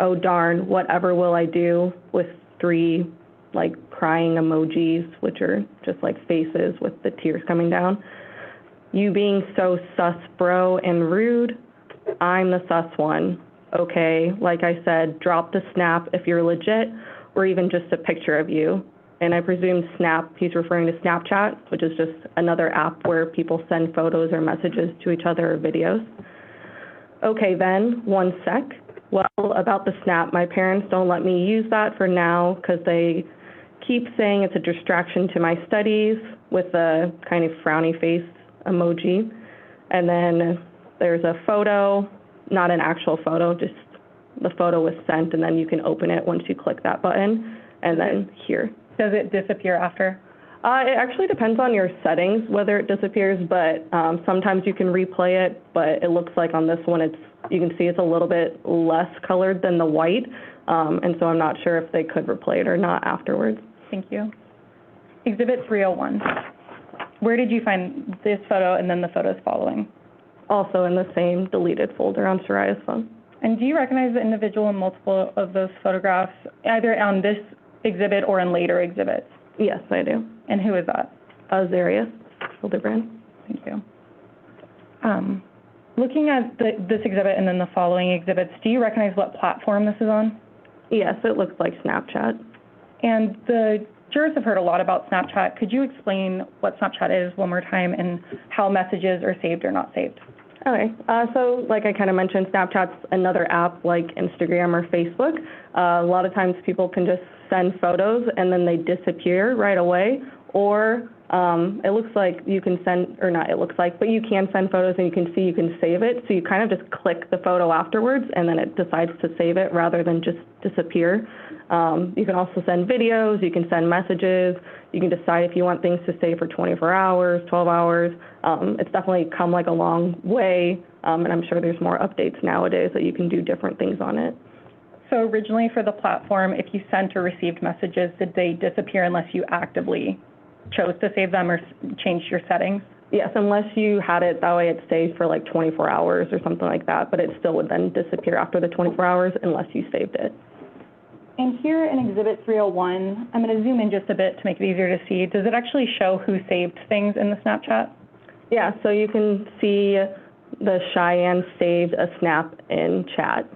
Oh darn, whatever will I do?" with 3 like crying emojis, which are just like faces with the tears coming down. "You being so sus, bro, and rude. I'm the sus one. Okay, like I said, drop the snap if you're legit, or even just a picture of you." And I presume Snap, he's referring to Snapchat, which is just another app where people send photos or messages to each other or videos. "Okay then, 1 sec. Well, about the Snap, my parents don't let me use that for now because they keep saying it's a distraction to my studies," with a kind of frowny face emoji. And then there's a photo, not an actual photo, just the photo was sent, and then you can open it once you click that button, and then here. Does it disappear after? It actually depends on your settings whether it disappears, but sometimes you can replay it, but it looks like on this one you can see it's a little bit less colored than the white, and so I'm not sure if they could replay it or not afterwards. Thank you. Exhibit 301. Where did you find this photo and then the photos following? Also in the same deleted folder on Zarrius' phone. And do you recognize the individual in multiple of those photographs, either on this exhibit or in later exhibits? Yes, I do. And who is that? Zarrius, Hildabrand. Thank you. Looking at this exhibit and then the following exhibits, do you recognize what platform this is on? Yes, it looks like Snapchat. And the jurors have heard a lot about Snapchat. Could you explain what Snapchat is one more time and how messages are saved or not saved? Okay, so like I kind of mentioned, Snapchat's another app like Instagram or Facebook. A lot of times people can just send photos and then they disappear right away, or it looks like you can send, or not it looks like, but you can send photos and you can see you can save it, so you kind of just click the photo afterwards and then it decides to save it rather than just disappear. You can also send videos, you can send messages, you can decide if you want things to stay for 24 hours, 12 hours. It's definitely come like a long way, and I'm sure there's more updates nowadays that you can do different things on it. So originally for the platform, if you sent or received messages, did they disappear unless you actively chose to save them or changed your settings? Yes, unless you had it that way, it stays for like 24 hours or something like that, but it still would then disappear after the 24 hours unless you saved it. And here in Exhibit 301, I'm going to zoom in just a bit to make it easier to see. Does it actually show who saved things in the Snapchat? Yeah, so you can see the Cheyenne saved a snap in chat.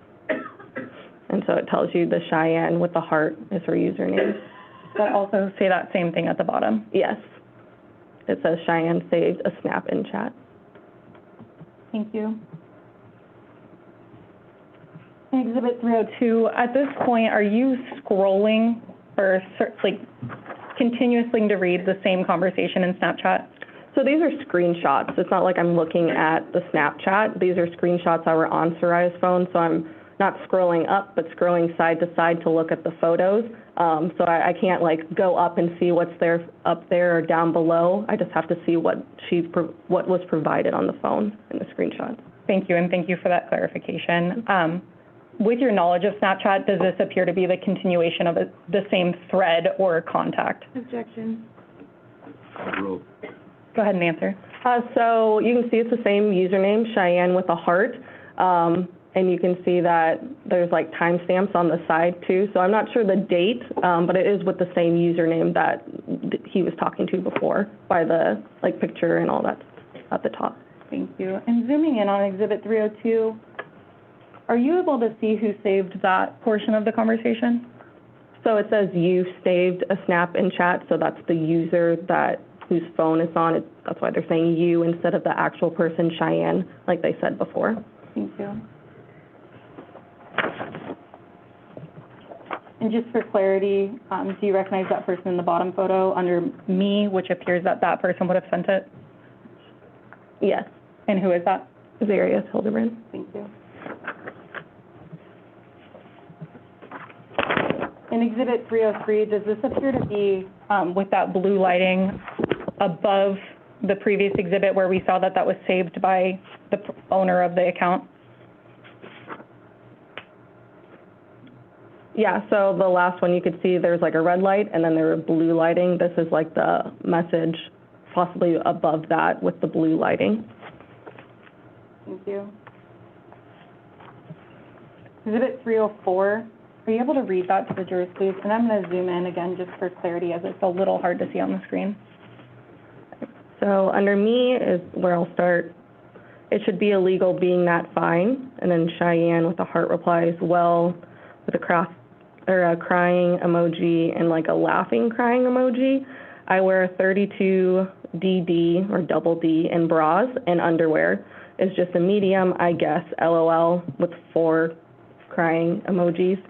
And so it tells you the Cheyenne with the heart is her username. Does that also say that same thing at the bottom? Yes. It says Cheyenne saved a snap in chat. Thank you. Exhibit 302, at this point, are you scrolling or like continuously to read the same conversation in Snapchat? So these are screenshots. It's not like I'm looking at the Snapchat. These are screenshots that were on Zarrius' phone, so I'm not scrolling up, but scrolling side to side to look at the photos. So I can't like go up and see what's there up there or down below. I just have to see what was provided on the phone in the screenshots. Thank you, and thank you for that clarification. With your knowledge of Snapchat, does this appear to be the continuation of the same thread or contact? Objection. Rule. Go ahead and answer. So you can see it's the same username, Cheyenne with a heart. and you can see that there's like timestamps on the side too. So I'm not sure the date, but it is with the same username that he was talking to before by the like picture and all that at the top. Thank you. And zooming in on Exhibit 302, are you able to see who saved that portion of the conversation? So it says you saved a snap in chat, so that's the user whose phone it's on. That's why they're saying you instead of the actual person, Cheyenne, like they said before. Thank you. And just for clarity, do you recognize that person in the bottom photo under me, which appears that that person would have sent it? Yes. And who is that? Zarrius, Hildabrand. Thank you. In Exhibit 303, does this appear to be with that blue lighting above the previous exhibit where we saw that that was saved by the owner of the account? Yeah, so the last one you could see there's like a red light and then there was blue lighting. This is like the message possibly above that with the blue lighting. Thank you. Exhibit 304, are you able to read that to the jurors, please? And I'm going to zoom in again just for clarity as it's a little hard to see on the screen. So under me is where I'll start. It should be illegal being that fine. And then Cheyenne with a heart replies, well, with a crying emoji and like a laughing crying emoji. I wear a 32 DD or double D in bras, and underwear is just a medium, I guess, LOL, with 4 crying emojis.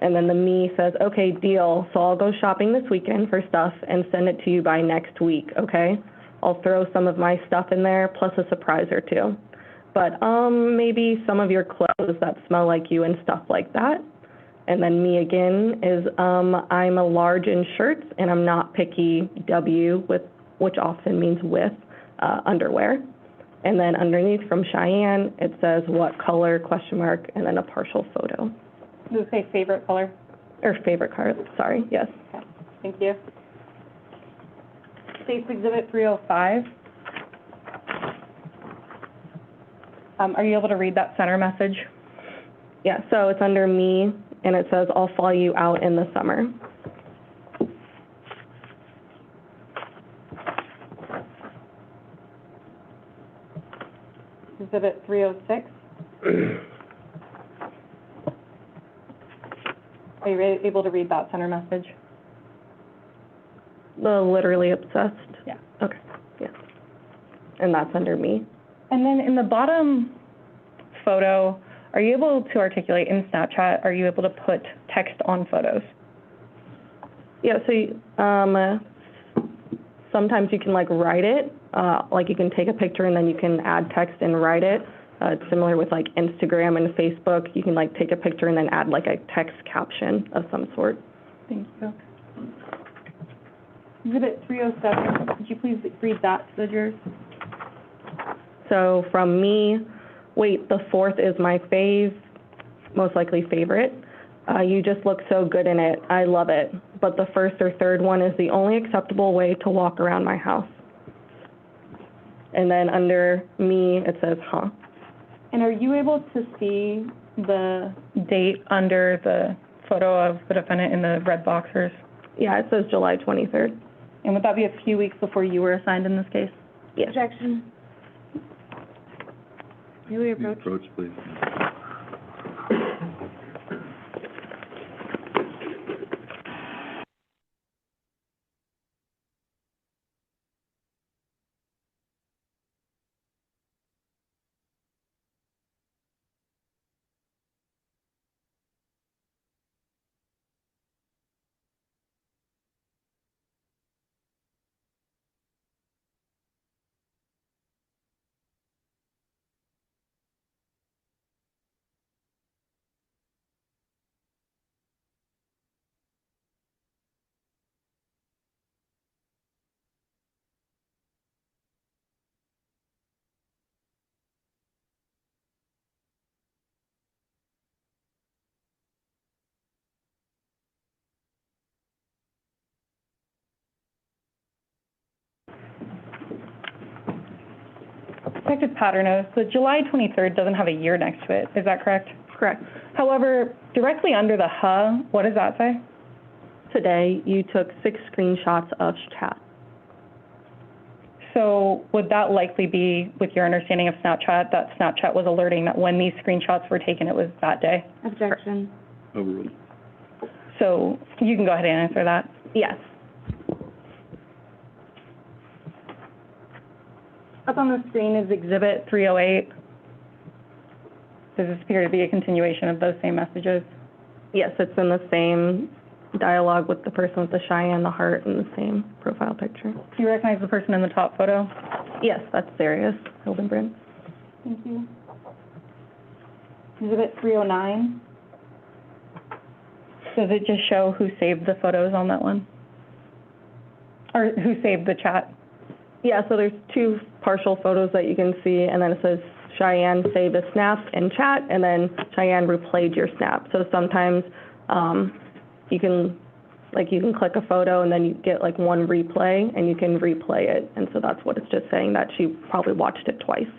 And then the me says, okay, deal. So I'll go shopping this weekend for stuff and send it to you by next week, okay? I'll throw some of my stuff in there, plus a surprise or two. But maybe some of your clothes that smell like you and stuff like that. And then me again is I'm a large in shirts and I'm not picky, W, with, which often means with, underwear. And then underneath from Cheyenne, it says what color, question mark, and then a partial photo. Does it say favorite color? Or favorite color, sorry, yes. Okay, thank you. State's Exhibit 305. Are you able to read that center message? Yeah, so it's under me, and it says, I'll follow you out in the summer. Exhibit 306. Are you able to read that center message? The literally obsessed? Yeah. Okay, yeah. And that's under me. And then in the bottom photo, are you able to articulate in Snapchat, are you able to put text on photos? Yeah, so sometimes you can like write it, like you can take a picture and then you can add text and write it. It's similar with like Instagram and Facebook. You can like take a picture and then add like a text caption of some sort. Thank you. Exhibit 307, could you please read that to the jurors? So from me, wait, the 4th is my most likely favorite. You just look so good in it. I love it. But the 1st or 3rd one is the only acceptable way to walk around my house. And then under me, it says, huh. And are you able to see the date under the photo of the defendant in the red boxers? Yeah, it says July 23rd. And would that be a few weeks before you were assigned in this case? Yes. Objection. May we approach? Approach, please. Detective Paternos, the July 23rd doesn't have a year next to it, is that correct? Correct. However, directly under the H, what does that say? Today, you took 6 screenshots of chat. So would that likely be, with your understanding of Snapchat, that Snapchat was alerting that when these screenshots were taken, it was that day? Objection. Overruled. So you can go ahead and answer that. Yes. Up on the screen is Exhibit 308. Does this appear to be a continuation of those same messages? Yes, it's in the same dialogue with the person with the Cheyenne, the heart, and the same profile picture. Do you recognize the person in the top photo? Yes, that's Zarrius, Hildabrand. Thank you. Exhibit 309. Does it just show who saved the photos on that one? Or who saved the chat? Yeah, so there's 2 partial photos that you can see, and then it says Cheyenne saved a snap in chat, and then Cheyenne replayed your snap. So sometimes you can click a photo and then you get like one replay, and you can replay it. And so that's what it's just saying, that she probably watched it twice.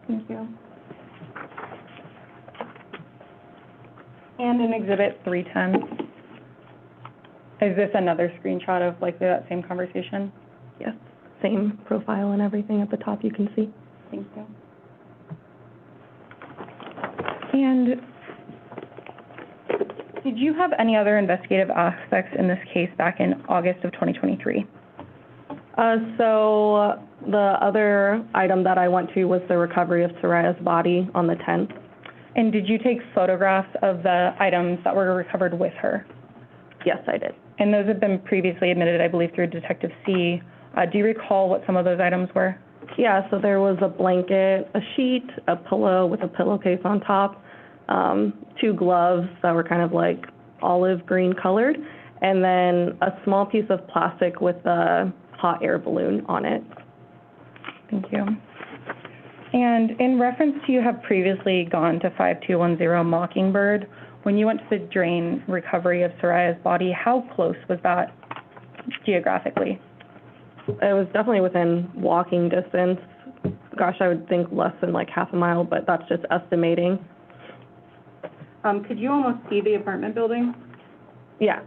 Thank you. And in Exhibit 310, is this another screenshot of likely that same conversation? Yes, same profile and everything at the top you can see. Thank you. And did you have any other investigative aspects in this case back in August of 2023? So the other item that I went to was the recovery of Zarrius' body on the 10th. And did you take photographs of the items that were recovered with her? Yes, I did. And those have been previously admitted, I believe, through Detective C. Do you recall what some of those items were? Yeah, so there was a blanket, a sheet, a pillow with a pillowcase on top, 2 gloves that were kind of like olive green colored, and then a small piece of plastic with a hot air balloon on it. Thank you. And in reference to you have previously gone to 5210 Mockingbird, when you went to the drain recovery of Zarrius' body, how close was that geographically? It was definitely within walking distance. Gosh, I would think less than like half a mile, but that's just estimating. Could you almost see the apartment building? Yeah,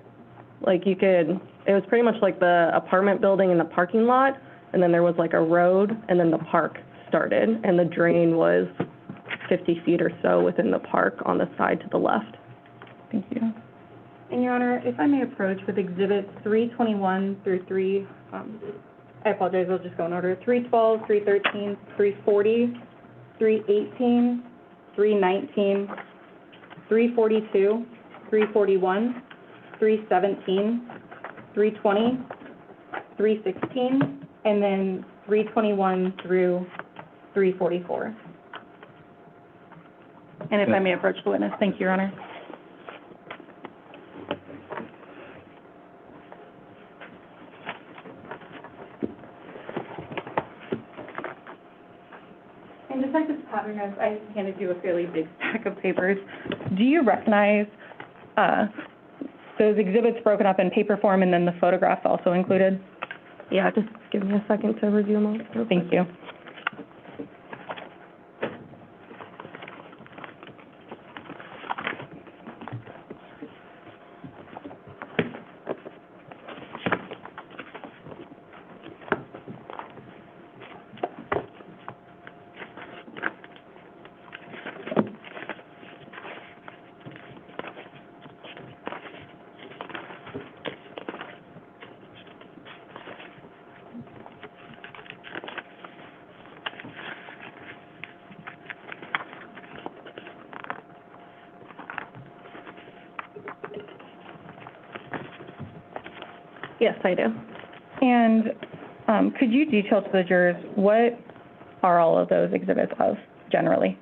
like you could, it was pretty much like the apartment building in the parking lot, and then there was like a road, and then the park started, and the drain was 50 feet or so within the park on the side to the left. Thank you. And Your Honor, if I may approach with Exhibits 321 through 3, I apologize, I'll just go in order. 312, 313, 340, 318, 319, 342, 341, 317, 320, 316, and then 321 through 344. And if I may approach the witness. Thank you, Your Honor. And Detective Paternos, I handed you a fairly big stack of papers. Do you recognize those exhibits broken up in paper form and then the photographs also included? Yeah, just give me a second to review them all. Thank you. Yes, I do. And could you detail to the jurors what are all of those exhibits of generally?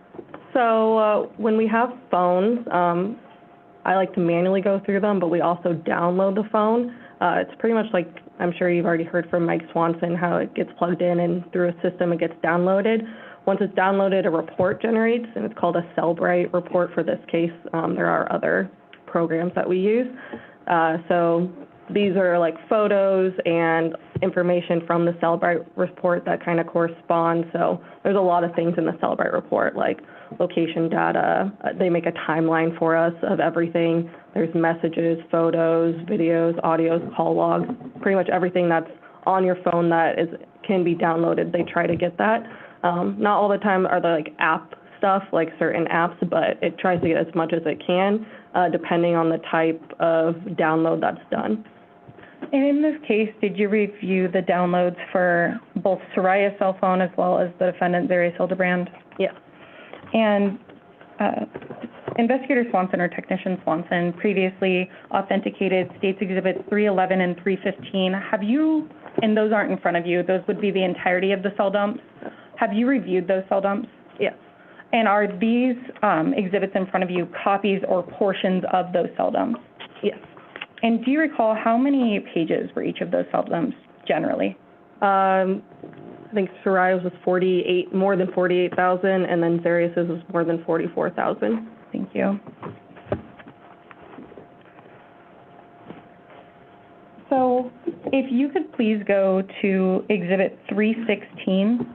So when we have phones, I like to manually go through them, but we also download the phone. It's pretty much like, I'm sure you've already heard from Mike Swanson, how it gets plugged in and through a system it gets downloaded. Once it's downloaded, a report generates, and it's called a Cellbrite report for this case. There are other programs that we use. So these are like photos and information from the Cellbrite report that kind of correspond. So there's a lot of things in the Cellbrite report, like location data. They make a timeline for us of everything. There's messages, photos, videos, audios, call logs, pretty much everything that's on your phone that can be downloaded. They try to get that. Not all the time are there like app stuff, like certain apps, but it tries to get as much as it can, depending on the type of download that's done. And in this case, did you review the downloads for both Zarrius' cell phone as well as the defendant, Zarrius Hildabrand? Yes. And Investigator Swanson or Technician Swanson previously authenticated States Exhibits 311 and 315. Have you, and those aren't in front of you, those would be the entirety of the cell dumps. Have you reviewed those cell dumps? Yes. And are these exhibits in front of you copies or portions of those cell dumps? Yes. And do you recall how many pages were each of those cell dumps generally? I think Zarrius was more than 48,000, and then Zarrius's was more than 44,000. Thank you. So if you could please go to Exhibit 316.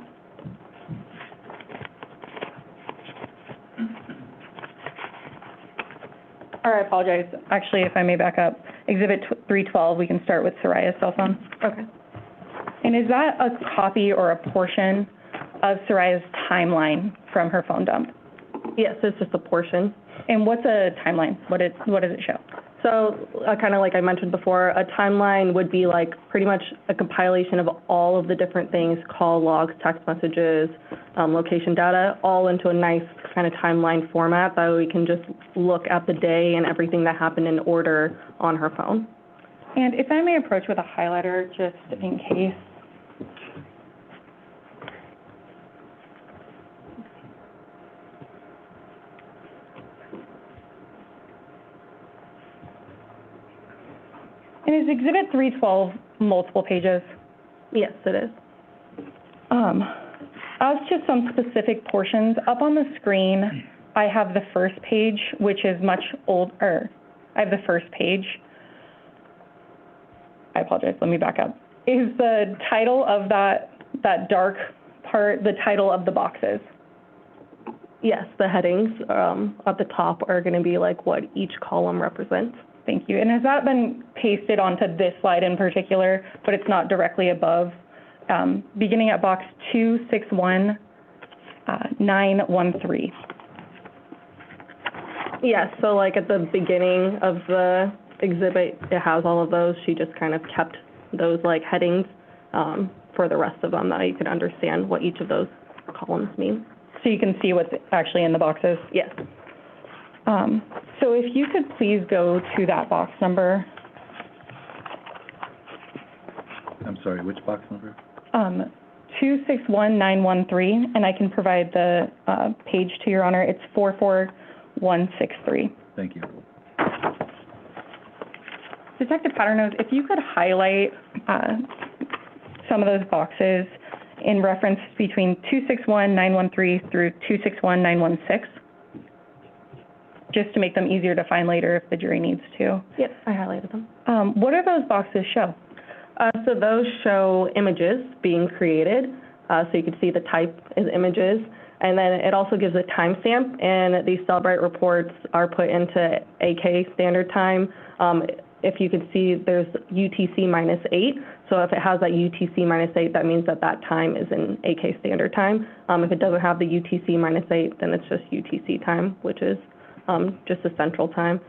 Or I apologize. Actually, if I may back up, Exhibit 312, we can start with Zarrius' cell phone. Okay. And is that a copy or a portion of Zarrius' timeline from her phone dump? Yes, it's just a portion. And what's a timeline? What does it show? So kind of like I mentioned before, a timeline would be like pretty much a compilation of all of the different things, call logs, text messages, location data, all into a nice kind of timeline format that we can just look at the day and everything that happened in order on her phone. And if I may approach with a highlighter just in case. And is Exhibit 312 multiple pages? Yes, it is. As to some specific portions, up on the screen, I have the first page, which is much older. I have the first page. I apologize, let me back up. Is the title of that dark part the title of the boxes? Yes, the headings at the top are going to be like what each column represents. Thank you. And has that been pasted onto this slide in particular, but it's not directly above? Beginning at box 261913. Yes, so like at the beginning of the exhibit, it has all of those. She just kind of kept those like headings for the rest of them that you could understand what each of those columns mean. So you can see what's actually in the boxes? Yes. So if you could please go to that box number. I'm sorry, which box number? 261913, and I can provide the page to Your Honor. It's 44163. Thank you. Detective Paternos, if you could highlight some of those boxes in reference between 261913 through 261916, just to make them easier to find later if the jury needs to. Yes, I highlighted them. What do those boxes show? So those show images being created, so you can see the type is images, and then it also gives a timestamp, and these Cellbrite reports are put into AK standard time. If you can see, there's UTC -8, so if it has that UTC -8, that means that that time is in AK standard time. If it doesn't have the UTC -8, then it's just UTC time, which is just a central time.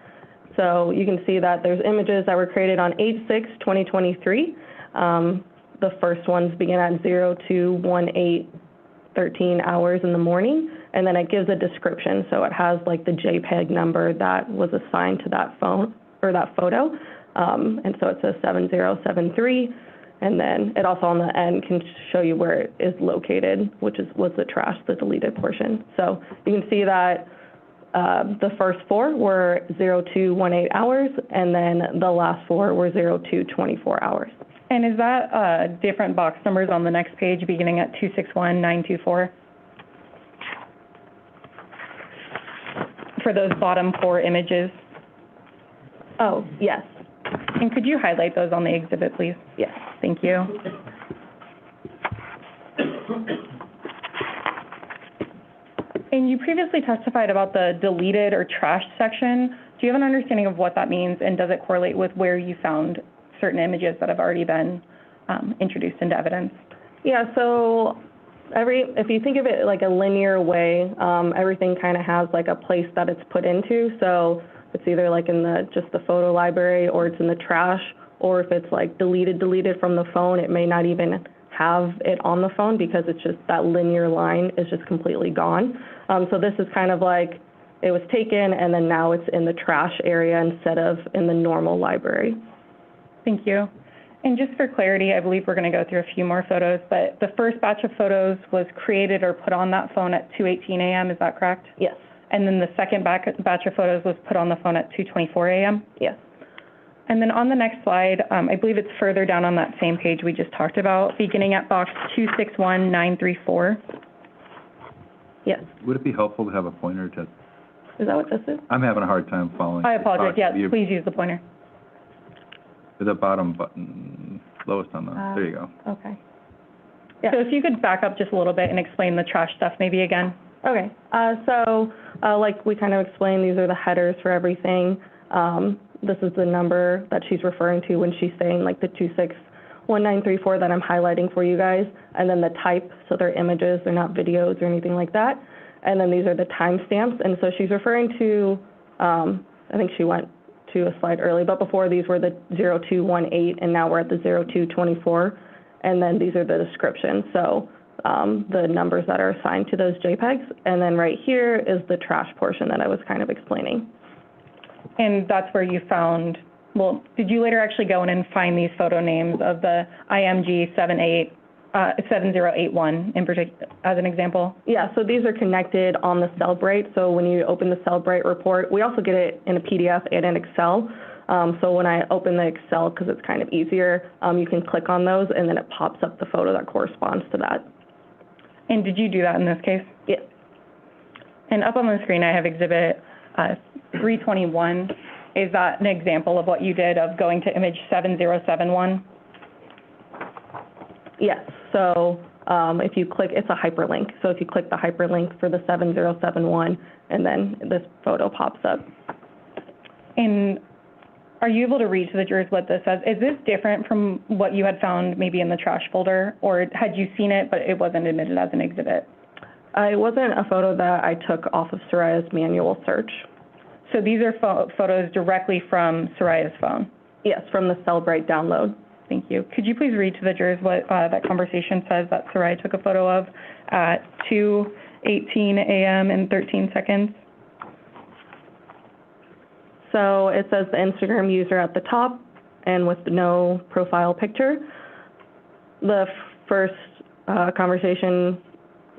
So you can see that there's images that were created on 8/6/2023. The first ones begin at 0218:13 hours in the morning, and then it gives a description. So it has like the JPEG number that was assigned to that phone or that photo, and so it says 7073. And then it also on the end can show you where it is located, which was the trash, the deleted portion. So you can see that the first four were 0218 hours, and then the last four were 0224 hours. And is that different box numbers on the next page beginning at 261924? For those bottom four images? Oh, yes. And could you highlight those on the exhibit, please? Yes. Thank you. And you previously testified about the deleted or trashed section. Do you have an understanding of what that means, and does it correlate with where you found certain images that have already been introduced into evidence? Yeah, so if you think of it like a linear way, everything kind of has like a place that it's put into. So it's either like in just the photo library, or it's in the trash, or if it's like deleted from the phone, it may not even have it on the phone because it's just that linear line is just completely gone. So this is kind of like it was taken and then now it's in the trash area instead of in the normal library. Thank you. And just for clarity, I believe we're going to go through a few more photos, but the first batch of photos was created or put on that phone at 2:18 a.m., is that correct? Yes. And then the second batch of photos was put on the phone at 2:24 a.m.? Yes. And then on the next slide, I believe it's further down on that same page we just talked about, beginning at box 261934. Yes. Would it be helpful to have a pointer to, Is that what this is? I'm having a hard time following. I apologize, yes, You- please use the pointer. The bottom button, lowest on the, there you go. Okay. So if you could back up just a little bit and explain the trash stuff maybe again. Okay, so like we kind of explained, these are the headers for everything. This is the number that she's referring to when she's saying like the 261934 that I'm highlighting for you guys, and then the type, so they're images, they're not videos or anything like that. And then these are the timestamps, and so she's referring to, I think she went to a slide early, but before these were the 0218, and now we're at the 0224, and then these are the descriptions. So the numbers that are assigned to those JPEGs, and then right here is the trash portion that I was kind of explaining. And that's where you found, well, did you later actually go in and find these photo names of the IMG 7081 in particular, as an example? Yeah, so these are connected on the Cellbrite. So when you open the Cellbrite report, we also get it in a PDF and in Excel. So when I open the Excel, because it's kind of easier, you can click on those and then it pops up the photo that corresponds to that. And did you do that in this case? Yeah. And up on the screen, I have exhibit 321. Is that an example of what you did of going to image 7071? Yes, so if you click, it's a hyperlink. So if you click the hyperlink for the 7071, and then this photo pops up. And are you able to read to the jurors what this says? Is this different from what you had found maybe in the trash folder, or had you seen it but it wasn't admitted as an exhibit? It wasn't a photo that I took off of Zarrius' manual search. So these are photos directly from Zarrius' phone? Yes, from the Cellbrite download. Thank you. Could you please read to the jurors what that conversation says that Zarrius took a photo of at 2:18 a.m. and 13 seconds? So it says the Instagram user at the top and with no profile picture. The first conversation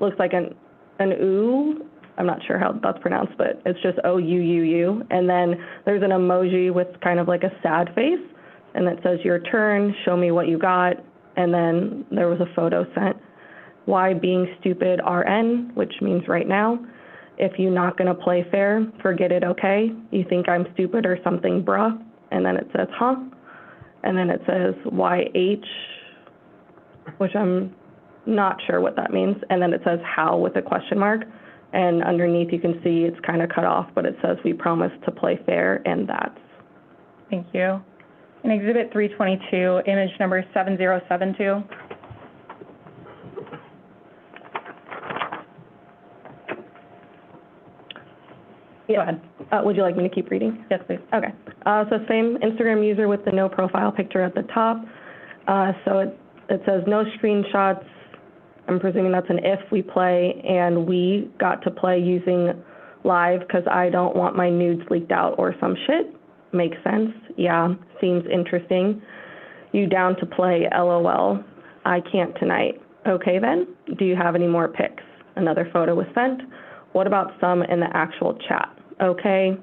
looks like an OO. I'm not sure how that's pronounced, but it's just OUUU. And then there's an emoji with kind of like a sad face. And it says, your turn, show me what you got. And then there was a photo sent. Why being stupid RN, which means right now. If you're not going to play fair, forget it, okay? You think I'm stupid or something, bruh? And then it says, huh? And then it says YH, which I'm not sure what that means. And then it says how with a question mark. And underneath you can see it's kind of cut off, but it says we promise to play fair, and that's. Thank you. In Exhibit 322, image number 7072. Yeah. Go ahead. Would you like me to keep reading? Yes, please. Okay. So same Instagram user with the no profile picture at the top. So it says no screenshots. I'm presuming that's an if we play, and we got to play using live because I don't want my nudes leaked out or some shit. Makes sense. Yeah, seems interesting. You down to play, LOL. I can't tonight. Okay then, do you have any more pics? Another photo was sent. What about some in the actual chat? Okay.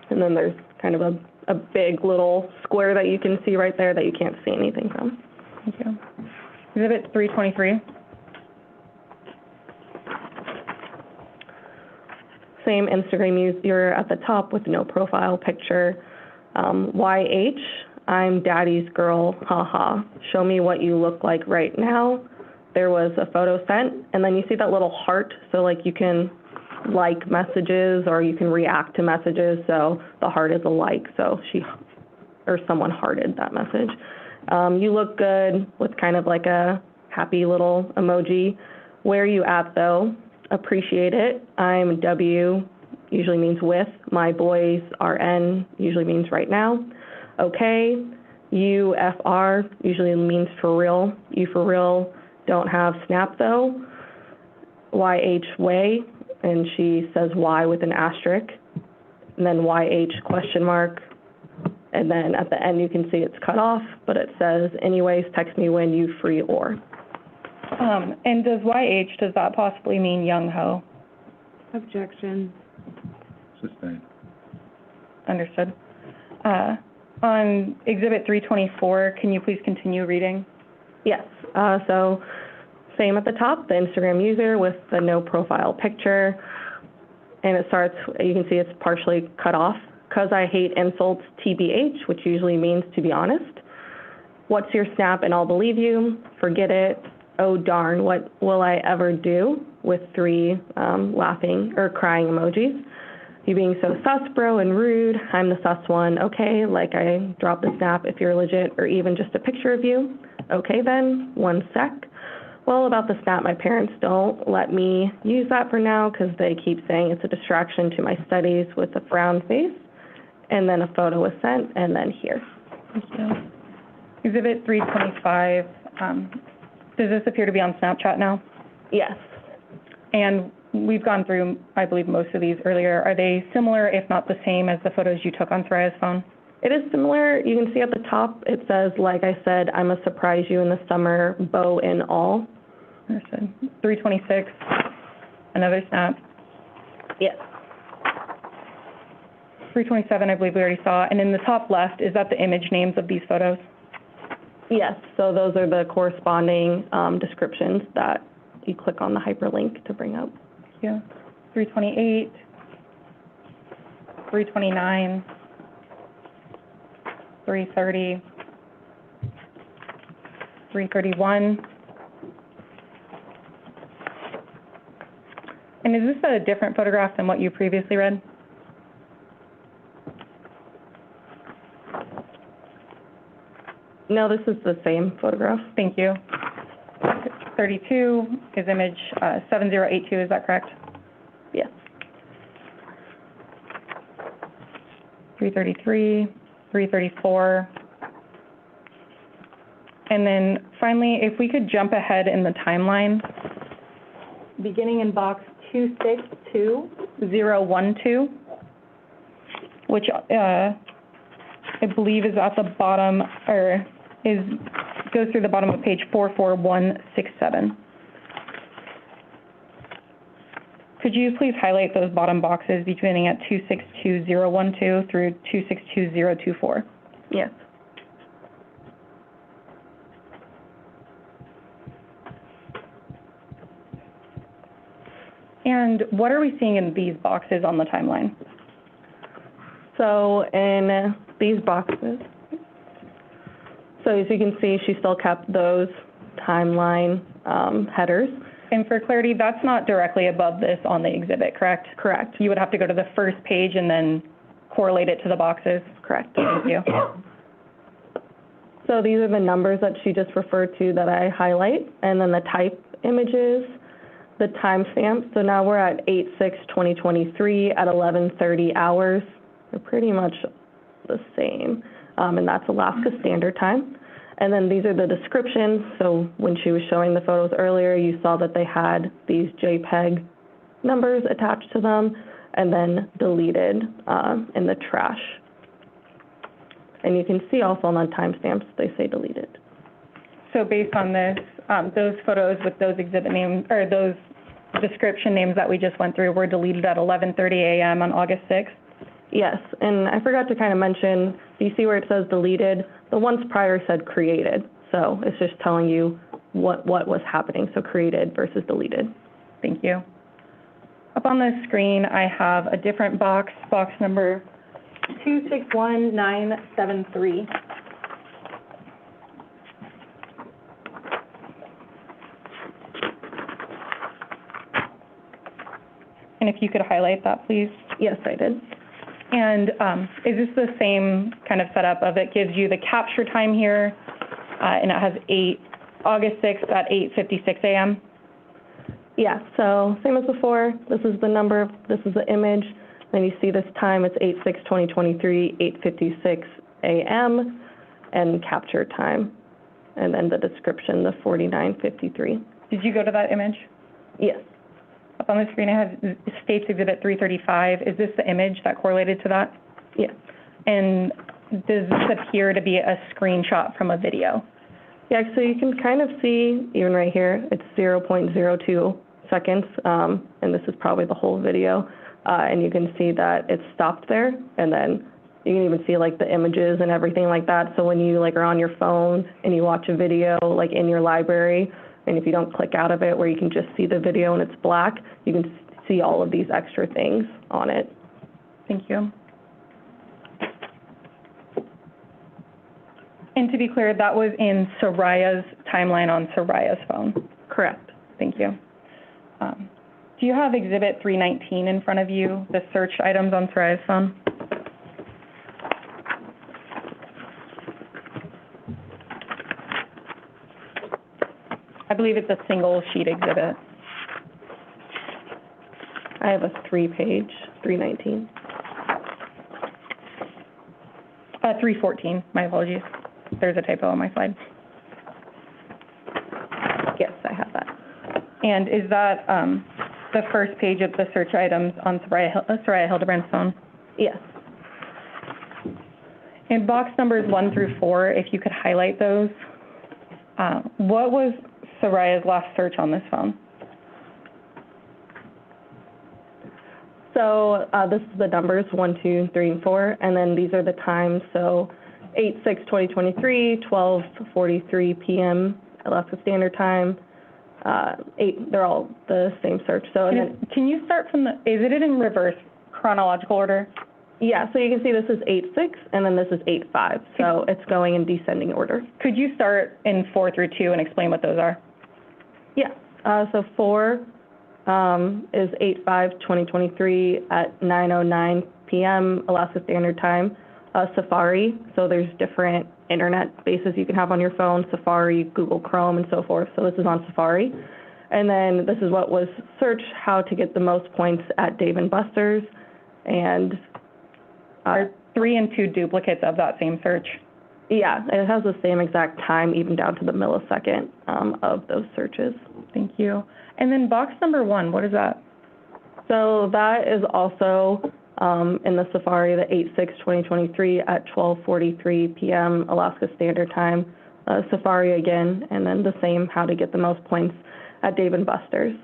And then there's kind of a big little square that you can see right there that you can't see anything from. Thank you. Exhibit 323. Same Instagram user at the top with no profile picture. YH, I'm daddy's girl, haha. Show me what you look like right now. There was a photo sent, and then you see that little heart, so like you can like messages or you can react to messages, so the heart is a like, so someone hearted that message. You look good with kind of like a happy little emoji. Where are you at though? Appreciate it. I'm W, usually means with. My boys are N, usually means right now. Okay. UFR usually means for real. You for real. Don't have Snap though. YH way, and she says Y with an asterisk, and then YH question mark, and then at the end you can see it's cut off, but it says, anyways, text me when you free or. And does that possibly mean young ho? Objection. Sustained. Understood. On Exhibit 324, can you please continue reading? Yes, so same at the top, the Instagram user with the no profile picture, and it starts, you can see it's partially cut off. Cause I hate insults, TBH, which usually means to be honest. What's your Snap and I'll believe you. Forget it. Oh darn, what will I ever do? With 3 laughing or crying emojis. You being so sus, bro, and rude. I'm the sus one. Okay, like I dropped the Snap if you're legit, or even just a picture of you. Okay then, 1 sec. Well, about the Snap, my parents don't let me use that for now because they keep saying it's a distraction to my studies with a frown face. And then a photo was sent, and then here. Thank you. Exhibit 325, does this appear to be on Snapchat now? Yes. And we've gone through, I believe, most of these earlier. Are they similar, if not the same, as the photos you took on Zarrius' phone? It is similar. You can see at the top, it says, like I said, I'm a surprise you in the summer, bow and all. Understood. 326, another Snap. Yes. 327, I believe we already saw. And in the top left, is that the image names of these photos? Yes, so those are the corresponding descriptions that you click on the hyperlink to bring up. Thank you. 328, 329, 330, 331. And is this a different photograph than what you previously read? No, this is the same photograph. Thank you. 32 is image 7082, is that correct? Yes. 333, 334. And then finally, if we could jump ahead in the timeline, beginning in box 262012, which I believe is at the bottom, or goes through the bottom of page 44167. Could you please highlight those bottom boxes beginning at 262012 through 262024? Yes. And what are we seeing in these boxes on the timeline? So in these boxes, so as you can see, she still kept those timeline headers. And for clarity, that's not directly above this on the exhibit, correct? Correct. You would have to go to the first page and then correlate it to the boxes? Correct. Thank you. So these are the numbers that she just referred to that I highlight, and then the type images, the timestamp. So now we're at 8/6/2023 at 11:30 hours. They're pretty much the same, and that's Alaska Standard Time. And then these are the descriptions. So when she was showing the photos earlier, you saw that they had these JPEG numbers attached to them and then deleted in the trash. And you can see also on the timestamps, they say deleted. So based on this, those photos with those exhibit names, or those description names that we just went through were deleted at 11:30 a.m. on August 6th? Yes, and I forgot to kind of mention, do you see where it says deleted? The ones prior said created, so it's just telling you what was happening, so created versus deleted. Thank you. Up on the screen, I have a different box, box number 261973. And if you could highlight that, please. Yes, I did. And is this the same kind of setup of it gives you the capture time here, and it has August 6th at 8:56 a.m.? Yeah, so same as before. This is the number, this is the image. Then you see this time, it's 8/6/2023, 8:56 a.m., and capture time. And then the description, the 49:53. Did you go to that image? Yes. Up on the screen, it has States Exhibit 335. Is this the image that correlated to that? Yes. And does this appear to be a screenshot from a video? Yeah, so you can kind of see, even right here, it's 0.02 seconds, and this is probably the whole video. And you can see that it's stopped there, and then you can even see like the images and everything like that. So when you like are on your phone and you watch a video like in your library, and if you don't click out of it where you can just see the video and it's black, you can see all of these extra things on it. Thank you. And to be clear, that was in Zarrius' timeline on Zarrius' phone? Correct. Thank you. Do you have Exhibit 319 in front of you, the search items on Zarrius' phone? I believe it's a single sheet exhibit. I have a 3-page, 319. 314, my apologies. There's a typo on my slide. Yes, I have that. And is that the first page of the search items on Soraya Hildabrand's phone? Yes. In box numbers 1 through 4, if you could highlight those, what was Soraya's last search on this phone? So this is the numbers, 1, 2, 3, and 4, and then these are the times. So 8/6/2023, 12:43 p.m. Alaska Standard Time. They're all the same search. So and then, can you start from is it in reverse chronological order? Yeah, so you can see this is 8/6, and then this is 8/5. So it's going in descending order. Could you start in 4 through 2 and explain what those are? Yeah. So 4 is 8/5/2023 at 9:09 p.m. Alaska Standard Time. Safari, so there's different internet bases you can have on your phone, Safari, Google Chrome, and so forth. So this is on Safari. And then this is what was searched, how to get the most points at Dave & Buster's. And are 3 and 2 duplicates of that same search? Yeah, it has the same exact time, even down to the millisecond of those searches. Thank you. And then box number 1, what is that? So that is also in the Safari, the 8/6/2023 at 12:43 p.m. Alaska Standard Time. Safari again, and then the same, how to get the most points at Dave & Buster's.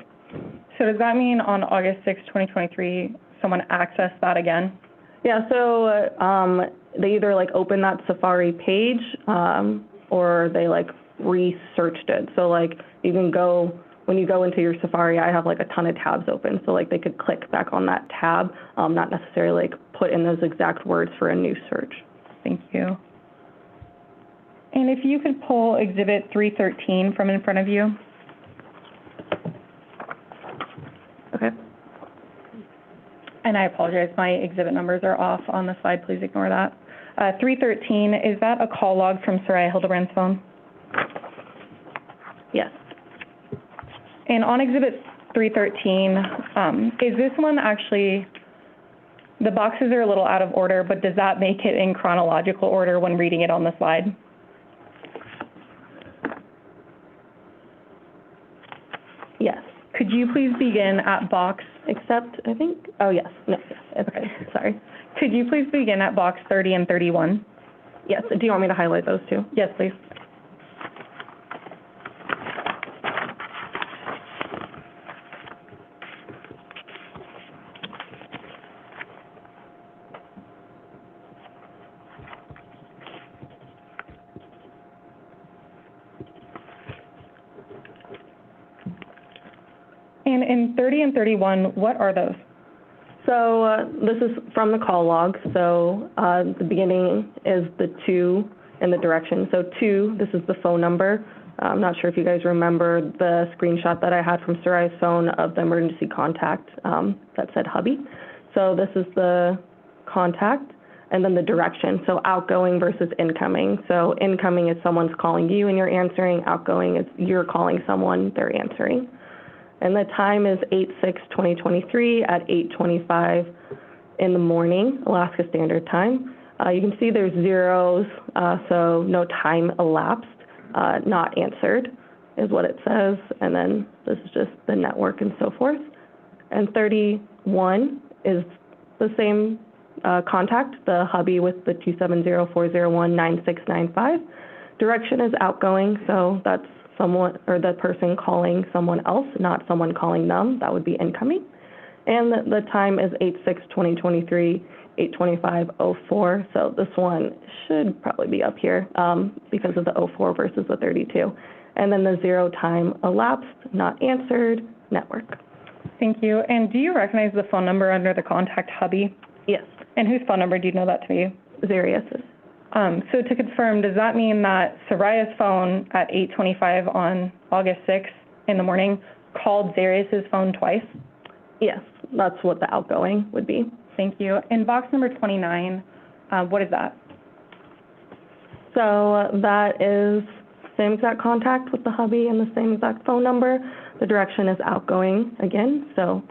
So does that mean on August 6, 2023, someone accessed that again? Yeah, so they either like open that Safari page or they like researched it. So like you can go, when you go into your Safari, I have like a ton of tabs open. So like they could click back on that tab, not necessarily like put in those exact words for a new search. Thank you. And if you could pull Exhibit 313 from in front of you. Okay. And I apologize, my exhibit numbers are off on the slide. Please ignore that. 313, is that a call log from Soraya Hildabrand's phone? Yes. And on Exhibit 313, is this one actually, the boxes are a little out of order, but does that make it in chronological order when reading it on the slide? Yes. Could you please begin at box, Except, I think, oh, yes, no, yes, okay, sorry. could you please begin at box 30 and 31? Yes, do you want me to highlight those two? Yes, please. And in 30 and 31, what are those? So this is from the call log. So the beginning is the 2 and the direction. So 2, this is the phone number. I'm not sure if you guys remember the screenshot that I had from Zarrius' phone of the emergency contact that said hubby. So this is the contact, and then the direction. So outgoing versus incoming. So incoming is someone's calling you and you're answering. Outgoing is you're calling someone, they're answering. And the time is 8/6/2023 at 8:25 in the morning, Alaska Standard Time. You can see there's zeros, so no time elapsed, not answered is what it says. And then this is just the network and so forth. And 31 is the same contact, the hubby with the 270-401-9695. Direction is outgoing, so that's someone, or the person calling someone else, not someone calling them. That would be incoming. And the time is 8/6/2023, 8:25:04. So this one should probably be up here because of the 04 versus the 32. And then the 0 time elapsed, not answered, network. Thank you. And do you recognize the phone number under the contact hubby? Yes. And whose phone number do you know that to be? Zarrius's. So to confirm, does that mean that Zarrius' phone at 8:25 on August 6th in the morning called Zarrius' phone twice? Yes, that's what the outgoing would be. Thank you. And box number 29, what is that? So that is same exact contact with the hubby and the same exact phone number. The direction is outgoing again, so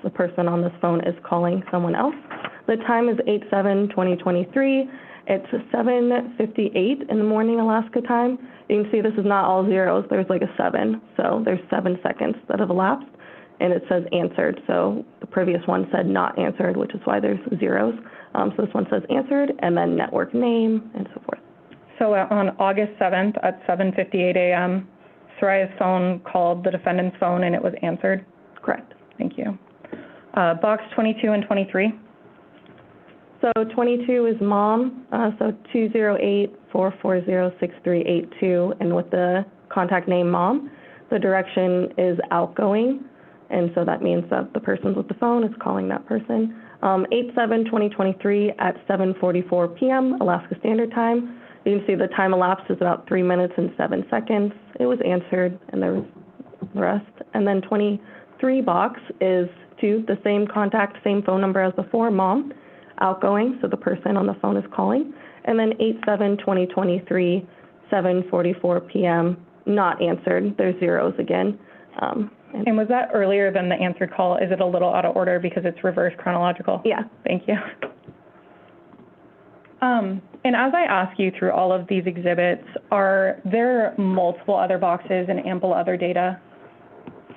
the person on this phone is calling someone else. The time is 8/7/2023. It's 7:58 in the morning Alaska time. You can see this is not all zeros. There's like a 7, so there's 7 seconds that have elapsed, and it says answered. So the previous one said not answered, which is why there's zeros. So this one says answered, and then network name, and so forth. So on August 7th at 7:58 a.m., Zarrius' phone called the defendant's phone, and it was answered? Correct. Thank you. Box 22 and 23? So 22 is mom, so 208-440-6382, and with the contact name mom, the direction is outgoing, and so that means that the person with the phone is calling that person. 8/7/2023 at 7:44 p.m. Alaska Standard Time. You can see the time elapsed is about 3 minutes and 7 seconds. It was answered, and there was the rest. And then 23 box is to the same contact, same phone number as before, mom. Outgoing, so the person on the phone is calling. And then 8/7/2023, 7:44 p.m., not answered. There's zeros again. And was that earlier than the answered call? Is it a little out of order because it's reverse chronological? Yeah. Thank you. And as I ask you through all of these exhibits, are there multiple other boxes and ample other data?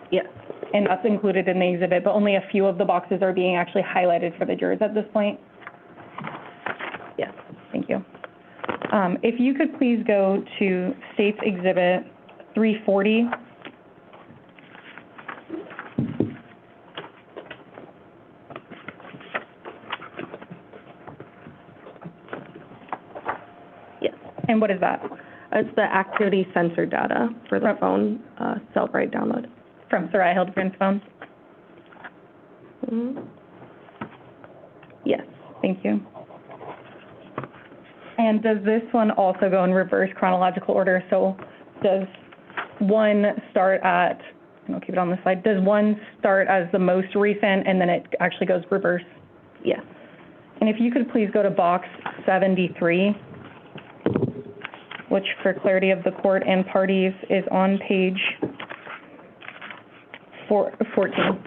Yes. And that's included in the exhibit, but only a few of the boxes are being actually highlighted for the jurors at this point? Yes. Thank you. If you could please go to State's Exhibit 340. Yes. And what is that? It's the activity sensor data for the phone Cellbrite download. From Zarrius Hildabrand's phone? Yes. Thank you. And does this one also go in reverse chronological order? So does one start at, and I'll keep it on this slide, does one start as the most recent and then it actually goes reverse? Yes. And if you could please go to box 73, which for clarity of the court and parties is on page 14.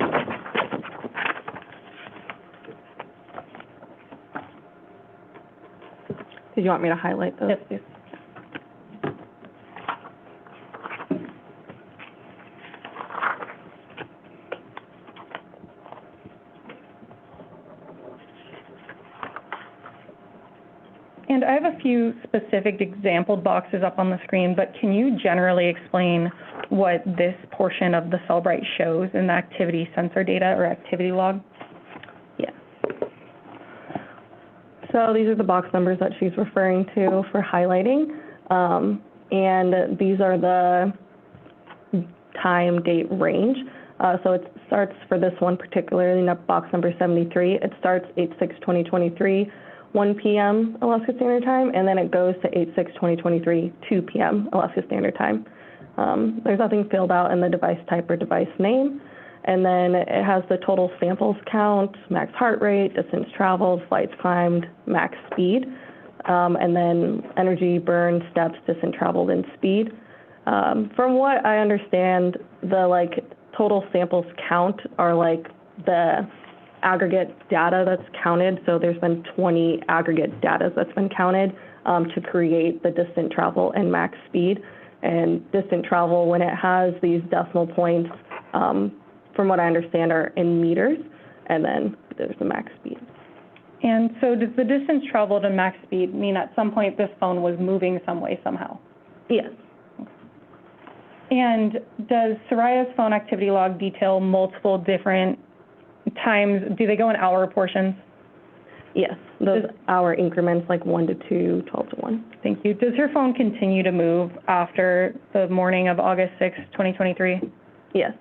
Did you want me to highlight those? Yes, please. And I have a few specific example boxes up on the screen, but can you generally explain what this portion of the Cellbrite shows in the activity sensor data or activity log? Yes. So these are the box numbers that she's referring to for highlighting. And these are the time, date, range. So it starts for this one particularly, box number 73. It starts 8/6/2023. 1 p.m. Alaska Standard Time, and then it goes to 8/6/2023, 2 p.m. Alaska Standard Time. There's nothing filled out in the device type or device name. And then it has the total samples count, max heart rate, distance traveled, flights climbed, max speed, and then energy burn, steps, distance traveled, and speed. From what I understand, the total samples count are the aggregate data that's counted. So there's been 20 aggregate data that's been counted to create the distant travel and max speed. And distant travel, when it has these decimal points, from what I understand, are in meters, and then there's the max speed. And so does the distance traveled and max speed mean at some point this phone was moving some way somehow? Yes. And does Zarrius phone activity log detail multiple different times? Do they go in hour portions? Yes, those hour increments, 1 to 2, 12 to 1. Thank you. Does her phone continue to move after the morning of August 6, 2023? Yes.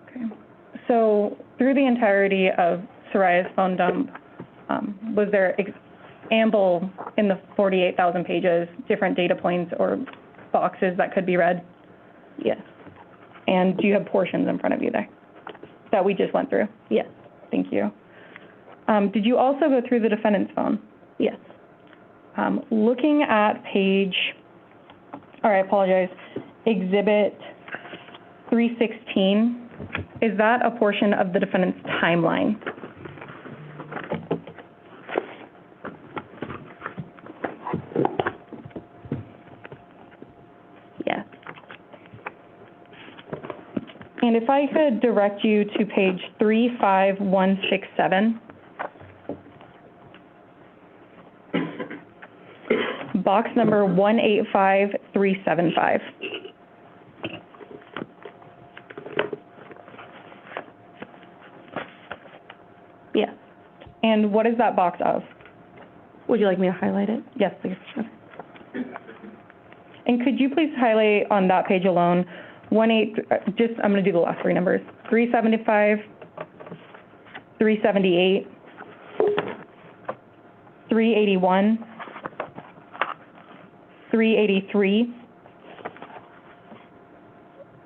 Okay. So through the entirety of Zarrius phone dump, was there ample in the 48,000 pages, different data points or boxes that could be read? Yes. And do you have portions in front of you there that we just went through? Yes. Thank you. Did you also go through the defendant's phone? Yes. Looking at Exhibit 316, is that a portion of the defendant's timeline? Yes. And if I could direct you to page 35167, box number 185375. Yes. And what is that box of? Would you like me to highlight it? Yes, please. And could you please highlight on that page alone, I'm going to do the last three numbers, 375, 378, 381, 383,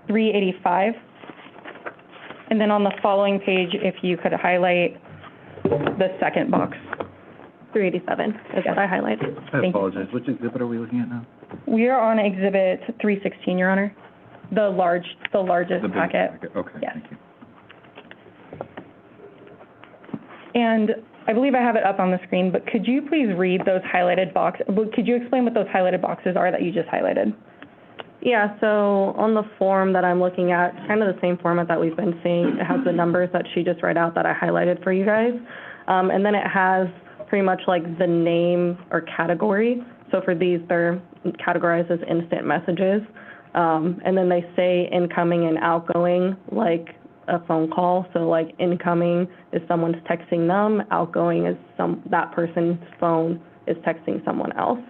385, and then on the following page, if you could highlight the second box. 387 is what I highlighted. I apologize. Which exhibit are we looking at now? We are on Exhibit 316, Your Honor, the largest The big packet. Okay, Yes. thank you. And I believe I have it up on the screen, but could you please read those highlighted boxes? Could you explain what those highlighted boxes are that you just highlighted? Yeah, so on the form that I'm looking at, kind of the same format that we've been seeing, it has the numbers that she just read out that I highlighted for you guys. And then it has pretty much the name or category. So for these, they're categorized as instant messages. And then they say incoming and outgoing, like a phone call. So incoming is someone's texting them, outgoing is that person's phone is texting someone else.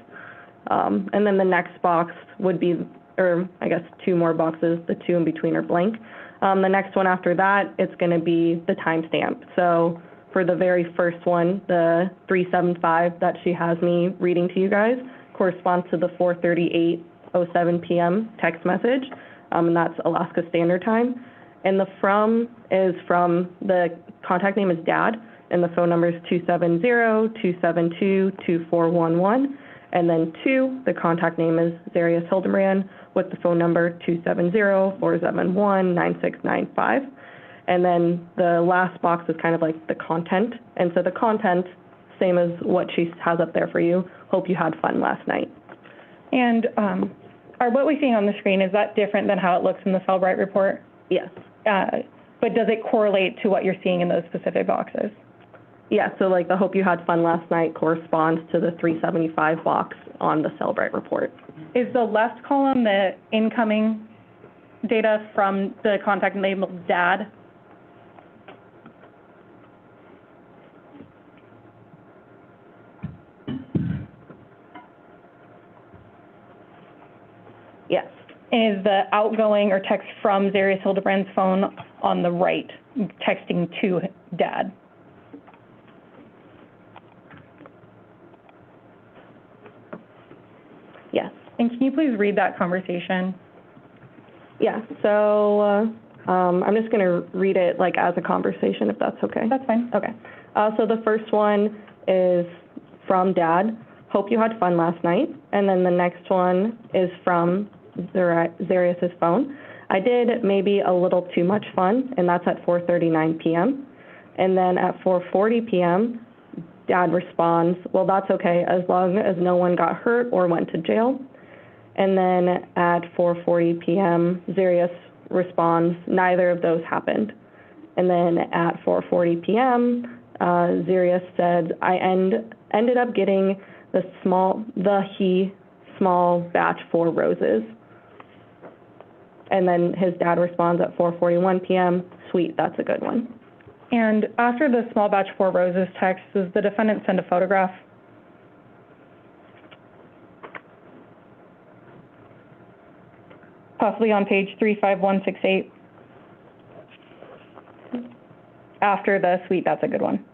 And then the next box would be, or I guess two more boxes, the two in between are blank. The next one after that, it's going to be the timestamp. So for the very first one, the 375 that she has me reading to you guys corresponds to the 4:38:07 p.m. text message, and that's Alaska Standard Time. And the from is from, the contact name is Dad, and the phone number is 270-272-2411. And then two, the contact name is Zarrius Hildabrand with the phone number 270-471-9695. And then the last box is kind of like the content. And so the content, same as what she has up there for you. Hope you had fun last night. And what we're seeing on the screen, is that different than how it looks in the Cellbrite report? Yes. But does it correlate to what you're seeing in those specific boxes? Yeah, so the hope you had fun last night corresponds to the 375 box on the Cellbrite report. Is the left column the incoming data from the contact labeled Dad? Yes. And is the outgoing or text from Zarrius Hildabrand's phone on the right, texting to Dad? And can you please read that conversation? Yeah, so, I'm just gonna read it like as a conversation, if that's okay. That's fine. Okay. So the first one is from Dad, hope you had fun last night. And then the next one is from Zarrius's phone. I did maybe a little too much fun, and that's at 4:39 p.m. And then at 4:40 p.m., Dad responds, well, that's okay, as long as no one got hurt or went to jail. And then at 4:40 p.m., Zarrius responds, neither of those happened. And then at 4:40 p.m., Zarrius said, I ended up getting the small batch 4 roses. And then his dad responds at 4:41 p.m., sweet, that's a good one. And after the small batch 4 roses text, does the defendant send a photograph? Possibly on page 35168. After the sweet, that's a good one.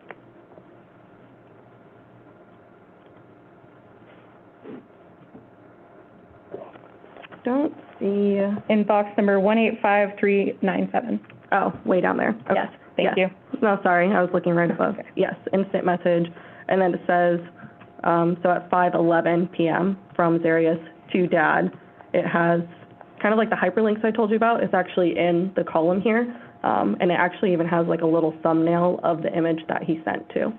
Don't see. In box number 185397. Oh, way down there. Okay. Yes, thank you. No, sorry, I was looking right above. Okay. Yes, instant message. And then it says, so at 5:11 p.m. from Zarrius to Dad, it has kind of like the hyperlinks I told you about. It's actually in the column here. And it actually even has like a little thumbnail of the image that he sent to.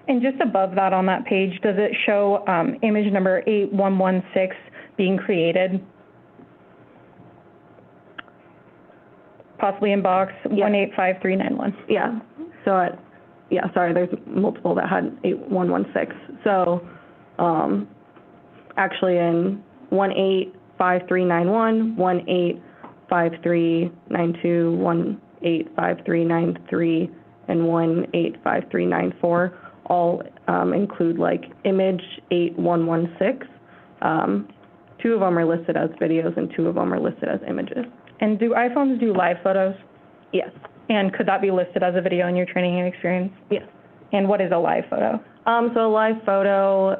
And just above that on that page, does it show image number 8116 being created? Possibly in box 185391. Yeah. So sorry, there's multiple that had 8116. So actually in 185391, 185392, 185393, and 185394 all include like image 8116. 2 of them are listed as videos and 2 of them are listed as images. And do iPhones do live photos? Yes. And could that be listed as a video in your training and experience? Yes. And what is a live photo? So a live photo,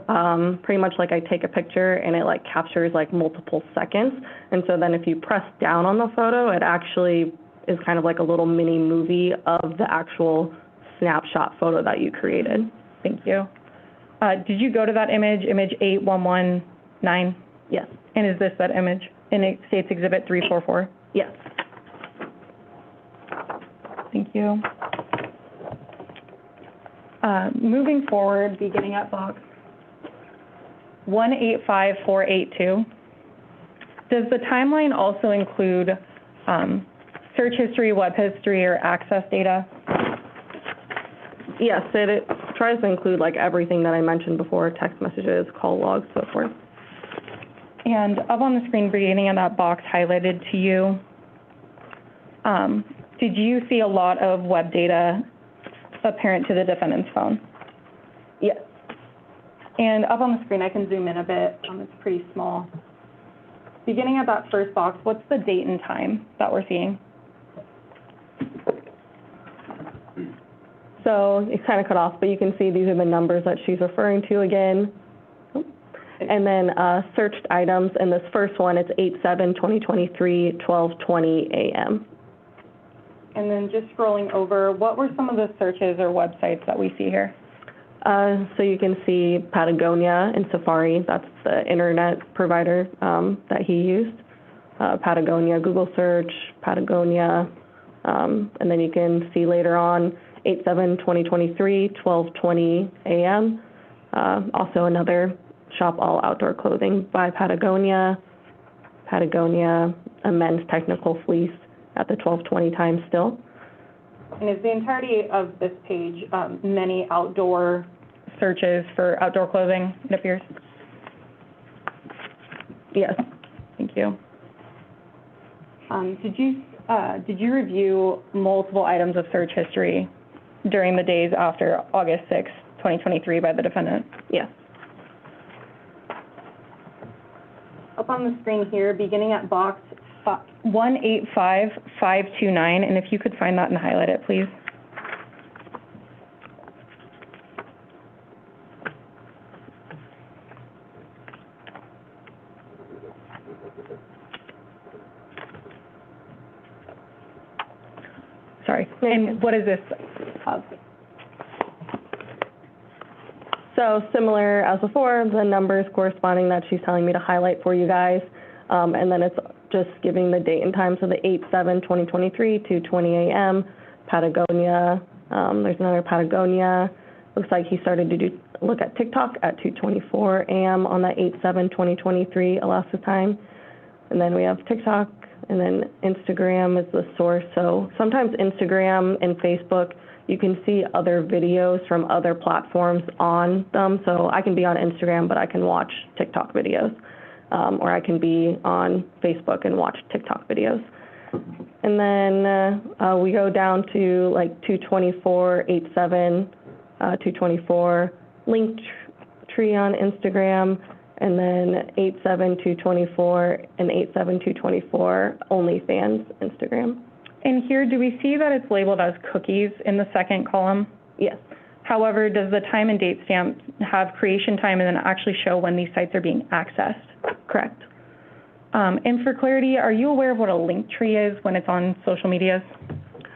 pretty much like I take a picture and it like captures like multiple seconds. And so then if you press down on the photo, it actually is kind of like a little mini movie of the actual snapshot photo that you created. Thank you. Did you go to that image 8119? Yes. And is this that image in State's Exhibit 344? Yes. Thank you. Moving forward, beginning at box 185482, does the timeline also include search history, web history, or access data? Yes, it tries to include like everything that I mentioned before, text messages, call logs, so forth. And up on the screen, beginning in that box highlighted to you, did you see a lot of web data apparent to the defendant's phone? Yes. And up on the screen, I can zoom in a bit. It's pretty small. Beginning at that first box, what's the date and time that we're seeing? So it's kind of cut off, but you can see these are the numbers that she's referring to again. And then searched items, and this first one, it's 8/7/2023, 12:20 a.m. And then just scrolling over, what were some of the searches or websites that we see here? So you can see Patagonia and Safari, that's the internet provider that he used. Patagonia, Google search, Patagonia, and then you can see later on 8/7/2023, 12:20 a.m. Also another shop all outdoor clothing by Patagonia, a men's technical fleece at the 12:20 time still. And is the entirety of this page many outdoor searches for outdoor clothing, it appears? Yes. Thank you. Did you review multiple items of search history during the days after August 6, 2023 by the defendant? Yes. Up on the screen here, beginning at box 185529, and if you could find that and highlight it, please. sorry. And what is this of? So similar as before, the numbers corresponding that she's telling me to highlight for you guys. And then it's just giving the date and time, so the 8/7/2023, 2:20 a.m., Patagonia. There's another Patagonia. Looks like he started to look at TikTok at 2:24 a.m. on that 8/7/2023 Alaska time. And then we have TikTok, and then Instagram is the source. So sometimes Instagram and Facebook, you can see other videos from other platforms on them. So I can be on Instagram, but I can watch TikTok videos. Or I can be on Facebook and watch TikTok videos. And then we go down to like 2:24, 8/7, 2:24, Linktree on Instagram, and then 8/7, 2:24, and 8/7, 2:24, OnlyFans Instagram. And here, do we see that it's labeled as cookies in the second column? Yes. However, does the time and date stamp have creation time and then actually show when these sites are being accessed? Correct. And for clarity, are you aware of what a link tree is when it's on social medias?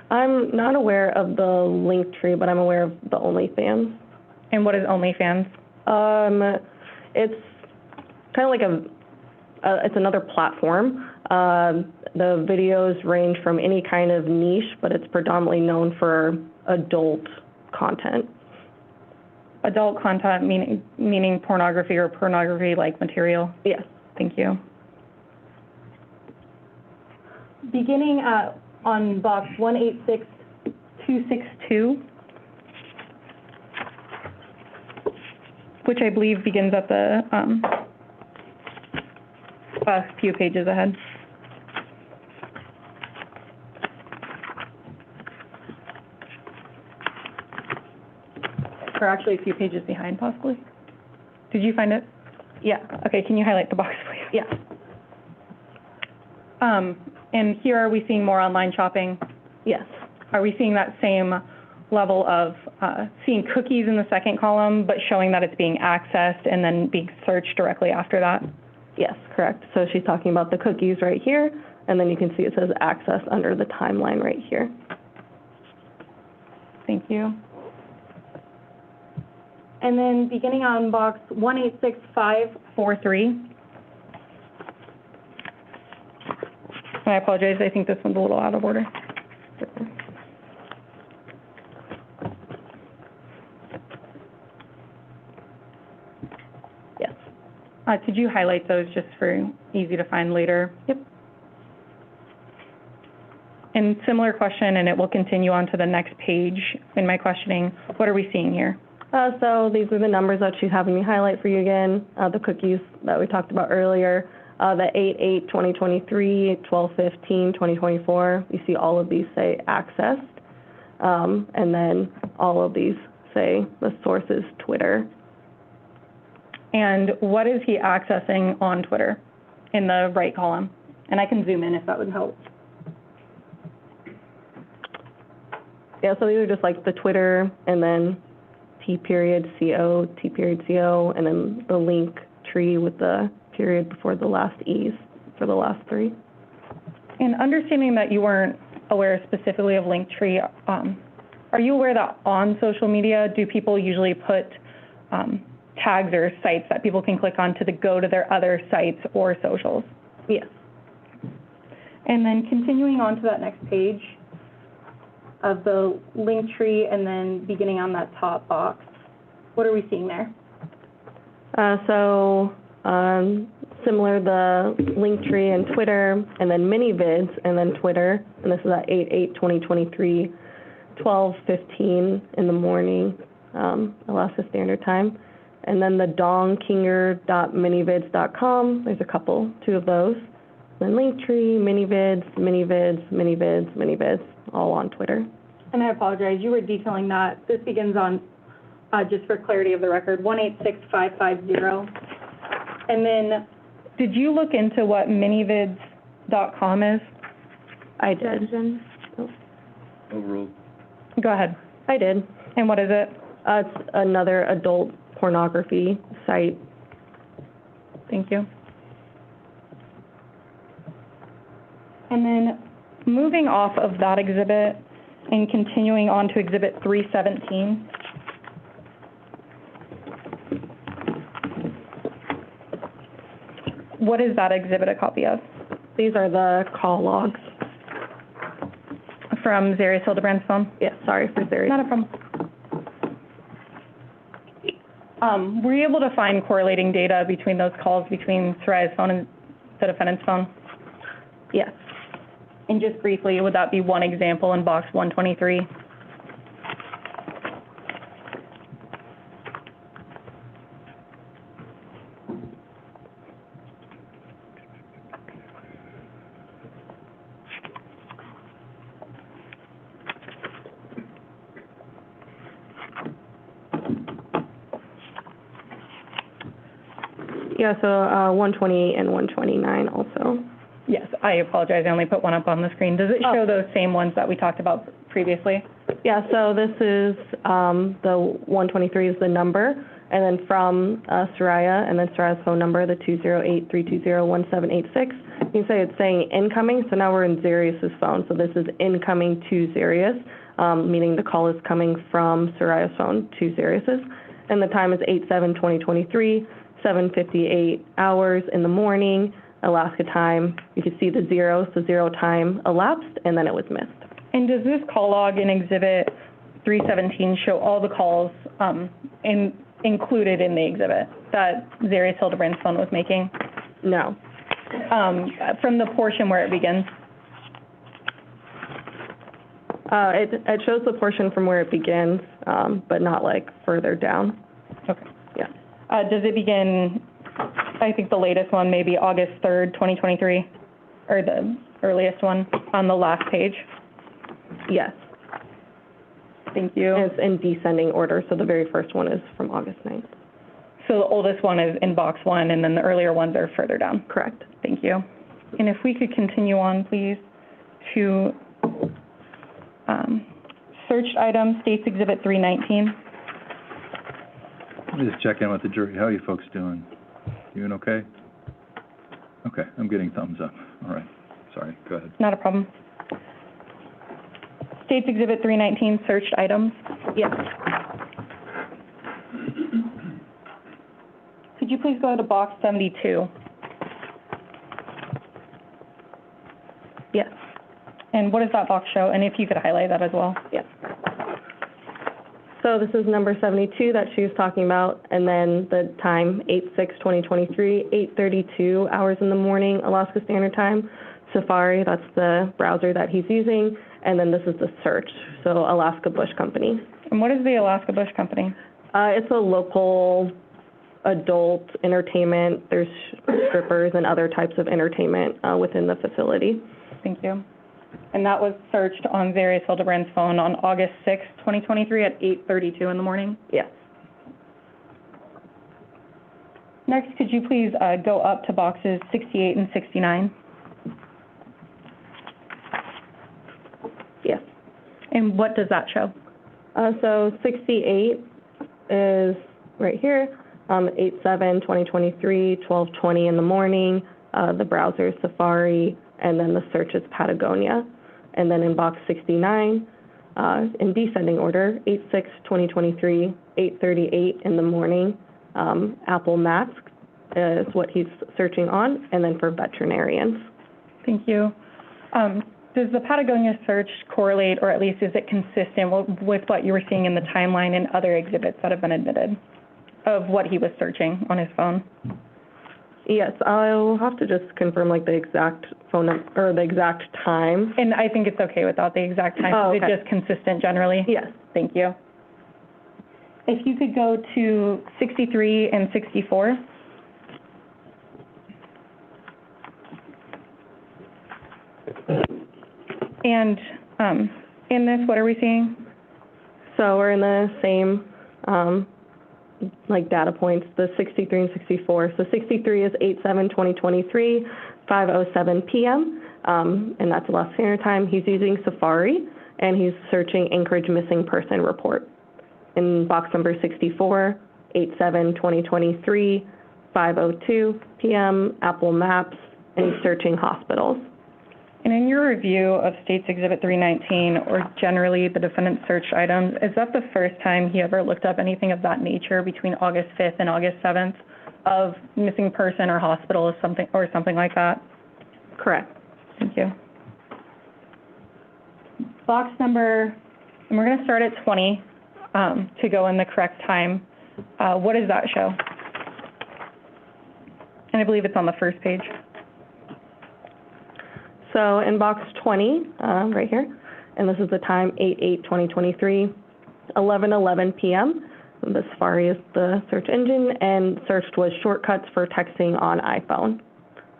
I'm not aware of the Linktree, but I'm aware of the OnlyFans. And what is OnlyFans? It's kind of like it's another platform. The videos range from any kind of niche, but it's predominantly known for adult content. Adult content, meaning pornography or pornography-like material? Yes. Thank you. Beginning on box 186262, which I believe begins at the a few pages ahead. Or actually a few pages behind, possibly. Did you find it? Yeah. Okay, can you highlight the box, please? Yeah. And here, are we seeing more online shopping? Yes. Are we seeing that same level of seeing cookies in the second column, but showing that it's being accessed and then being searched directly after that? Yes, correct. So she's talking about the cookies right here, and then you can see it says access under the timeline right here. Thank you. And then beginning on box 186543. And I apologize, I think this one's a little out of order. Yes. Could you highlight those just for easy to find later? Yep. And similar question, and it will continue on to the next page in my questioning. What are we seeing here? So these are the numbers that she's having me highlight for you again, the cookies that we talked about earlier, the 8/8/2023, 12/15/2024. You see all of these say accessed, and then all of these say the source is Twitter. And what is he accessing on Twitter in the right column? And I can zoom in if that would help. Yeah, so these are just like the Twitter, and then T.CO, T.CO, and then the link tree with the period before the last E's for the last three. And understanding that you weren't aware specifically of Linktree, are you aware that on social media, do people usually put tags or sites that people can click on to go to their other sites or socials? Yes. And then continuing on to that next page of the Linktree, and then beginning on that top box, what are we seeing there? Similar, the Linktree and Twitter, and then mini vids, and then Twitter, and this is at 8/8/2023, 12:15 in the morning, Alaska Standard Time. And then the dongkinger.minivids.com, there's a couple, two of those. Then Linktree, minivids, minivids, minivids, minivids, all on Twitter. And I apologize, you were detailing that. This begins on, just for clarity of the record, 186550. And then, did you look into what minivids.com is? I did. Overruled. Go ahead. I did. And what is it? It's another adult pornography site. Thank you. And then moving off of that exhibit, And continuing on to Exhibit 317. What is that exhibit a copy of? These are the call logs. From Zarrius Hildabrand's phone? Yes, sorry for Zarrius. Not a problem. Were you able to find correlating data between those calls between Zarrius' phone and the defendant's phone? Yes. And just briefly, would that be one example in box 123? Yeah, so 128 and 129 also. Yes, I apologize, I only put one up on the screen. Does it show those same ones that we talked about previously? Yeah, so this is, the 123 is the number, and then from Zarrius, and then Zarrius' phone number, the 208-320-1786. You can say it's saying incoming, so now we're in Zarrius' phone. So this is incoming to Zarrius, meaning the call is coming from Zarrius' phone to Zarrius'. And the time is 8/7/2023, 7:58 hours in the morning, Alaska time. You can see the zero, so 0 time elapsed, and then it was missed. And does this call log in Exhibit 317 show all the calls included in the exhibit that Zarrius Hildabrand's phone was making? No. From the portion where it begins? It shows the portion from where it begins, but not like further down. Okay. Yeah. Does it begin, I think the latest one, maybe August 3rd, 2023, or the earliest one on the last page? Yes. Thank you. And it's in descending order, so the very first one is from August 9th. So the oldest one is in box 1, and then the earlier ones are further down? Correct. Thank you. And if we could continue on, please, to searched item, State's Exhibit 319. Let me just check in with the jury. How are you folks doing? Doing okay? Okay, I'm getting thumbs up. All right. Sorry, go ahead. Not a problem. State's Exhibit 319, searched items. Yes. Could you please go to box 72? Yes. And what does that box show? And if you could highlight that as well. Yes. So this is number 72 that she was talking about, and then the time, 8/6/2023, 8:32 hours in the morning, Alaska Standard Time. Safari, that's the browser that he's using, and then this is the search, so Alaska Bush Company. And what is the Alaska Bush Company? It's a local adult entertainment. There's strippers and other types of entertainment within the facility. Thank you. And that was searched on Zarrius Hildabrand's phone on August 6th, 2023 at 8:32 in the morning? Yes. Next, could you please go up to boxes 68 and 69? Yes. And what does that show? So 68 is right here, 8/7/2023, 12:20 in the morning. The browser is Safari, and then the search is Patagonia. And then in box 69, in descending order, 8/6/2023, 8:38 in the morning, Apple Maps is what he's searching on, and then for veterinarians. Thank you. Does the Patagonia search correlate, or at least is it consistent with what you were seeing in the timeline and other exhibits that have been admitted of what he was searching on his phone? Yes, I'll have to just confirm like the exact phone number, or the exact time. And I think it's okay without the exact time. Oh, Is okay. it just consistent generally? Yes. Thank you. If you could go to 63 and 64. And in this, what are we seeing? So we're in the same, like data points, the 63 and 64. So 63 is 8/7/2023, 5:07 p.m., and that's Alaska Standard Time. He's using Safari, and he's searching Anchorage missing person report. In box number 64, 8/7/2023, 5:02 p.m., Apple Maps, and he's searching hospitals. And in in your review of State's Exhibit 319, or generally the defendant's searched items, is that the first time he ever looked up anything of that nature between August 5th and August 7th of missing person or hospital or something like that? Correct. Thank you. Box number, and we're going to start at 20 to go in the correct time. What does that show? And I believe it's on the first page. So in box 20, right here, and this is the time, 8/8/2023, 11:11 p.m. The Safari is the search engine, and searched was shortcuts for texting on iPhone.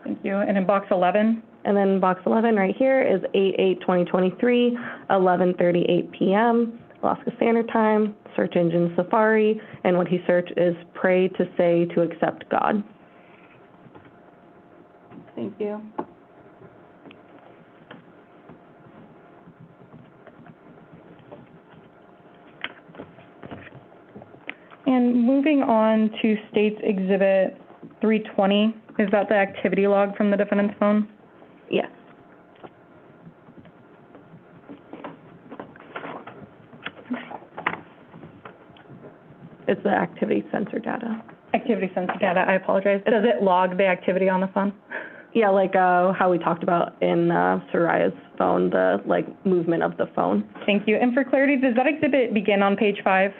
Thank you. And in box 11? And then box 11 right here is 8/8/2023, 11:38 p.m., Alaska Standard Time, search engine Safari, and what he searched is pray to say to accept God. Thank you. And moving on to State's Exhibit 320, is that the activity log from the defendant's phone? Yes. It's the activity sensor data. Activity sensor data, I apologize. Does it log the activity on the phone? Yeah, like how we talked about in Zarrius' phone, the movement of the phone. Thank you. And for clarity, does that exhibit begin on page 5?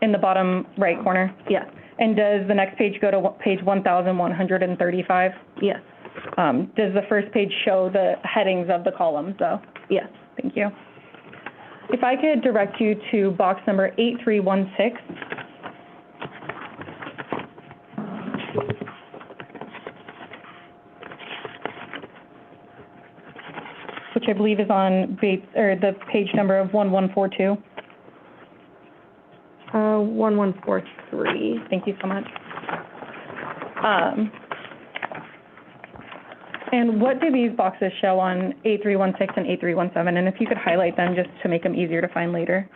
In the bottom right corner? Yes. And does the next page go to page 1,135? Yes. Does the first page show the headings of the columns, though? Yes. Thank you. If I could direct you to box number 8316. Which I believe is on the page number of 1142. 1143. Thank you so much. And what do these boxes show on 8316 and 8317? And if you could highlight them just to make them easier to find later.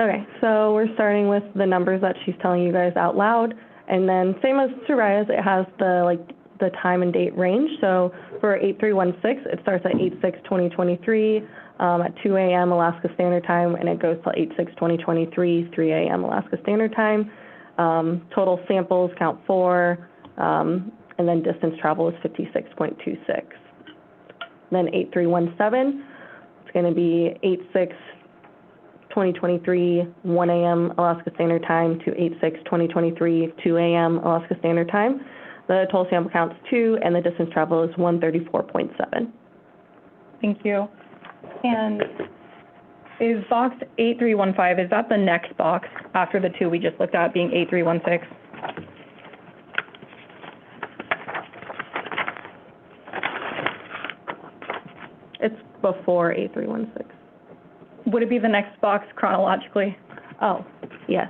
Okay, so we're starting with the numbers that she's telling you guys out loud, and then same as Zarrius, it has the time and date range. So for 8316, it starts at 8/6/2023 at 2 a.m. Alaska Standard Time, and it goes till 8/6/2023, 3 a.m. Alaska Standard Time. Total samples count 4, and then distance travel is 56.26. Then 8317, it's going to be 8/6/2023, 1 a.m. Alaska Standard Time to 8/6/2023, 2 a.m. Alaska Standard Time. The total sample count is 2, and the distance travel is 134.7. Thank you. And is box 8315, is that the next box after the 2 we just looked at being 8316? It's before 8316. Would it be the next box chronologically? Oh, yes.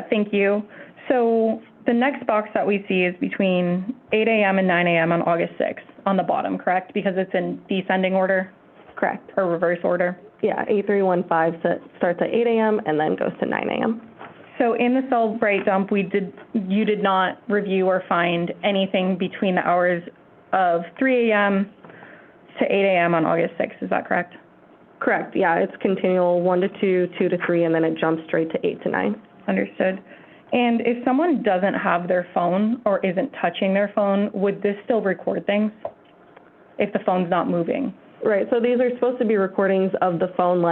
Thank you. So the next box that we see is between 8 a.m. and 9 a.m. on August 6th on the bottom, correct? Because it's in descending order? Correct. Or reverse order? Yeah, 8315 starts at 8 a.m. and then goes to 9 a.m. So in the cell bright dump, you did not review or find anything between the hours of 3 a.m. to 8 a.m. on August 6th, is that correct? Correct, yeah, it's continual 1 to 2, 2 to 3, and then it jumps straight to 8 to 9. Understood. And if someone doesn't have their phone or isn't touching their phone, would this still record things if the phone's not moving? Right, so these are supposed to be recordings of the phone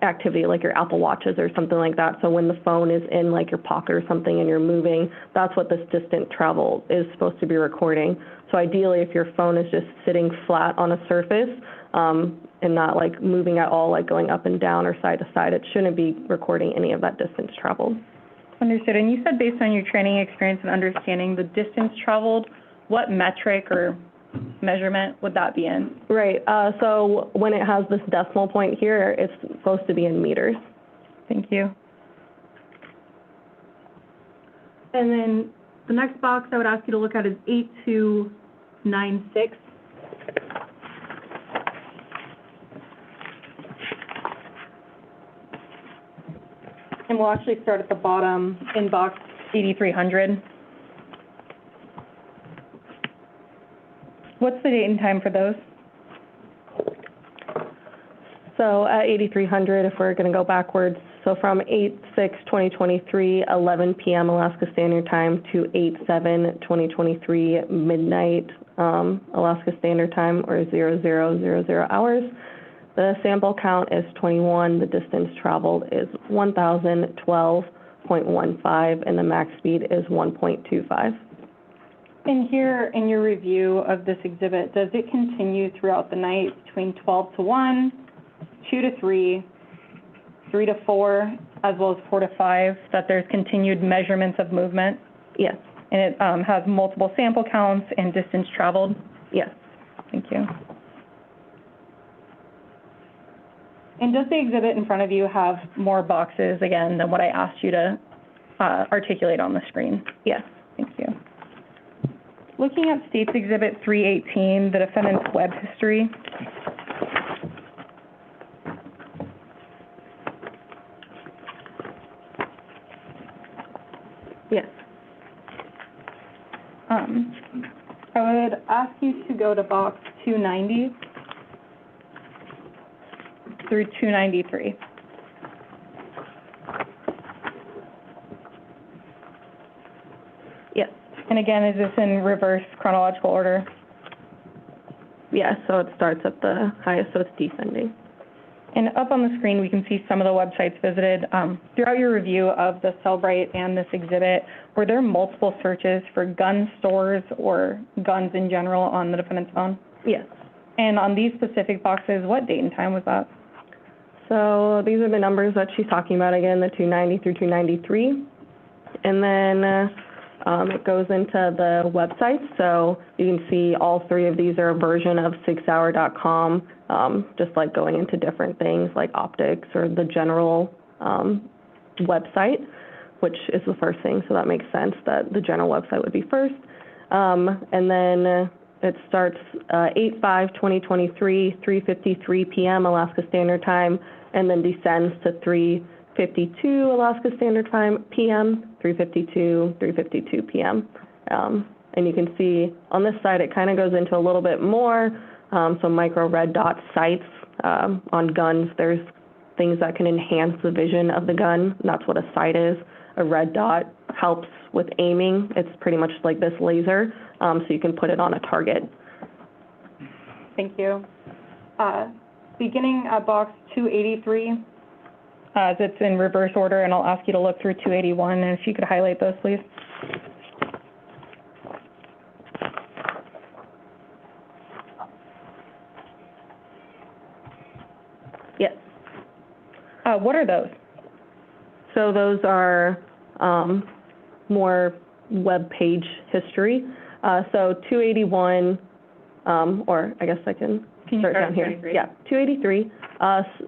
activity, like your Apple Watches or something like that. So when the phone is in your pocket or something and you're moving, that's what this distant travel is supposed to be recording. So ideally, if your phone is just sitting flat on a surface and not moving at all, going up and down or side to side, it shouldn't be recording any of that distance traveled. Understood. And you said based on your training experience and understanding the distance traveled, what metric or measurement would that be in? Right. So when it has this decimal point here, it's supposed to be in meters. Thank you. And then the next box I would ask you to look at is 8296. And we'll actually start at the bottom in box 8300. What's the date and time for those? So at 8300, if we're going to go backwards, so from 8/6/2023, 11 p.m. Alaska Standard Time to 8/7/2023, midnight Alaska Standard Time, or 0000 hours. The sample count is 21, the distance traveled is 1,012.15, and the max speed is 1.25. And here, in your review of this exhibit, does it continue throughout the night between 12 to 1, 2 to 3, 3 to 4, as well as 4 to 5, that there's continued measurements of movement? Yes. And it has multiple sample counts and distance traveled? Yes. Thank you. And does the exhibit in front of you have more boxes, again, than what I asked you to articulate on the screen? Yes. Thank you. Looking at State's Exhibit 318, the defendant's web history. Yes. I would ask you to go to box 290 through 293. Yes. And again, is this in reverse chronological order? Yes, so it starts at the highest, so it's descending. And up on the screen, we can see some of the websites visited. Throughout your review of the Cellbrite and this exhibit, were there multiple searches for gun stores or guns in general on the defendant's phone? Yes. And on these specific boxes, what date and time was that? So these are the numbers that she's talking about again, the 290 through 293. And then it goes into the website. So you can see all three of these are a version of 6hour.com, just like going into different things like optics or the general website, which is the first thing. So that makes sense that the general website would be first. And then it starts 8/5/2023, 3:53 p.m. Alaska Standard Time, and then descends to 3:52 Alaska Standard Time p.m., 3:52 p.m. And you can see on this side it kind of goes into a little bit more, so micro red dot sights on guns. There's things that can enhance the vision of the gun, and that's what a sight is. A red dot helps with aiming. It's pretty much like this laser, so you can put it on a target. Thank you. Beginning at box 283, as it's in reverse order, and I'll ask you to look through 281, and if you could highlight those, please. Yes. What are those? So those are more web page history. So 281, or I guess I can start down here. 283? Yeah, 283.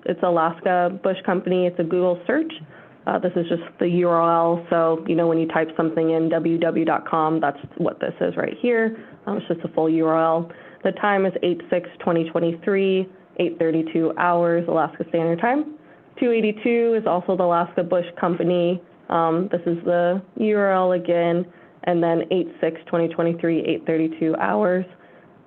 It's Alaska Bush Company. It's a Google search. This is just the URL. So, you know, when you type something in www.com, that's what this is right here. It's just a full URL. The time is 8/6/2023, 8:32 hours, Alaska Standard Time. 282 is also the Alaska Bush Company. This is the URL again. And then 8/6/2023, 8:32 hours.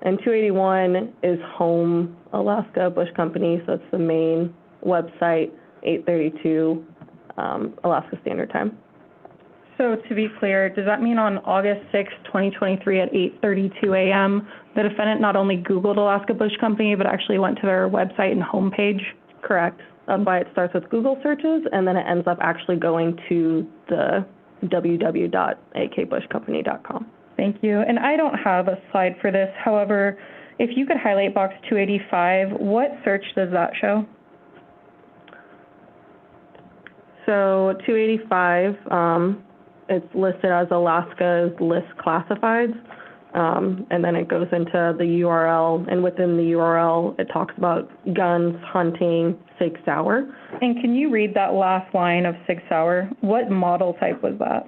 And 281 is Home Alaska Bush Company, so it's the main website, 8:32 Alaska Standard Time. So to be clear, does that mean on August 6, 2023 at 8:32 a.m., the defendant not only Googled Alaska Bush Company, but actually went to their website and homepage? Correct. That's why it starts with Google searches, and then it ends up actually going to the www.akbushcompany.com. Thank you. And I don't have a slide for this. However, if you could highlight box 285, what search does that show? So 285, it's listed as Alaska's list classifieds, and then it goes into the URL, and within the URL, it talks about guns, hunting, 6 Hour. And can you read that last line of 6 Hour? What model type was that?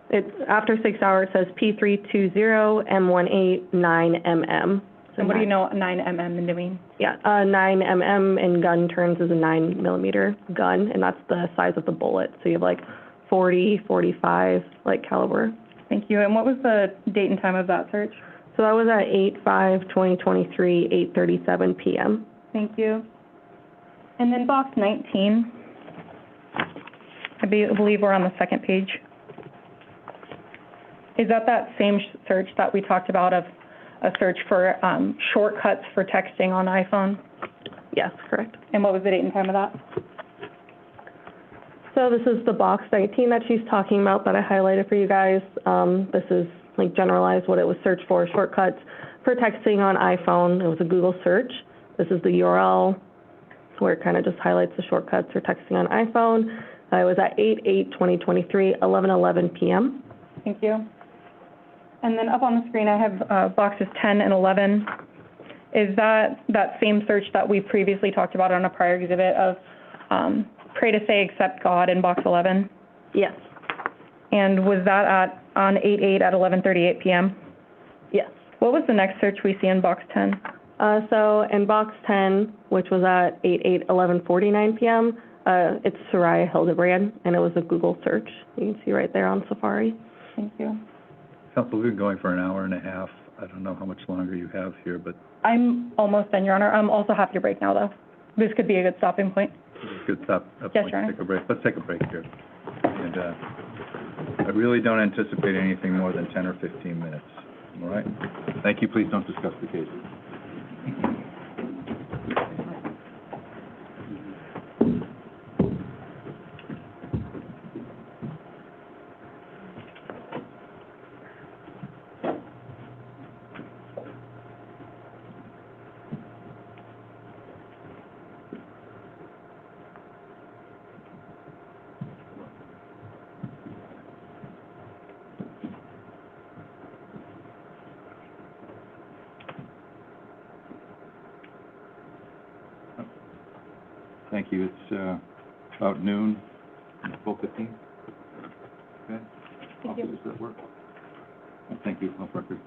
It's after 6 Hour, it says P320 M189MM. And what do you know 9mm to mean? Yeah, 9mm in gun terms is a 9mm gun, and that's the size of the bullet. So you have like 40, 45, like caliber. Thank you. And what was the date and time of that search? So that was at 8/5/2023, 8:37 p.m. Thank you. And then box 19, I believe we're on the second page. Is that same search that we talked about of a search for shortcuts for texting on iPhone? Yes, correct. And what was the date and time of that? So this is the box 19 that she's talking about that I highlighted for you guys. This is like generalized what it was searched for, shortcuts for texting on iPhone. It was a Google search. This is the URL where it kind of just highlights the shortcuts for texting on iPhone. It was at 8/8/2023, 11:11 p.m. Thank you. And then up on the screen, I have boxes 10 and 11. Is that same search that we previously talked about on a prior exhibit of pray to say except God in box 11? Yes. And was that on 8/8 at 11:38 p.m.? Yes. What was the next search we see in box 10? So in box 10, which was at 8/8/11:49 p.m., it's Zarrius Hildabrand, and it was a Google search. You can see right there on Safari. Thank you. Counsel, we've been going for an hour and a half. I don't know how much longer you have here, but I'm almost done, Your Honor. I'm also happy to break now, though. This could be a good stopping point. good stop. Yes, Your Honor. Take a break. Let's take a break here. And I really don't anticipate anything more than 10 or 15 minutes. All right? Thank you. Please don't discuss the cases. Thank you. It's about noon, 12:15. Okay. Thank you. Does that work? Thank you. Off record.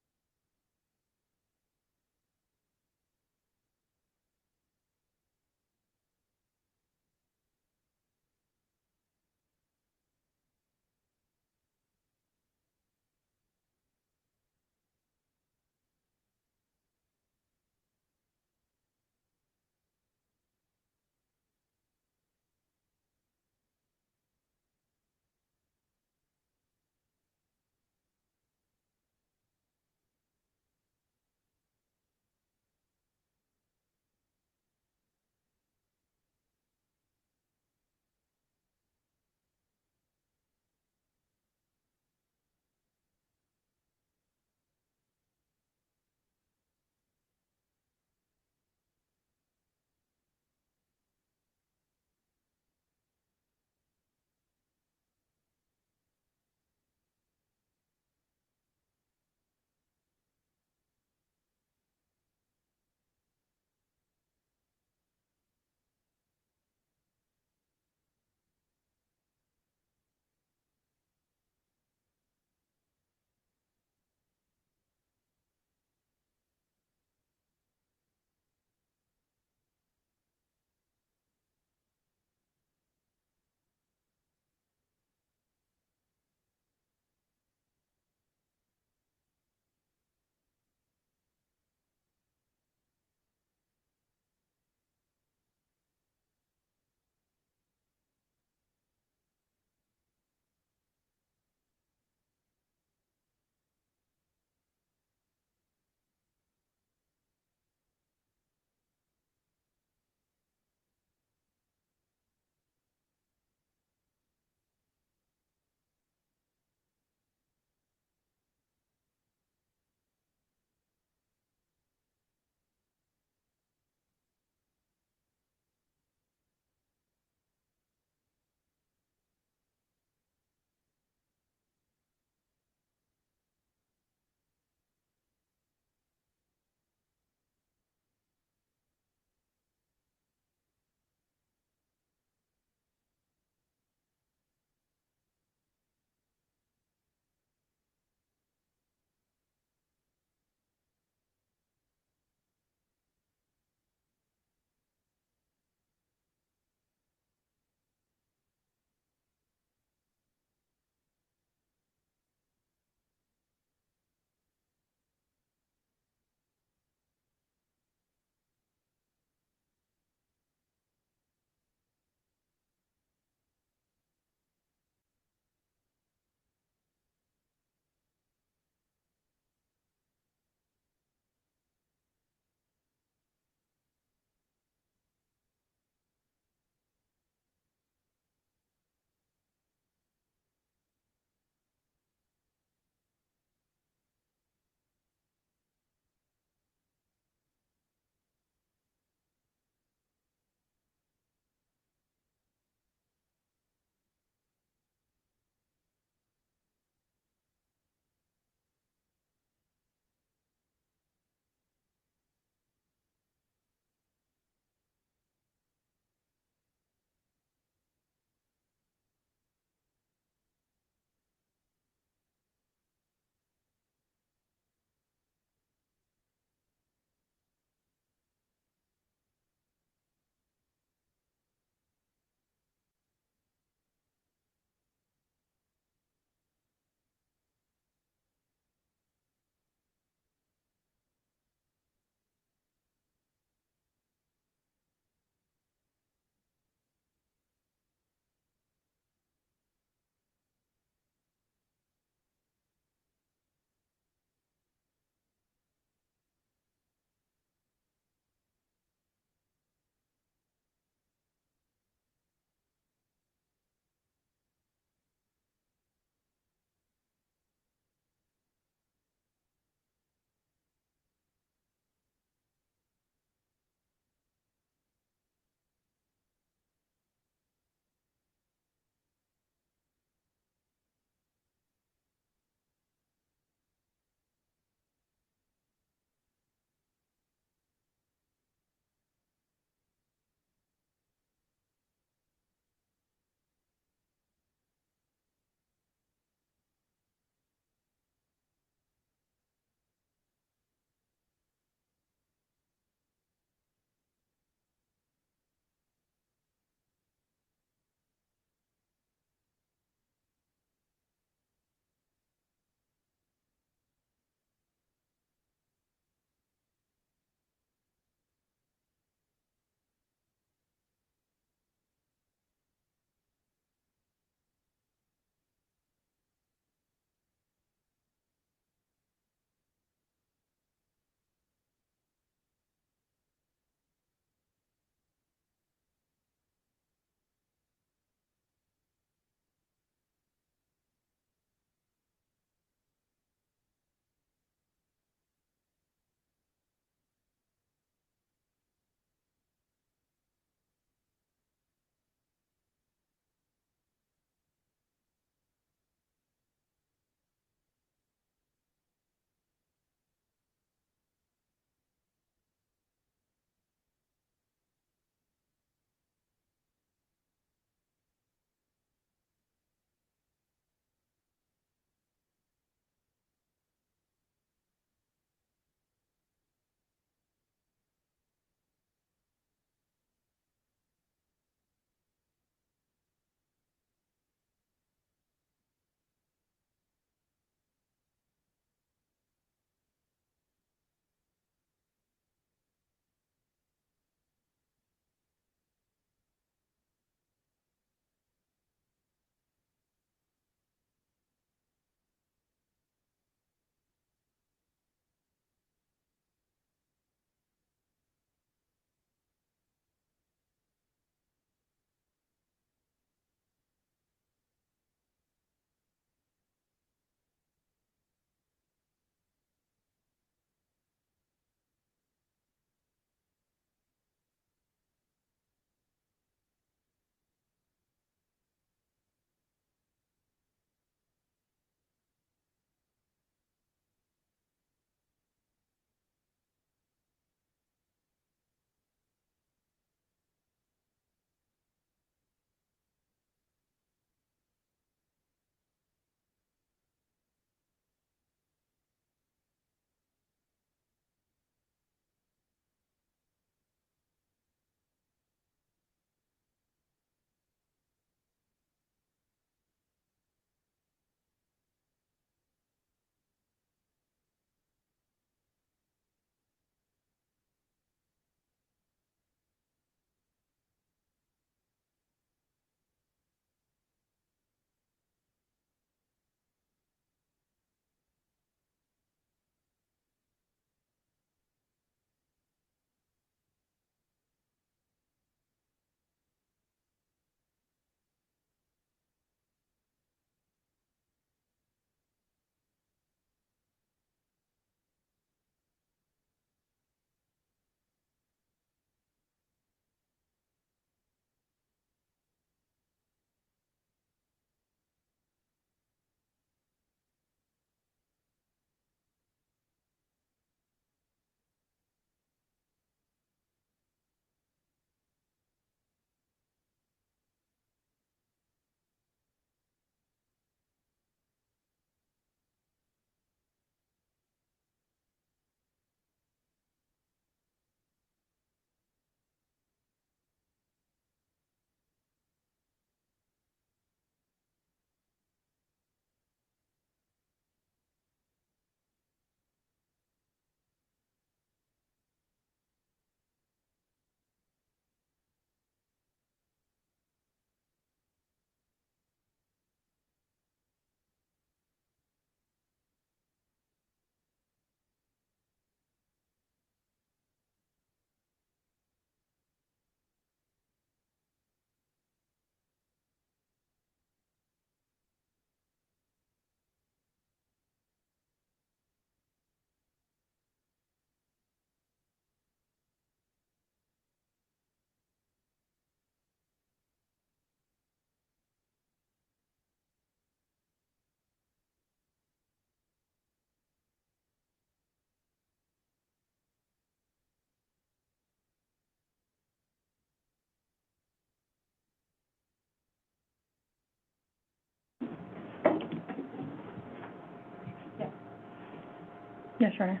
Yes, Your Honor.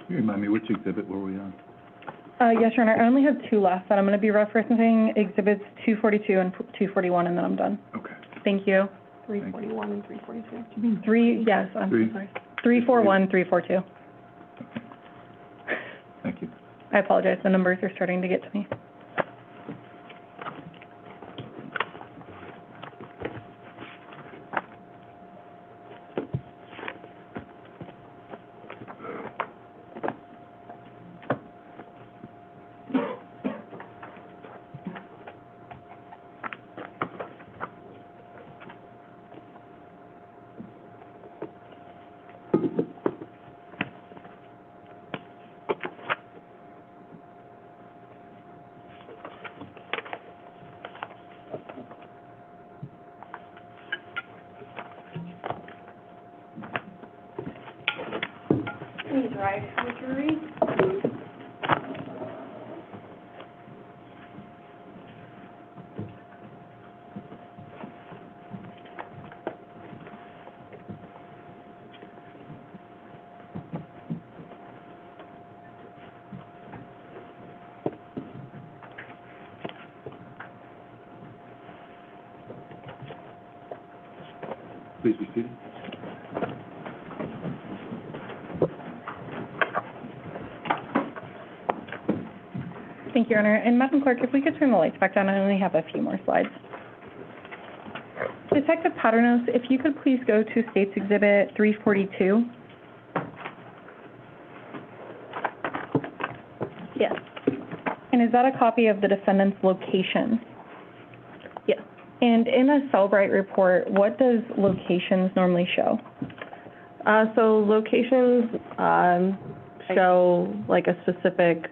Can you remind me, which exhibit were we on? Yes, Your Honor, I only have two left that I'm going to be referencing, exhibits 242 and 241, and then I'm done. Okay. Thank you. 341 and 342. Yes, I'm Three. sorry. 341, 342. Thank you. I apologize, the numbers are starting to get to me. Please rise for the jury. Please be seated. Thank you, Your Honor. And Madam Clerk, if we could turn the lights back down, I only have a few more slides. Detective Paternos, if you could please go to State's Exhibit 342. Yes. And is that a copy of the defendant's location? Yes. And in a Cellbrite report, what does locations normally show? So locations, show like a specific,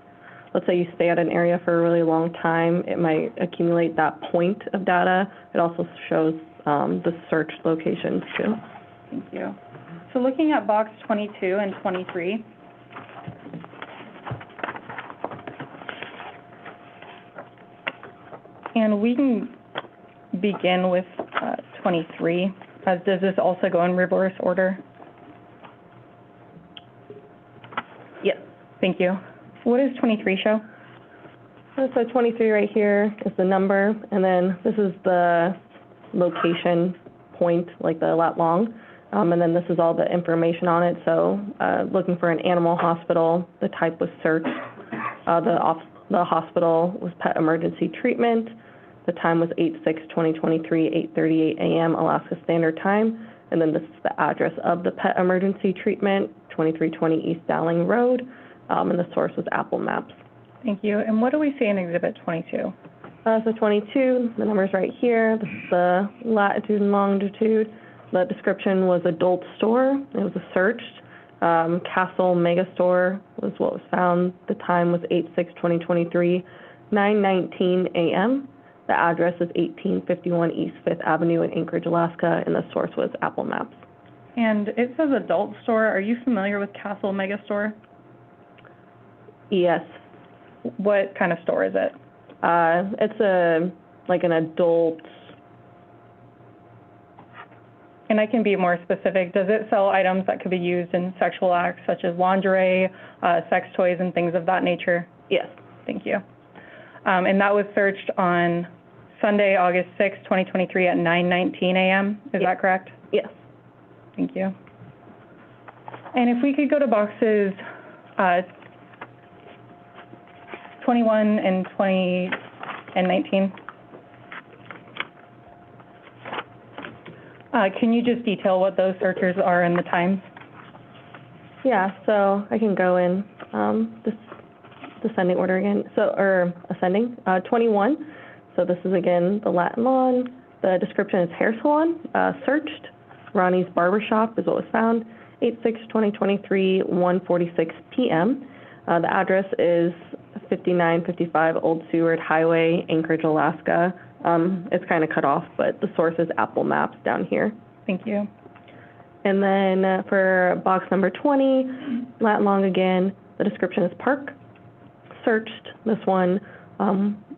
let's say you stay at an area for a really long time, it might accumulate that point of data. It also shows, the search locations too. Thank you. So looking at box 22 and 23. And we can begin with 23. Does this also go in reverse order? Yes. Thank you. What does 23 show? So 23 right here is the number, and then this is the location point, like the lat long. And then this is all the information on it. So looking for an animal hospital, the type was searched. The hospital was pet emergency treatment. The time was 8/6/2023, 8:38 a.m. Alaska Standard Time. And then this is the address of the pet emergency treatment, 2320 East Dowling Road. And the source was Apple Maps. Thank you. And what do we see in Exhibit 22? So 22, the number's right here. This is the latitude and longitude. The description was adult store. It was a searched. Castle Megastore was what was found. The time was 8/6/2023, 9:19 a.m. The address is 1851 East 5th Avenue in Anchorage, Alaska, and the source was Apple Maps. And it says adult store. Are you familiar with Castle Megastore? Yes. What kind of store is it? It's like an adult. And I can be more specific. Does it sell items that could be used in sexual acts, such as lingerie, sex toys, and things of that nature? Yes. Thank you. And that was searched on Sunday, August 6, 2023 at 9:19 a.m. Is that correct? Yes. Thank you. And if we could go to boxes 21 and 20 and 19. Can you just detail what those searches are and the times? Yeah, so I can go in this descending order again, or ascending. 21, so this is again the Latin lawn. The description is hair salon, searched. Ronnie's Barbershop is what was found, 8/6/2023, 1:46 p.m. The address is 5955 Old Seward Highway, Anchorage, Alaska. It's kind of cut off, but the source is Apple Maps down here. Thank you. And then for box number 20, Latin long again, the description is park. Searched, this one,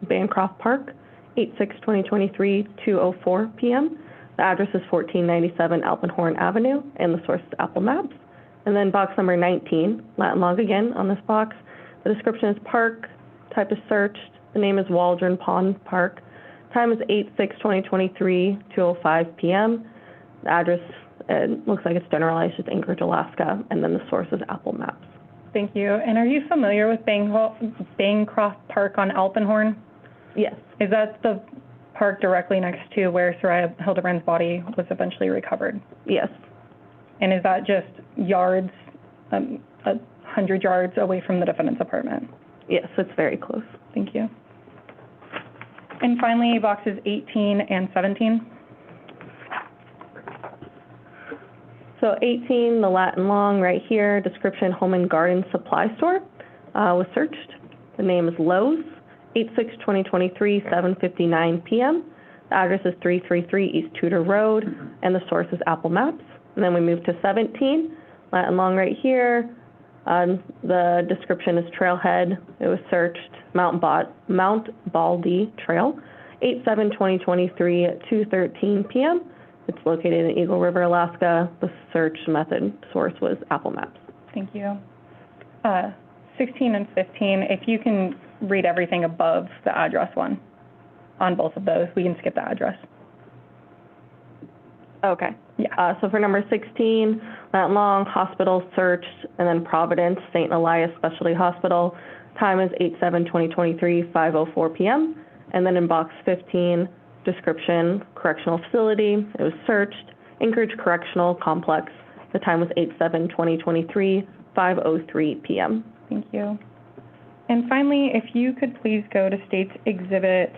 Bancroft Park, 8/6/2023, 2:04 p.m. The address is 1497 Alpenhorn Avenue, and the source is Apple Maps. And then box number 19, Latin long again on this box. The description is park, type is searched, the name is Waldron Pond Park. Time is 8/6/2023, 2:05 p.m. The address, it looks like it's generalized as Anchorage, Alaska, and then the source is Apple Maps. Thank you. And are you familiar with Bancroft Park on Alpenhorn? Yes. Is that the park directly next to where Zarrius Hildabrand's body was eventually recovered? Yes. And is that just yards, 100 yards away from the defendant's apartment? Yes, it's very close. Thank you. And finally, boxes 18 and 17. So 18, the Latin long right here, description home and garden supply store was searched. The name is Lowe's, 8/6/2023, 7:59 p.m. The address is 333 East Tudor Road, and the source is Apple Maps. And then we move to 17, Latin long right here. The description is trailhead. It was searched, Mount Baldy Trail, 8/7/2023 at 2:13 p.m. It's located in Eagle River, Alaska. The search method source was Apple Maps. Thank you. 16 and 15, if you can read everything above the address one on both of those, we can skip the address. Okay. Yeah. So for number 16, Latin long, hospital searched, and then Providence, St. Elias Specialty Hospital. Time is 8/7/2023, 5:04 p.m. And then in box 15, description, correctional facility. It was searched, Anchorage Correctional Complex. The time was 8/7/2023, 5:03 p.m. Thank you. And finally, if you could please go to State's Exhibit,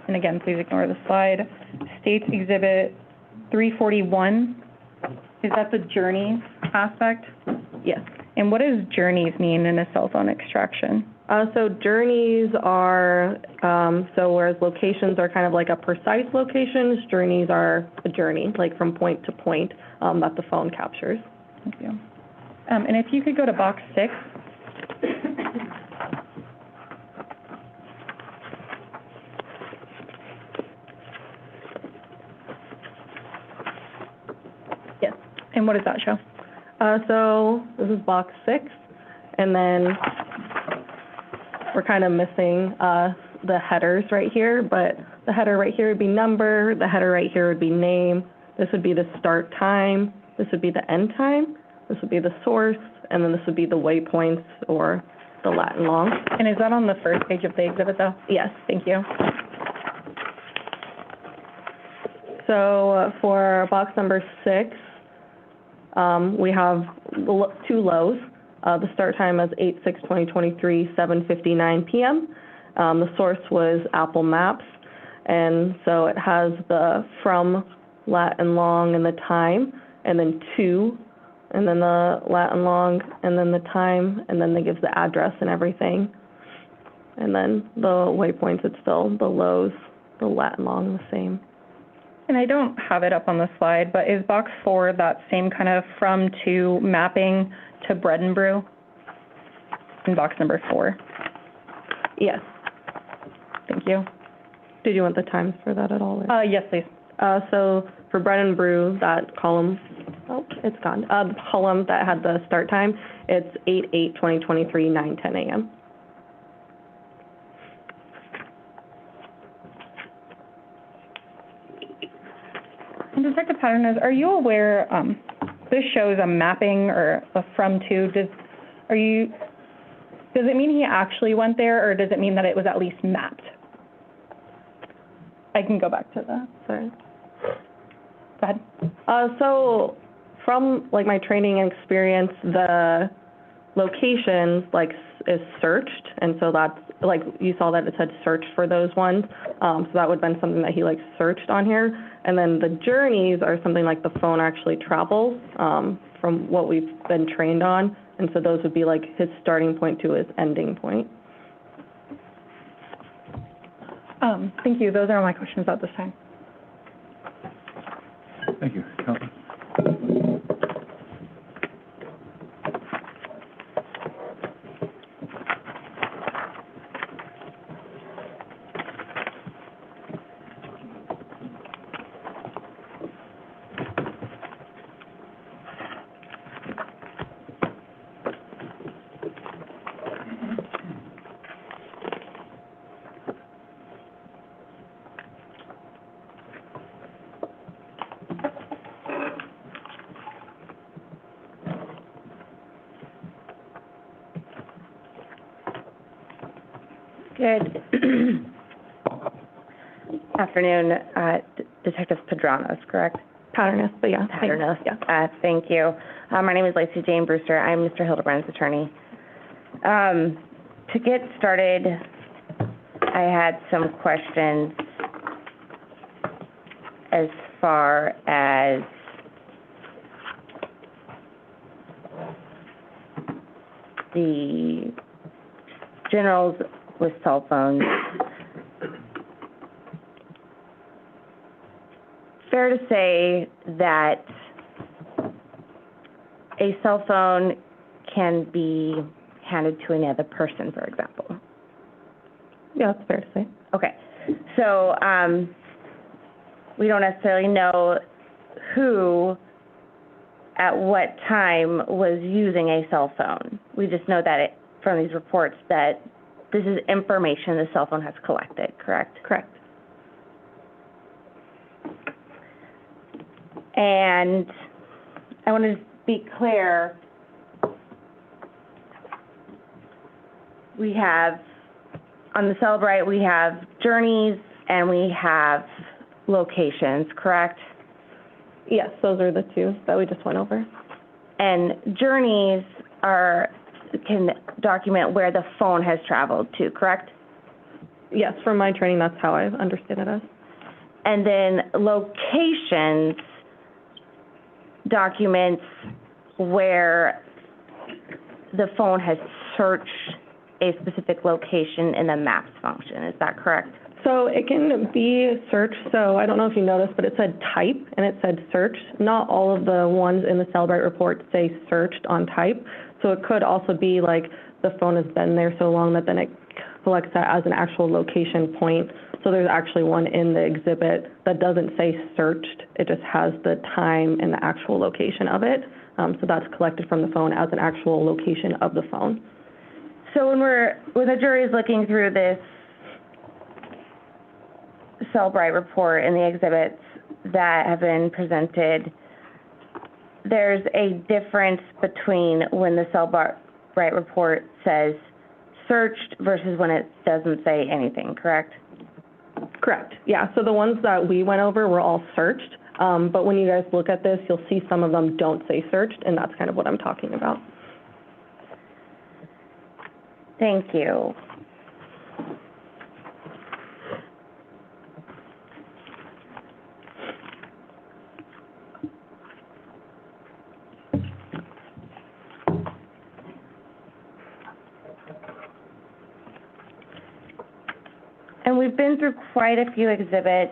and again, please ignore the slide, State's Exhibit 341. Is that the journeys aspect? Yes. And what does journeys mean in a cell phone extraction? So journeys are, so whereas locations are kind of like a precise locations, journeys are a journey, like from point to point, that the phone captures. Thank you. And if you could go to box 6. Yes. And what does that show? So this is box 6, and then we're kind of missing the headers right here, but the header right here would be number, the header right here would be name, this would be the start time, this would be the end time, this would be the source, and then this would be the waypoints or the Latin long. And is that on the first page of the exhibit, though? Yes. Thank you. So for box number 6, we have two lows. The start time is 8/6/2023, 7:59 p.m. The source was Apple Maps, and so it has the from Latin long and the time, and then to, and then the Latin long, and then the time, and then it gives the address and everything. And then the waypoints, it's still the lows, the Latin long, the same. And I don't have it up on the slide, but is box 4 that same kind of from to mapping to bread and brew in box number 4? Yes. Thank you. Did you want the times for that at all? Or? Yes, please. So for bread and brew, that column, oh, it's gone. The column that had the start time, it's 8/8/2023, 9:10 a.m. And Detective Patterson, are you aware, this shows a mapping or a from to, does it mean he actually went there, or does it mean that it was at least mapped? I can go back to that, sorry. Go ahead. So from like my training and experience, the locations like is searched, and so that's like you saw that it said search for those ones. So that would have been something that he like searched on here. And then the journeys are something like the phone actually travels from what we've been trained on, and so those would be like his starting point to his ending point. Thank you. Those are all my questions at this time. Thank you. Counsel? Good afternoon, Detective Padranos, correct? Patternist, but yeah. Paternos. Yeah. Thank you. My name is Lacey Jane Brewster. I'm Mr. Hildabrand's attorney. To get started, I had some questions as far as the generals with cell phones. Fair to say that a cell phone can be handed to another person, for example? Yeah, that's fair to say. Okay. So we don't necessarily know who at what time was using a cell phone. We just know that from these reports that this is information the cell phone has collected, correct? Correct. And I want to be clear, we have, on the Cellbrite, we have journeys and we have locations, correct? Yes, those are the two that we just went over. And journeys can document where the phone has traveled to, correct? Yes, from my training, that's how I understood it as. And then locations documents where the phone has searched a specific location in the maps function. Is that correct? So it can be searched. So I don't know if you noticed, but it said type and it said searched. Not all of the ones in the Cellbrite report say searched on type. So it could also be like the phone has been there so long that then it collects that as an actual location point. So there's actually one in the exhibit that doesn't say searched. It just has the time and the actual location of it. So that's collected from the phone as an actual location of the phone. So when the jury is looking through this Cellbrite report and the exhibits that have been presented, there's a difference between when the Cellbrite report says searched versus when it doesn't say anything, correct? Correct, yeah. So the ones that we went over were all searched, but when you guys look at this, you'll see some of them don't say searched, and that's kind of what I'm talking about. Thank you. And we've been through quite a few exhibits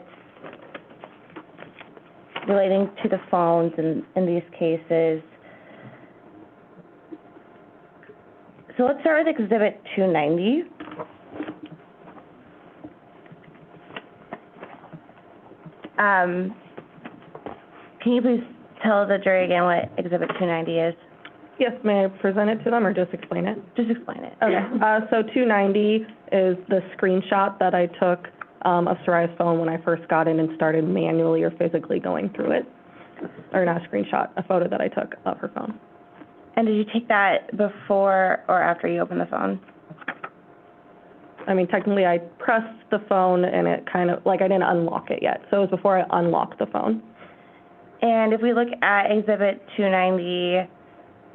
relating to the phones in these cases. So let's start with Exhibit 290. Can you please tell the jury again what Exhibit 290 is? Yes, may I present it to them or just explain it? Just explain it. Okay, so 290 is the screenshot that I took of Zarrius' phone when I first got in and started manually or physically going through it. or not a screenshot, a photo that I took of her phone. And did you take that before or after you opened the phone? I mean, technically, I pressed the phone and it kind of, like, I didn't unlock it yet, so it was before I unlocked the phone. And if we look at Exhibit 290,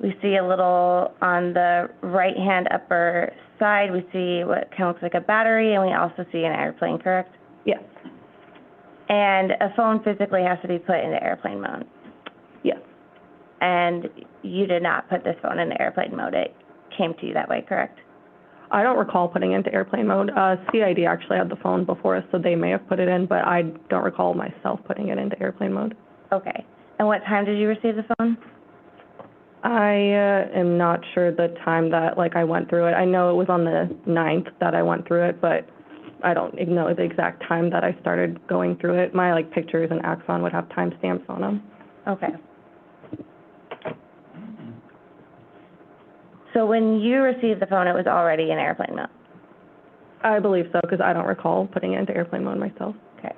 we see a little on the right-hand upper side, we see what kind of looks like a battery, and we also see an airplane, correct? Yes, And a phone physically has to be put into airplane mode. yes, And you did not put this phone into airplane mode. It came to you that way, correct? I don't recall putting it into airplane mode. CID actually had the phone before us, so they may have put it in, but I don't recall myself putting it into airplane mode. Okay. And what time did you receive the phone? I am not sure the time that, like, I went through it. I know it was on the 9th that I went through it, but I don't know the exact time that I started going through it. My, like, pictures and Axon would have timestamps on them. Okay. So when you received the phone, it was already in airplane mode? I believe so, because I don't recall putting it into airplane mode myself. Okay.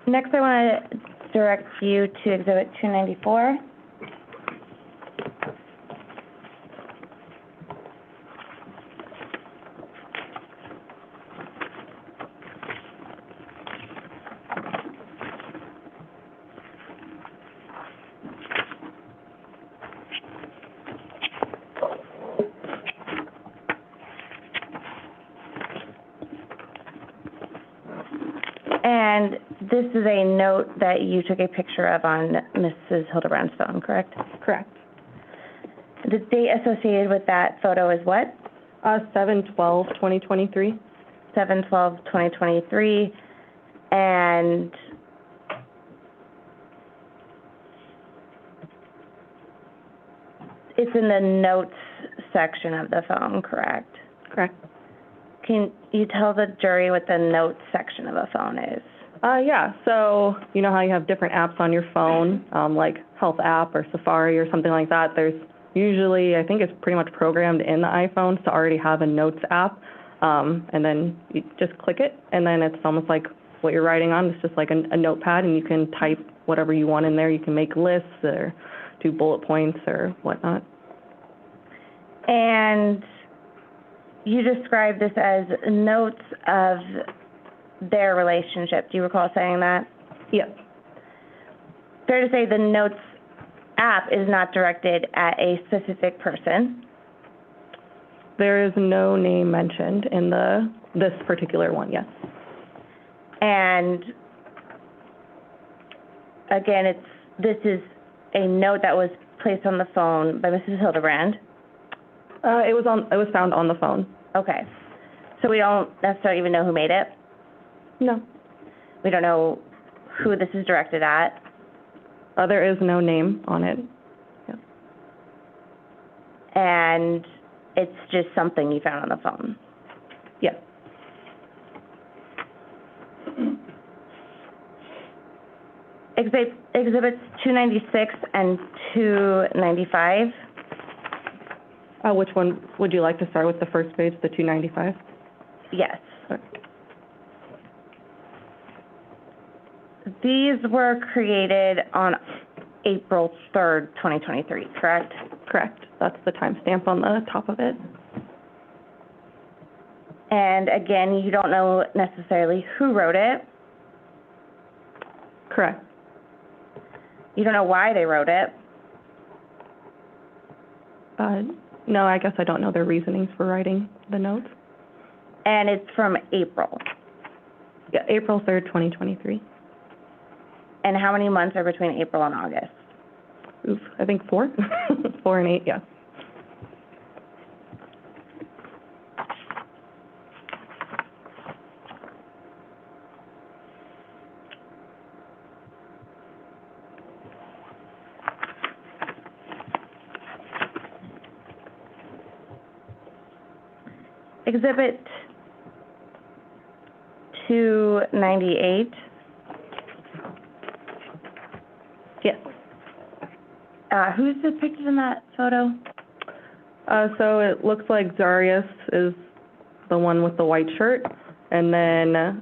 Next, I want to direct you to Exhibit 294. And this is a note that you took a picture of on Mrs. Hildabrand's phone, correct? Correct. The date associated with that photo is what? 7/12/2023. 7/12/2023. And it's in the notes section of the phone, correct? Correct. Can you tell the jury what the notes section of a phone is? Yeah, so you know how you have different apps on your phone, like Health app or Safari or something like that? There's usually, I think it's pretty much programmed in the iPhones to already have a Notes app, and then you just click it, and then it's almost like what you're writing on. It's just like a notepad, and you can type whatever you want in there. You can make lists or do bullet points or whatnot. And you described this as notes of their relationship. Do you recall saying that? Yes. Fair to say the Notes app is not directed at a specific person? There is no name mentioned in this particular one, yes. And again, this is a note that was placed on the phone by Mrs. Hildabrand. It was found on the phone. Okay. So we don't necessarily even know who made it? No. We don't know who this is directed at? There is no name on it. Yeah. And it's just something you found on the phone? Yes. Exhibits 296 and 295. Which one would you like to start with, the first page, the 295? Yes. Okay. These were created on April 3rd, 2023, correct? Correct. That's the timestamp on the top of it. And again, you don't know necessarily who wrote it. Correct. You don't know why they wrote it. No, I guess I don't know their reasonings for writing the notes. And it's from April. Yeah, April 3rd, 2023. And how many months are between April and August? Oof, I think 4. 4 and 8, yeah. Exhibit 298. Yes. Who's depicted in that photo? So it looks like Zarrius is the one with the white shirt, and then,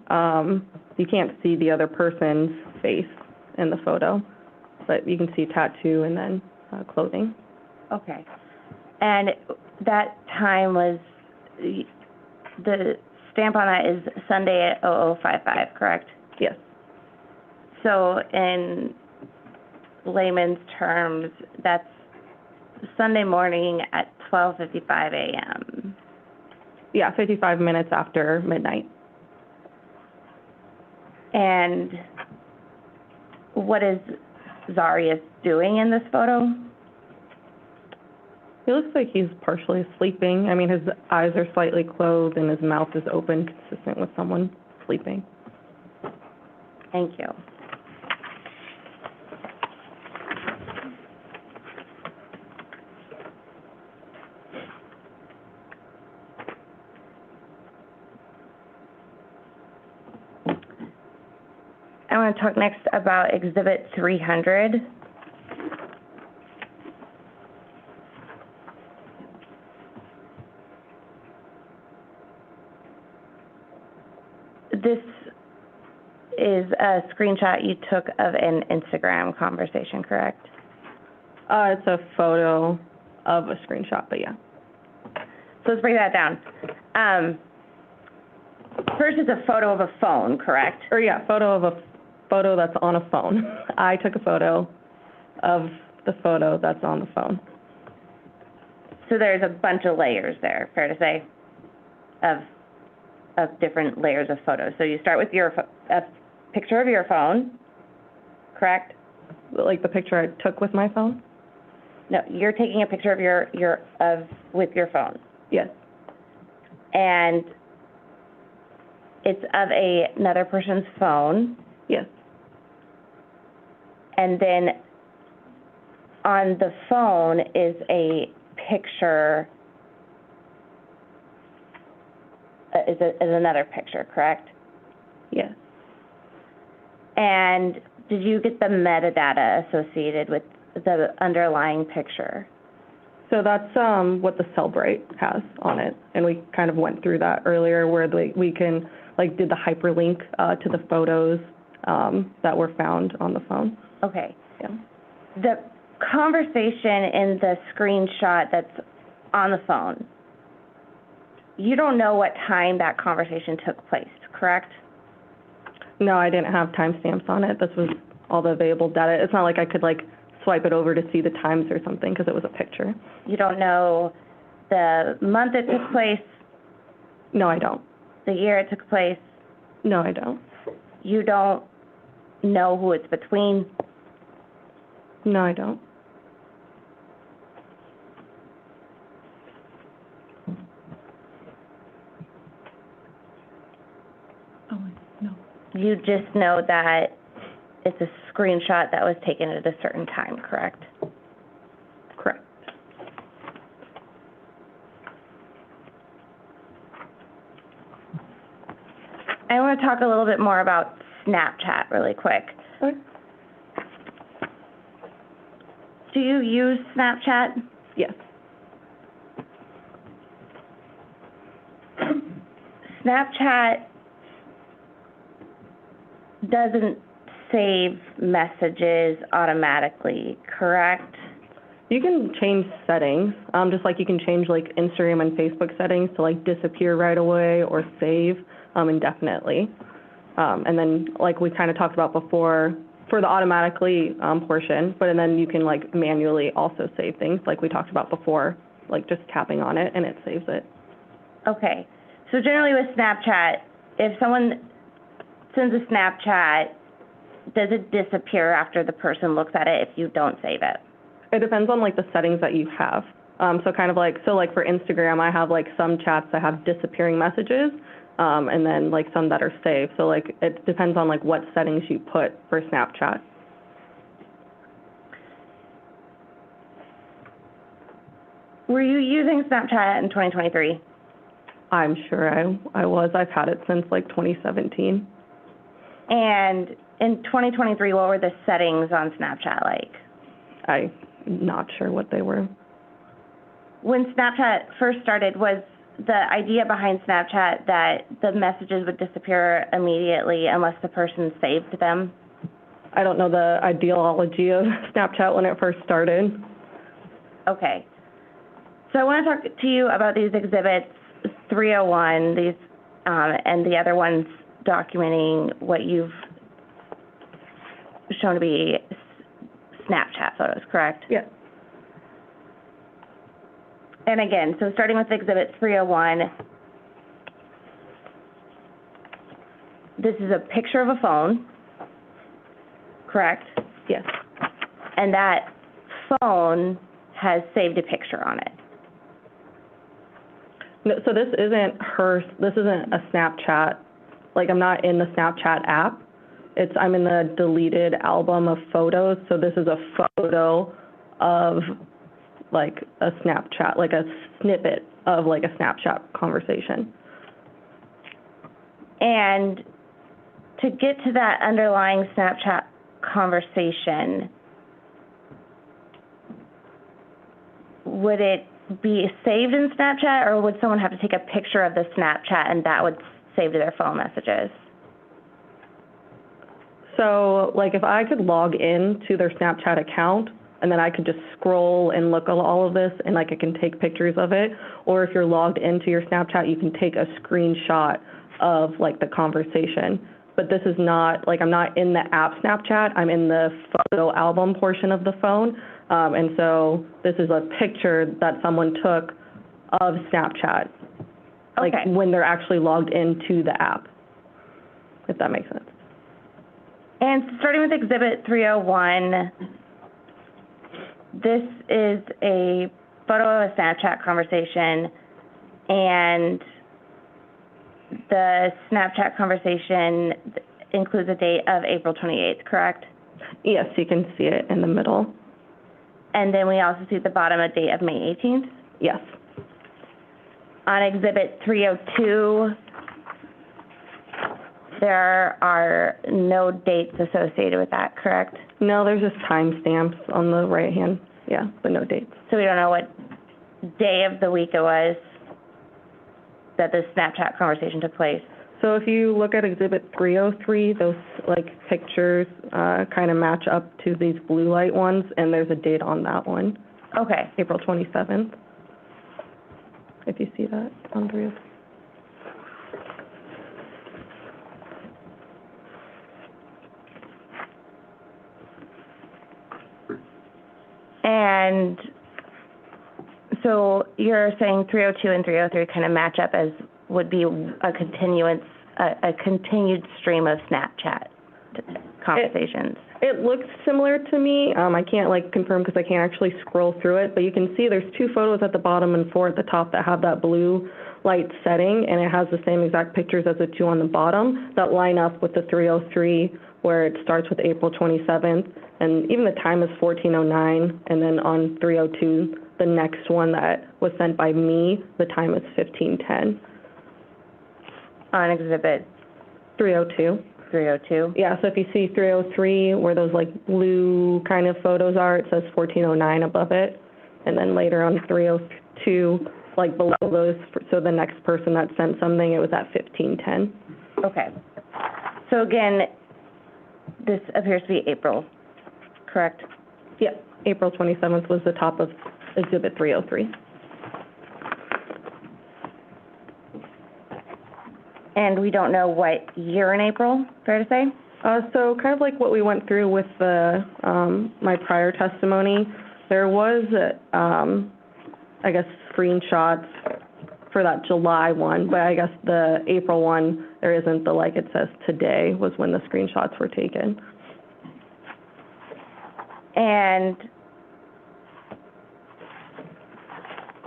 you can't see the other person's face in the photo, but you can see tattoo and then, clothing. Okay. And that time was, the stamp on that is Sunday at 00:55, correct? Yes. So in layman's terms, that's Sunday morning at 12:55 a.m. Yeah, 55 minutes after midnight. And what is Zarrius doing in this photo? He looks like he's partially sleeping. I mean, his eyes are slightly closed and his mouth is open, consistent with someone sleeping. Thank you. I want to talk next about Exhibit 300. This is a screenshot you took of an Instagram conversation, correct? It's a photo of a screenshot, but yeah. So let's break that down. First is a photo of a phone, correct? Or yeah, photo of a photo that's on a phone. I took a photo of the photo that's on the phone. So there's a bunch of layers there, fair to say, of different layers of photos. So you start with a picture of your phone, correct? Like the picture I took with my phone? No, you're taking a picture of with your phone. Yes. And it's of another person's phone. Yes. And then on the phone is a picture, is another picture, correct? Yes. And did you get the metadata associated with the underlying picture? So that's what the Cellbrite has on it, and we kind of went through that earlier, where we can did the hyperlink to the photos that were found on the phone. Okay. Yeah. The conversation in the screenshot that's on the phone, you don't know what time that conversation took place, correct? No, I didn't have timestamps on it. This was all the available data. It's not like I could swipe it over to see the times or something, because it was a picture. You don't know the month it took place? No, I don't. The year it took place? No, I don't. You don't know who it's between? No, I don't. Oh, no. You just know that it's a screenshot that was taken at a certain time, correct? Correct. I want to talk a little bit more about Snapchat really quick. Okay. Do you use Snapchat? Yes. Snapchat doesn't save messages automatically, correct? You can change settings, just like you can change Instagram and Facebook settings to disappear right away or save indefinitely. And then we kind of talked about before, for the automatically portion, and then you can manually also save things like we talked about before, just tapping on it and it saves it. Okay. So generally with Snapchat, if someone sends a Snapchat, does it disappear after the person looks at it if you don't save it? It depends on the settings that you have. So kind of for Instagram, I have some chats that have disappearing messages, and then some that are saved. So it depends on what settings you put for Snapchat. Were you using Snapchat in 2023? I'm sure I was. I've had it since 2017. And in 2023, what were the settings on Snapchat like? I'm not sure what they were. when Snapchat first started, was the idea behind Snapchat that the messages would disappear immediately unless the person saved them? I don't know the ideology of Snapchat when it first started. Okay. So I want to talk to you about these exhibits 301, these, and the other ones documenting what you've shown to be Snapchat photos, correct? Yeah. And again, so starting with exhibit 301, this is a picture of a phone, correct? Yes. And that phone has saved a picture on it. No, so this isn't a Snapchat, like I'm not in the Snapchat app. I'm in the deleted album of photos, so this is a photo of like a Snapchat, like a snippet of like a Snapchat conversation. And to get to that underlying Snapchat conversation, would it be saved in Snapchat, or would someone have to take a picture of the Snapchat and that would save to their phone messages? So like if I could log in to their Snapchat account and then I could just scroll and look at all of this and like I can take pictures of it, or if you're logged into your Snapchat, you can take a screenshot of like the conversation. But this is not, like I'm not in the app Snapchat, I'm in the photo album portion of the phone. And so this is a picture that someone took of Snapchat, like Okay. when they're actually logged into the app, if that makes sense. And starting with exhibit 301, this is a photo of a Snapchat conversation, and the Snapchat conversation includes a date of April 28th, correct? Yes, you can see it in the middle. And then we also see at the bottom a date of May 18th. Yes. On exhibit 302, there are no dates associated with that, correct? No, there's just timestamps on the right hand, yeah, but no dates. So we don't know what day of the week it was that the Snapchat conversation took place. So if you look at exhibit 303, those like pictures kind of match up to these blue light ones, and there's a date on that one, Okay. April 27th. If you see that on 303. And so you're saying 302 and 303 kind of match up as would be a continued stream of Snapchat conversations. It looks similar to me. I can't like confirm because I can't actually scroll through it, but you can see there's 2 photos at the bottom and 4 at the top that have that blue light setting, and it has the same exact pictures as the 2 on the bottom that line up with the 303 where it starts with April 27th, and even the time is 14:09, and then on 302, the next one that was sent by me, the time is 15:10. On exhibit 302. 302? Yeah, so if you see 303, where those like blue kind of photos are, it says 14:09 above it. And then later on 302, like below those, so the next person that sent something, it was at 15:10. Okay. So again, this appears to be April, correct? Yeah, April 27th was the top of exhibit 303. And we don't know what year in April, fair to say? So kind of like what we went through with the, my prior testimony, there was, I guess, screenshots for that July one, but I guess the April one, there isn't the, like it says today was when the screenshots were taken. And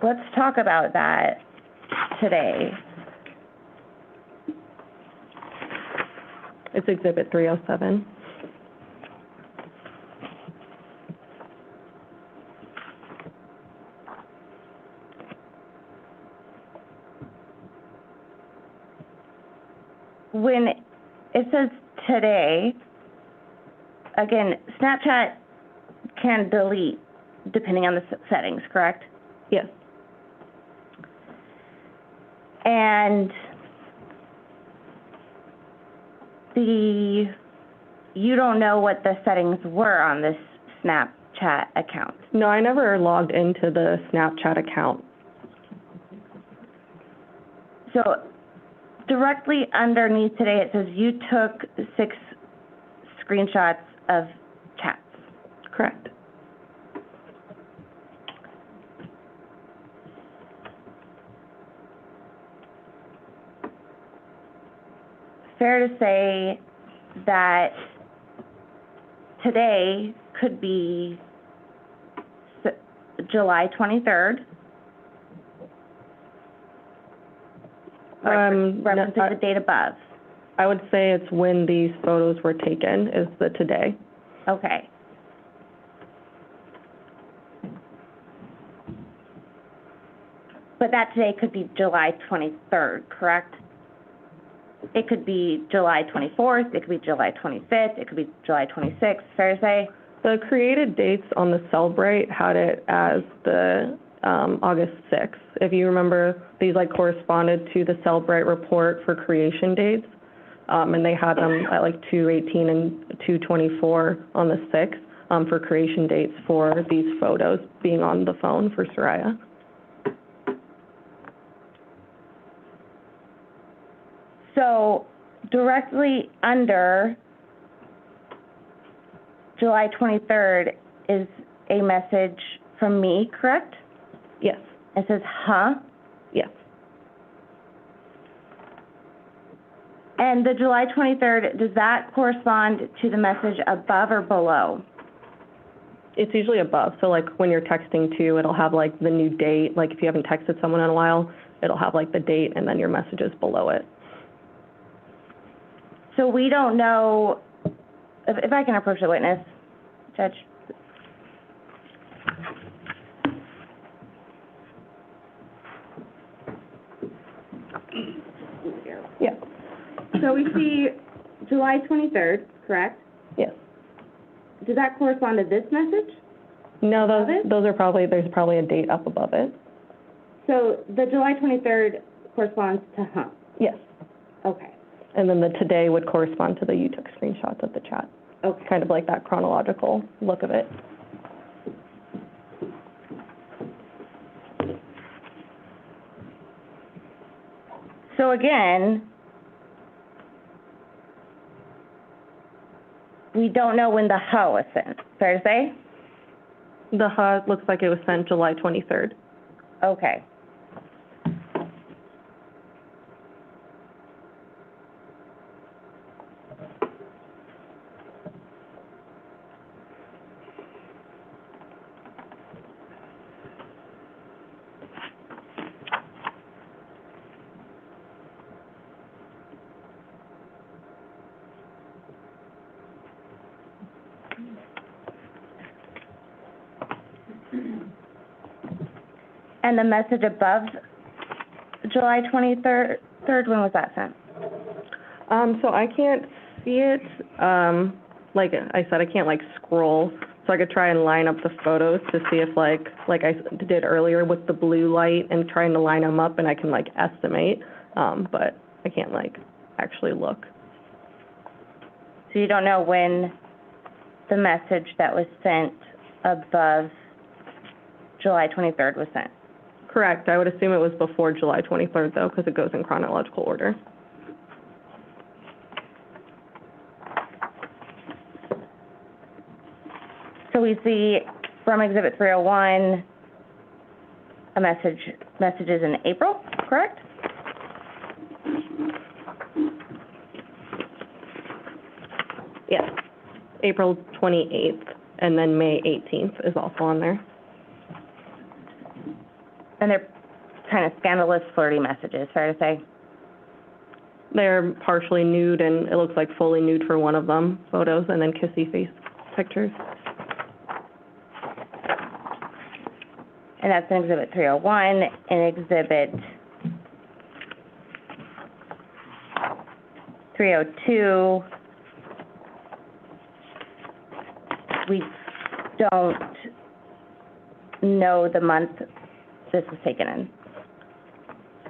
let's talk about that today. It's exhibit 307. When it says today, again, Snapchat can delete depending on the settings, correct? Yes. And you don't know what the settings were on this Snapchat account? No, I never logged into the Snapchat account. So directly underneath today, it says you took 6 screenshots of chats. Correct. Fair to say that today could be July 23rd. Referencing the date above. I would say it's when these photos were taken is the today. Okay. But that today could be July 23rd, correct? It could be July 24th, it could be July 25th, it could be July 26th, fair to say? The created dates on the Cellbrite had it as the August 6th. If you remember, these like corresponded to the Cellbrite report for creation dates, and they had them at like 2/18 and 2/24 on the 6th for creation dates for these photos being on the phone for Zarrius. So directly under July 23rd is a message from me, correct? Yes. It says, huh? Yes. And the July 23rd, does that correspond to the message above or below? It's usually above. So like when you're texting too, it'll have like the new date. Like if you haven't texted someone in a while, it'll have like the date and then your messages below it. So we don't know, if I can approach the witness, Judge. Yeah. So we see July 23rd, correct? Yes. Does that correspond to this message? No, Above it? those are probably, there's probably a date up above it. So the July 23rd corresponds to huh? Yes. Okay. And then the today would correspond to the you took screenshots of the chat. Okay. Kind of like that chronological look of it. So again, we don't know when the huh was sent, fair to say? The HUD looks like it was sent July 23rd. Okay. And the message above July 23rd, when was that sent? So I can't see it. Like I said, I can't like scroll. So I could try and line up the photos to see if like I did earlier with the blue light and trying to line them up and I can like estimate. But I can't like actually look. So you don't know when the message that was sent above July 23rd was sent? Correct. I would assume it was before July 23rd though, because it goes in chronological order. So we see from Exhibit 301, messages in April, correct? Yes. April 28th and then May 18th is also on there. And they're kind of scandalous, flirty messages, fair to say? They're partially nude and it looks like fully nude for one of them, photos, and then kissy face pictures. And that's in Exhibit 301. In Exhibit 302, we don't know the month this was taken in.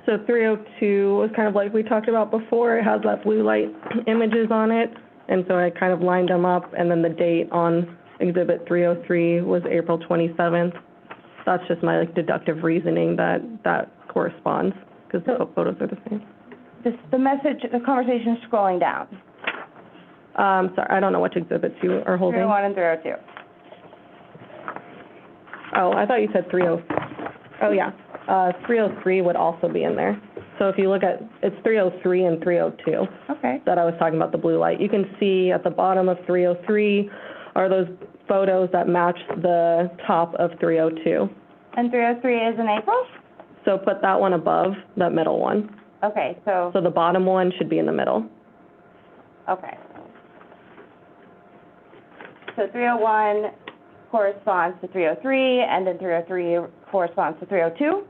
So 302 was kind of like we talked about before. It has that blue light images on it, and so I kind of lined them up, and then the date on Exhibit 303 was April 27th. That's just my, like, deductive reasoning that that corresponds, because the photos are the same. The message, the conversation is scrolling down. Sorry, I don't know which exhibits you are holding. 301 and 302. Oh, I thought you said 30. Oh, yeah. 303 would also be in there. So if you look at, it's 303 and 302. Okay. That I was talking about, the blue light. You can see at the bottom of 303 are those photos that match the top of 302. And 303 is in April? So put that one above that middle one. Okay, so, So the bottom one should be in the middle. okay. So 301 corresponds to 303, and then 303 corresponds to 302?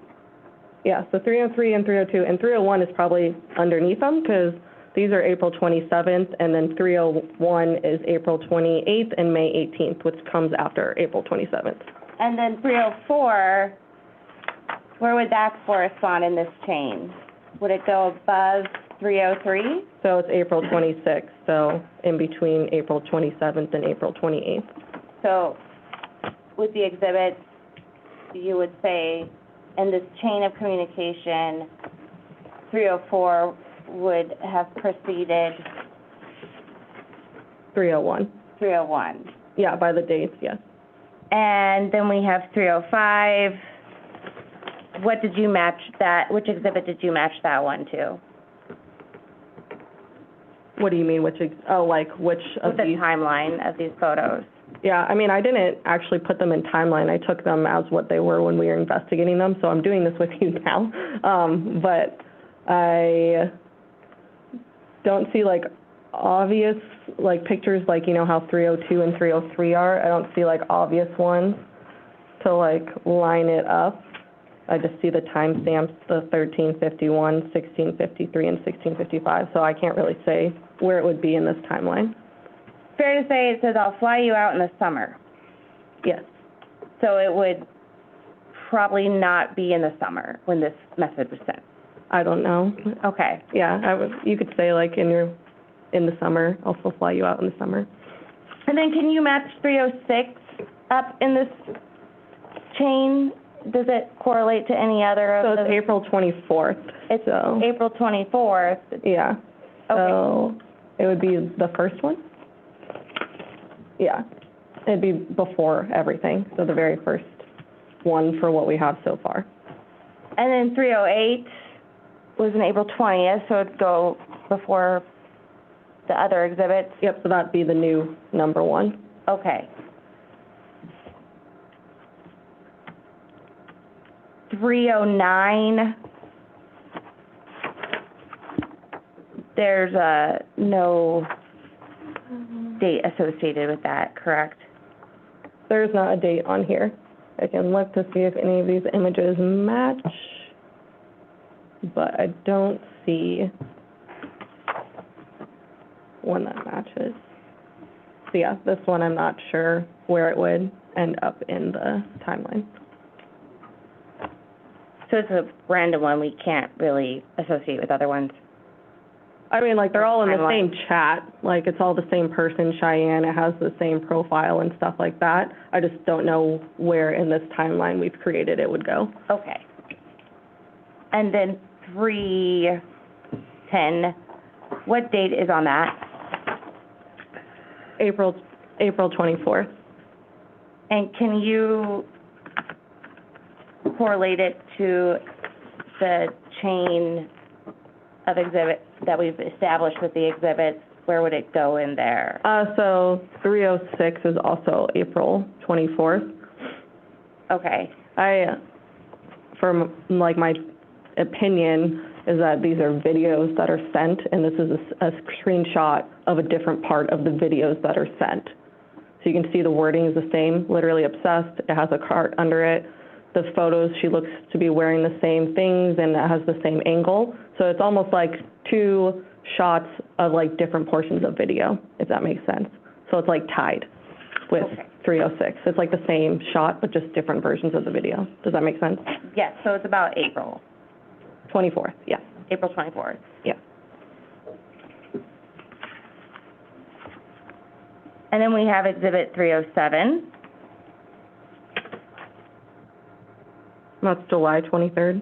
Yeah, so 303 and 302, and 301 is probably underneath them, because these are April 27th, and then 301 is April 28th and May 18th, which comes after April 27th. And then 304, where would that correspond in this chain? Would it go above 303? So it's April 26th, so in between April 27th and April 28th. So with the exhibit, you would say in this chain of communication, 304 would have preceded 301. 301. Yeah, by the dates, yes. And then we have 305. What did you match that, which exhibit did you match that one to? What do you mean, which of With the these? timeline of these photos. Yeah, I mean, I didn't actually put them in timeline. I took them as what they were when we were investigating them, so I'm doing this with you now. But I don't see, like, obvious, like, pictures, like, you know, how 302 and 303 are. I don't see, like, obvious ones to, like, line it up. I just see the timestamps, the 1351, 1653, and 1655, so I can't really say where it would be in this timeline. Fair to say it says, "I'll fly you out in the summer." Yes. So it would probably not be in the summer when this message was sent. I don't know. Okay. Yeah, you could say, like, in the summer, I'll still fly you out in the summer. And then can you match 306 up in this chain? Does it correlate to any other So of it's the? April 24th. It's so. April 24th. Yeah. Okay. So it would be the first one? Yeah. It'd be before everything, so the very first one for what we have so far. And then 308 was in April 20th, so it'd go before the other exhibits? Yep, so that'd be the new number one. Okay. 309, there's no date associated with that, correct? There's not a date on here. I can look to see if any of these images match, but I don't see one that matches. So yeah, this one I'm not sure where it would end up in the timeline. So it's a random one we can't really associate with other ones? I mean, like, they're all in the Timeline. same chat, like, it's all the same person, Cheyenne, it has the same profile and stuff like that. I just don't know where in this timeline we've created it would go. Okay. And then 310, what date is on that? April 24th. And can you correlate it to the chain of exhibits that we've established with the exhibits? Where would it go in there? So 306 is also April 24th. Okay. From, like, my opinion is that these are videos that are sent, and this is a screenshot of a different part of the videos that are sent. So you can see the wording is the same, literally obsessed. It has a cart under it. The photos, she looks to be wearing the same things, and it has the same angle. So it's almost like two shots of, like, different portions of video, if that makes sense. So it's, like, tied with 306. It's like the same shot, but just different versions of the video. Does that make sense? Yes, so it's about April. 24th, yes, April 24th. yeah. And then we have Exhibit 307. That's July 23rd?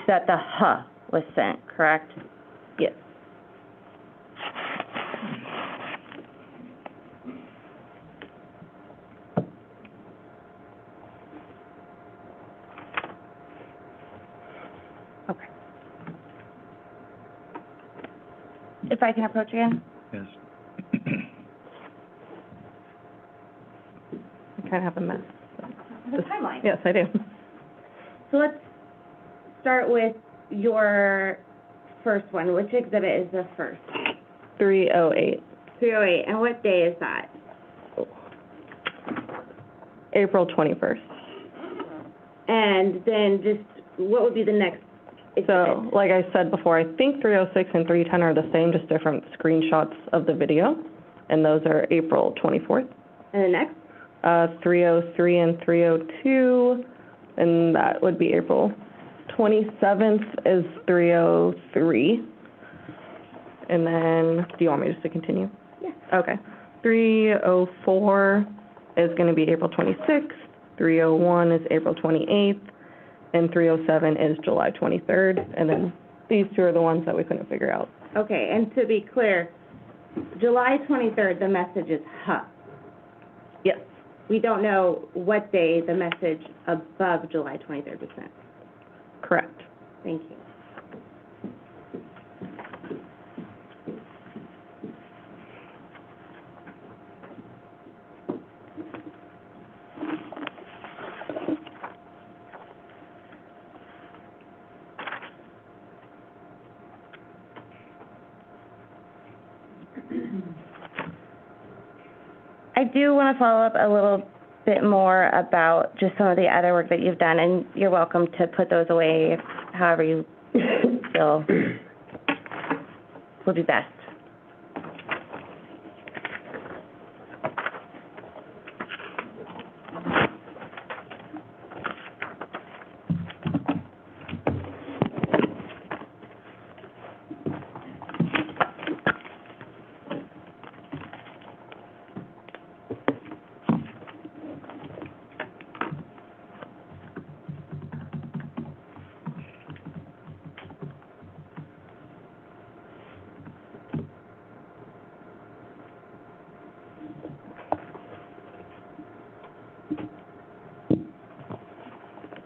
That the was sent, correct? Yes. Okay. If I can approach again? Yes. I kind of have a mess. The timeline. Yes, I do. So let's start with your first one. Which exhibit is the first? 308, 308, and what day is that? April 21st. And then just, what would be the next exhibit? So, like I said before, I think 306 and 310 are the same, just different screenshots of the video, and those are April 24th. And the next? 303 and 302, and that would be April 27th is 303. And then, do you want me just to continue? Yeah. Okay. 304 is going to be April 26th, 301 is April 28th, and 307 is July 23rd. And then these two are the ones that we couldn't figure out. Okay, and to be clear, July 23rd, the message is Yes, We don't know what day the message above July 23rd was sent. correct. Thank you. I do want to follow up a little bit more about just some of the other work that you've done, and you're welcome to put those away however you feel would be best.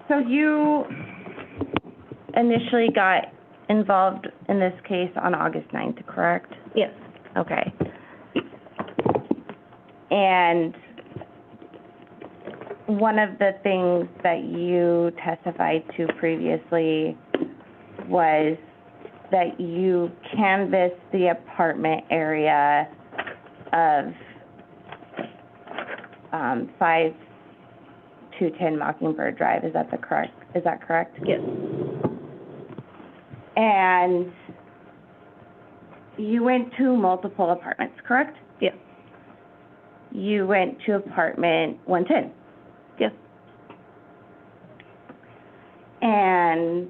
So you initially got involved in this case on August 9th, correct? Yes. Okay. And one of the things that you testified to previously was that you canvassed the apartment area of 5210 Mockingbird Drive. Is that correct? Yes. And you went to multiple apartments, correct? Yes. You went to apartment 110. Yes. And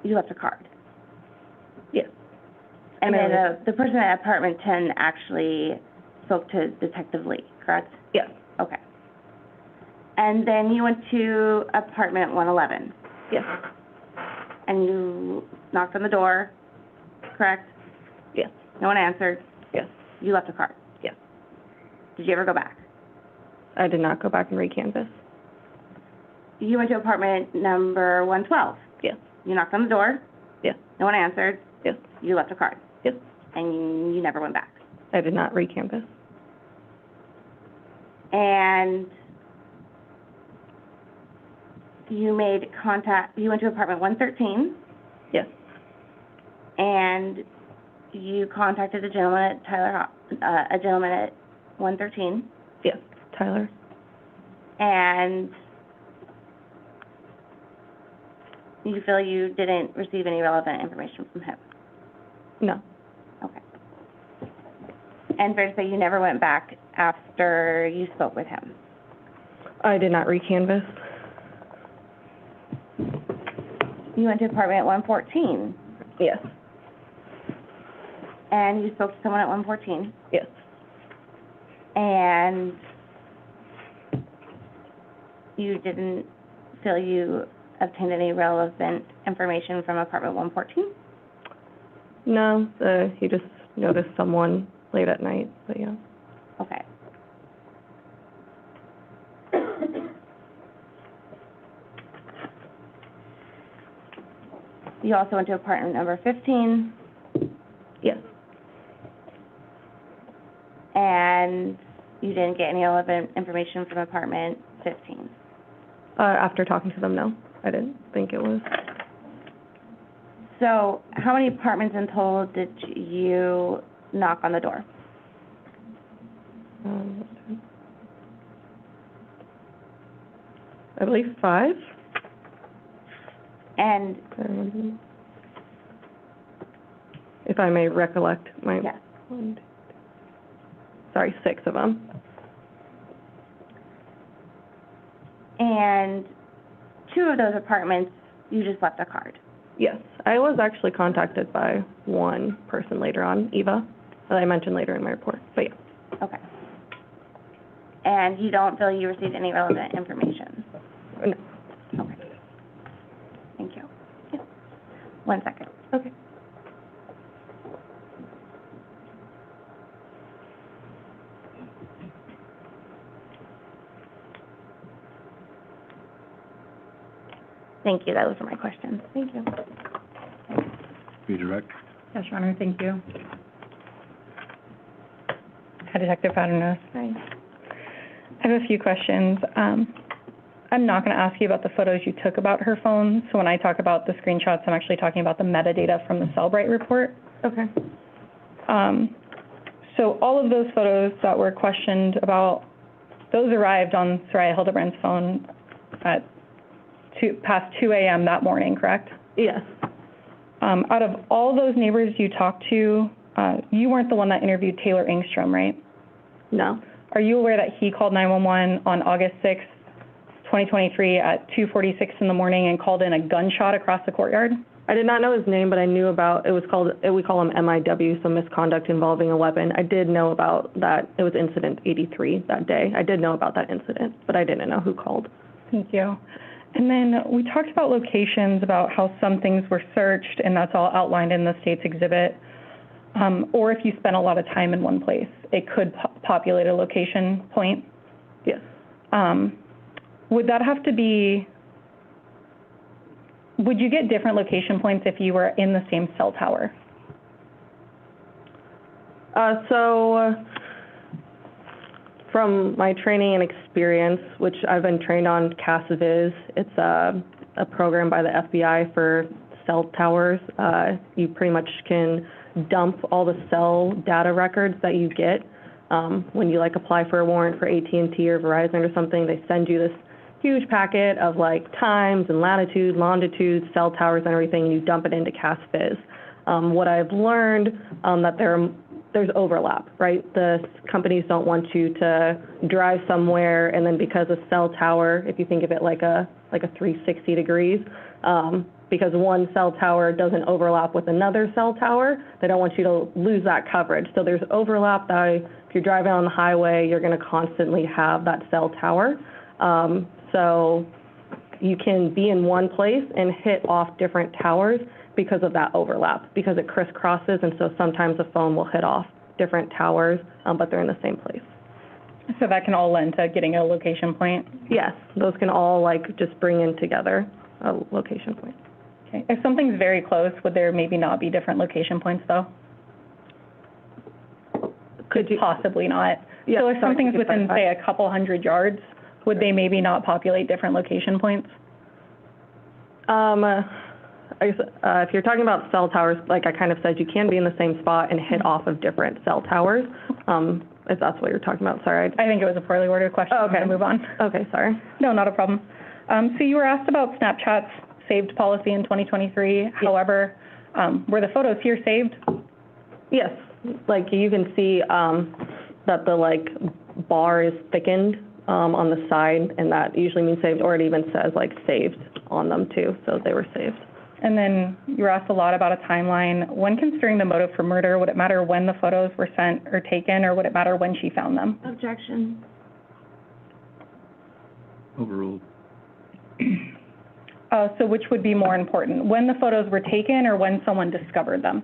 you left a card. Yes. And And then the person at apartment 10 actually spoke to Detective Lee, correct? Yes. Okay. And then you went to apartment 111, Yes. and you knocked on the door, correct? Yes. No one answered. Yes. You left a card. Yes. Did you ever go back? I did not go back and recanvass. You went to apartment number 112. Yes. You knocked on the door. Yes. No one answered. Yes. You left a card. Yes. And you never went back. I did not recanvass. And you made contact, you went to apartment 113, Yes. and you contacted a gentleman at 113, Yes. Tyler? and you feel you didn't receive any relevant information from him. No. Okay. And fair to say you never went back after you spoke with him. I did not recanvass. You went to apartment 114, Yes, and you spoke to someone at 114, yes. and you didn't feel you obtained any relevant information from apartment 114? No, he just noticed someone late at night, but yeah. Okay. You also went to apartment number 15, Yes, and you didn't get any relevant information from apartment 15. after talking to them, no, I didn't think it was. So how many apartments in total did you knock on the door? I believe 5. And, If I may recollect my. yes, Sorry, 6 of them. and 2 of those apartments, you just left a card. Yes, I was actually contacted by one person later on, Eva, that I mentioned later in my report, but yeah. Okay. And you don't feel you received any relevant information? No. Okay. Thank you. Yeah. 1 second. Okay. Thank you, those were my questions. Thank you. Redirect. Yes, Your Honor, thank you. Hi, Detective Paternos. Hi. I have a few questions. I'm not going to ask you about the photos you took about her phone. So when I talk about the screenshots, I'm actually talking about the metadata from the Cellbrite report. Okay. So all of those photos that were questioned about, those arrived on Soraya Hildabrand's phone at past 2 a.m. that morning, correct? Yes. Out of all those neighbors you talked to, you weren't the one that interviewed Taylor Engstrom, right? No. Are you aware that he called 911 on August 6th, 2023 at 2:46 in the morning and called in a gunshot across the courtyard? I did not know his name, but I knew about, it was called, we call him MIW, so misconduct involving a weapon. I did know about that. It was incident 83 that day. I did know about that incident, but I didn't know who called. Thank you. And then we talked about locations, about how some things were searched, and that's all outlined in the state's exhibit. Or if you spent a lot of time in one place, it could populate a location point. Yes. Would that have to be, would you get different location points if you were in the same cell tower? From my training and experience, which I've been trained on CASVIZ, it's a program by the FBI for cell towers. You pretty much can dump all the cell data records that you get when you like apply for a warrant for AT&T or Verizon or something. They send you this huge packet of like times and latitude, longitude, cell towers and everything, and you dump it into CASVIZ. What I've learned that there's overlap, right? The companies don't want you to drive somewhere and then because a cell tower, if you think of it like a 360 degrees, because one cell tower doesn't overlap with another cell tower, they don't want you to lose that coverage. So there's overlap that if you're driving on the highway, you're going to constantly have that cell tower. So you can be in one place and hit off different towers because of that overlap, because it crisscrosses, and so sometimes a phone will hit off different towers, but they're in the same place. So that can all lend to getting a location point? Yes, those can all like just bring in together a location point. Okay. If something's very close, would there maybe not be different location points though? Could you? Possibly not. Yeah, So if sorry, something's could you within, clarify? say, a couple hundred yards, would they maybe not populate different location points? If you're talking about cell towers, like I kind of said, you can be in the same spot and hit off of different cell towers, if that's what you're talking about. Sorry. I think it was a poorly worded question. Oh, okay. I'm gonna move on. Okay, sorry. No, not a problem. So you were asked about Snapchat's saved policy in 2023. Yes. However, were the photos here saved? Yes, like you can see that the like bar is thickened on the side, and that usually means saved, or it even says like saved on them too, so they were saved. And then you were asked a lot about a timeline. When considering the motive for murder, would it matter when the photos were sent or taken, or would it matter when she found them? Objection. Overruled. So which would be more important, when the photos were taken or when someone discovered them?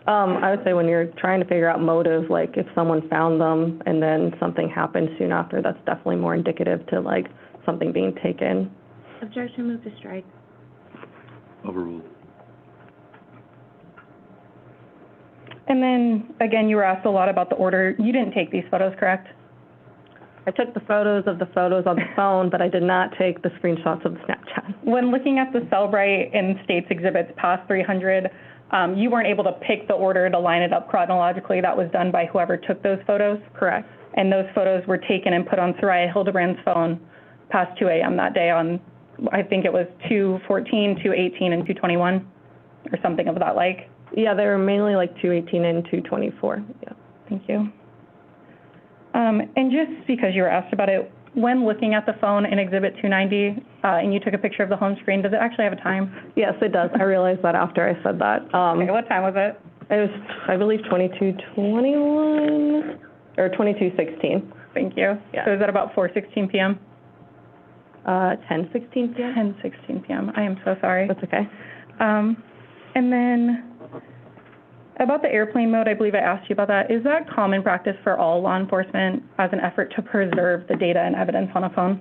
I would say when you're trying to figure out motive, like if someone found them and then something happened soon after, that's definitely more indicative to like something being taken. Objection, move to strike. Overruled. And then, again, you were asked a lot about the order. You didn't take these photos, correct? I took the photos on the phone, but I did not take the screenshots of the Snapchat. When looking at the Cellbrite and States exhibits past 300, you weren't able to pick the order to line it up chronologically. That was done by whoever took those photos? Correct. And those photos were taken and put on Zarrius Hildabrand's phone past 2 a.m. that day on, I think it was 2:14, 2:18, and 2:21, or something of that like? Yeah, they were mainly like 2:18 and 2:24, yeah. Thank you. And just because you were asked about it, when looking at the phone in Exhibit 290, and you took a picture of the home screen, does it actually have a time? Yes, it does. I realized that after I said that. Okay, what time was it? It was, I believe, 22:21 or 22:16. Thank you. Yeah. So is that about 4:16 p.m.? 10:16 p.m. 10:16 p.m. I am so sorry. That's okay. And then about the airplane mode, I believe I asked you about that. Is that common practice for all law enforcement as an effort to preserve the data and evidence on a phone?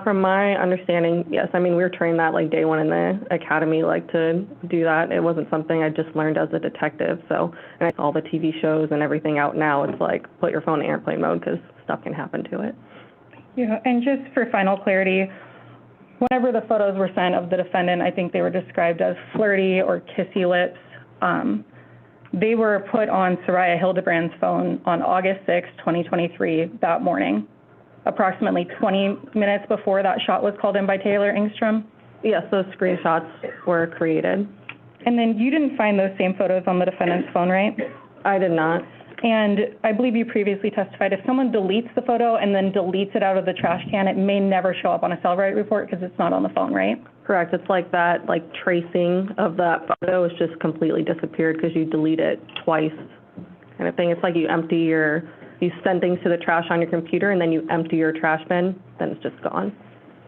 From my understanding, yes. I mean, we were trained that like day one in the academy, like to do that. It wasn't something I just learned as a detective. So, and all the TV shows and everything out now, it's like put your phone in airplane mode because stuff can happen to it. Yeah, and just for final clarity, whenever the photos were sent of the defendant, I think they were described as flirty or kissy lips. They were put on Zarrius Hildabrand's phone on August 6, 2023, that morning, approximately 20 minutes before that shot was called in by Taylor Engstrom. Yes, those screenshots were created. And then you didn't find those same photos on the defendant's phone, right? I did not. And I believe you previously testified if someone deletes the photo and then deletes it out of the trash can, it may never show up on a Cellbrite report because it's not on the phone, right? Correct. It's like that, like tracing of that photo is just completely disappeared because you delete it twice kind of thing. It's like you send things to the trash on your computer and then you empty your trash bin, then it's just gone.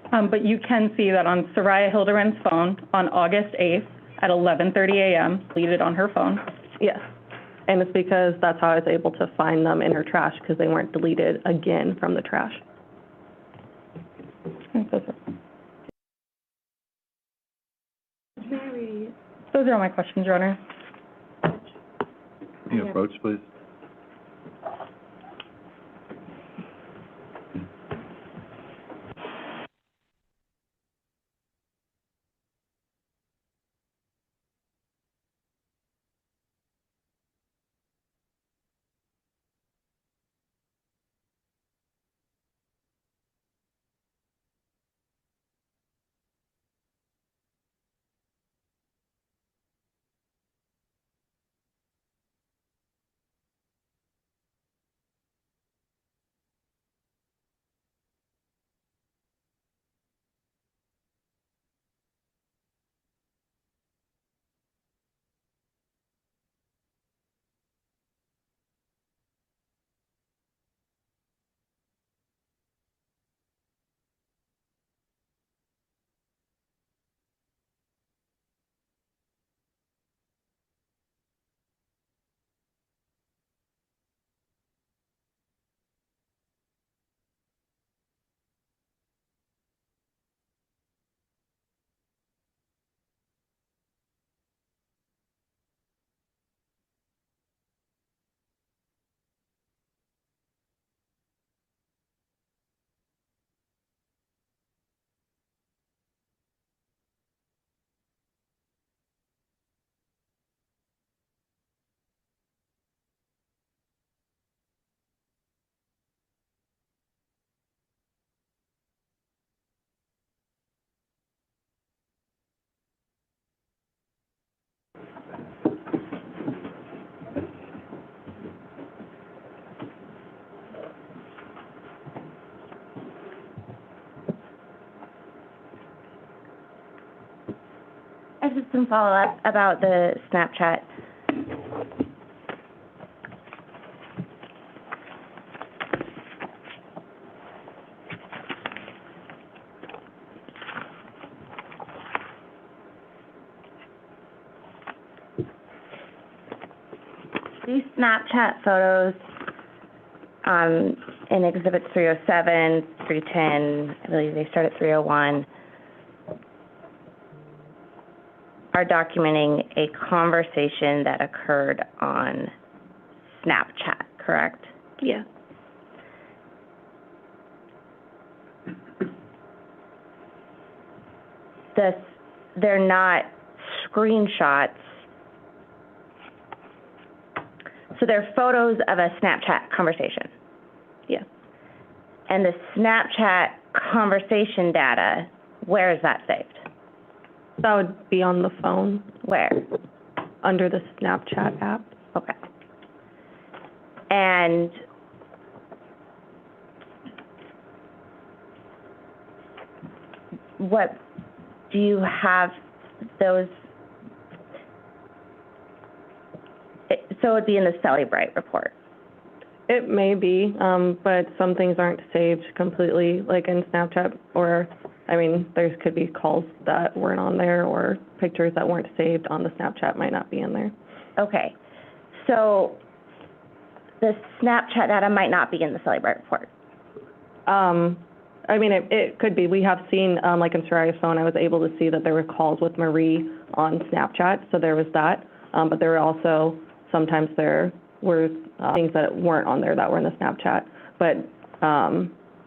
But you can see that on Zarrius Hildabrand's phone on August 8th at 11:30 a.m., deleted on her phone. Yes. And it's because that's how I was able to find them in her trash because they weren't deleted again from the trash. Those are all my questions, Your Honor. Can you approach, please? just some follow-up about the Snapchat. These Snapchat photos, in Exhibits 307, 310, I believe they start at 301, are documenting a conversation that occurred on Snapchat, correct? Yeah. They're not screenshots. So they're photos of a Snapchat conversation. Yeah. And the Snapchat conversation data, where is that saved? That would be on the phone, Where? under the Snapchat app. Okay. And what, do you have those? So it would be in the Celebrate report. It may be, but some things aren't saved completely, like in Snapchat, or, I mean, there could be calls that weren't on there, or pictures that weren't saved on the Snapchat might not be in there. Okay. So the Snapchat data might not be in the Celebrate report. I mean, it could be. We have seen, like in Zarrius' phone, I was able to see that there were calls with Marie on Snapchat, so there was that. But there were also, sometimes there were things that weren't on there that were in the Snapchat. But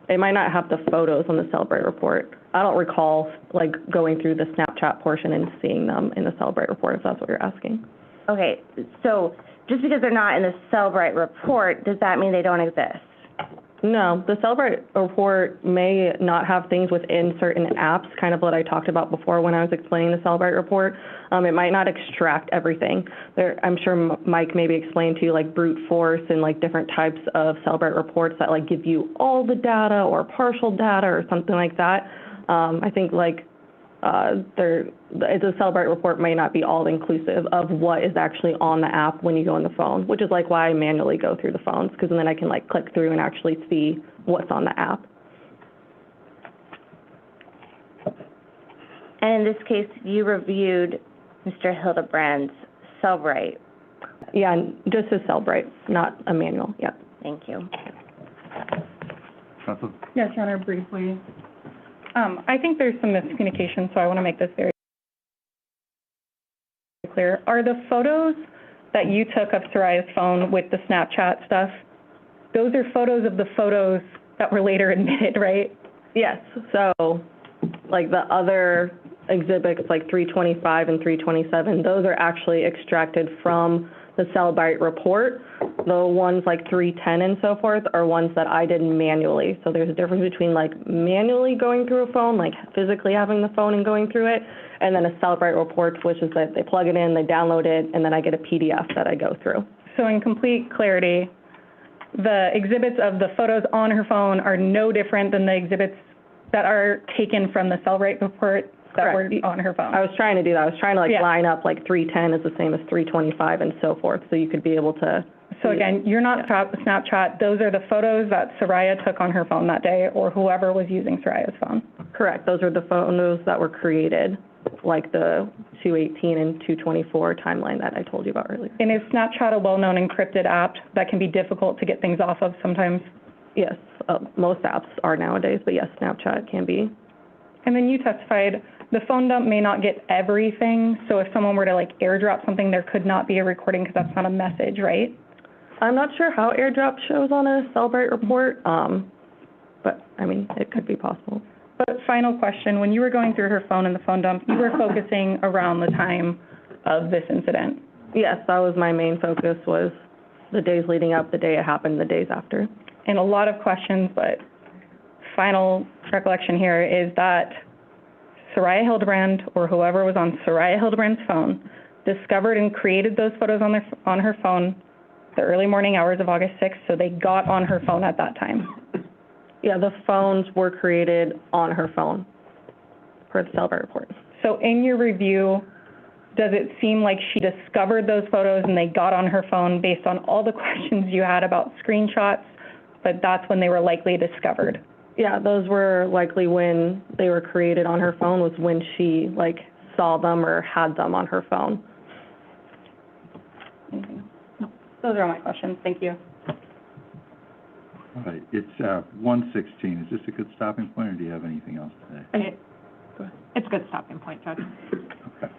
it might not have the photos on the Celebrate report. I don't recall, like, going through the Snapchat portion and seeing them in the Celebrate report, if that's what you're asking. Okay, so just because they're not in the Celebrate report, does that mean they don't exist? No, the Celebrate report may not have things within certain apps, kind of what I talked about before when I was explaining the Celebrate report. It might not extract everything. I'm sure Mike maybe explained to you like brute force and like different types of Celebrate reports that like give you all the data or partial data or something like that. I think like the Celebrate report may not be all inclusive of what is actually on the app when you go on the phone, which is like why I manually go through the phones, because then I can like click through and actually see what's on the app. And in this case, you reviewed Mr. Hildabrand's Celebrate. Yeah, and just his Celebrate, not a manual, yeah. Thank you. Counsel? Yes, Your Honor, briefly. I think there's some miscommunication, so I want to make this very clear. Are the photos that you took of Zarrius' phone with the Snapchat stuff, those are photos of the photos that were later admitted, right? Yes, so like the other exhibits like 325 and 327, those are actually extracted from the Celebrate report. The ones like 310 and so forth are ones that I did manually. So there's a difference between like manually going through a phone, like physically having the phone and going through it, and then a Celebrate report, which is that they plug it in, they download it, and then I get a PDF that I go through. So in complete clarity, the exhibits of the photos on her phone are no different than the exhibits that are taken from the Celebrate report that were on her phone. I was trying to do that. I was trying to like Yeah. line up like 310 is the same as 325 and so forth, so you could be able to. So again, you're not Snapchat. Those are the photos that Soraya took on her phone that day, or whoever was using Soraya's phone. Correct. Those are the photos that were created, like the 218 and 224 timeline that I told you about earlier. And is Snapchat a well-known encrypted app that can be difficult to get things off of sometimes? Yes, most apps are nowadays, but yes, Snapchat can be. And then you testified the phone dump may not get everything, so if someone were to like airdrop something, there could not be a recording because that's not a message, right? I'm not sure how airdrop shows on a Celebrate report, but I mean, it could be possible. But final question, when you were going through her phone in the phone dump, you were focusing around the time of this incident? Yes, that was my main focus, was the days leading up, the day it happened, the days after. And a lot of questions, but final recollection here is that Soraya Hildabrand, or whoever was on Soraya Hildabrand's phone, discovered and created those photos on her phone the early morning hours of August 6th, so they got on her phone at that time. Yeah, the phones were created on her phone, per the Celebrate report. So in your review does it seem like she discovered those photos and they got on her phone based on all the questions you had about screenshots, but that's when they were likely discovered? Yeah, those were likely when they were created on her phone, was when she, like, saw them or had them on her phone. Anything else? No. Those are all my questions. Thank you. All right, it's 1:16. Is this a good stopping point, or do you have anything else today? It's a good stopping point, Judge. Okay.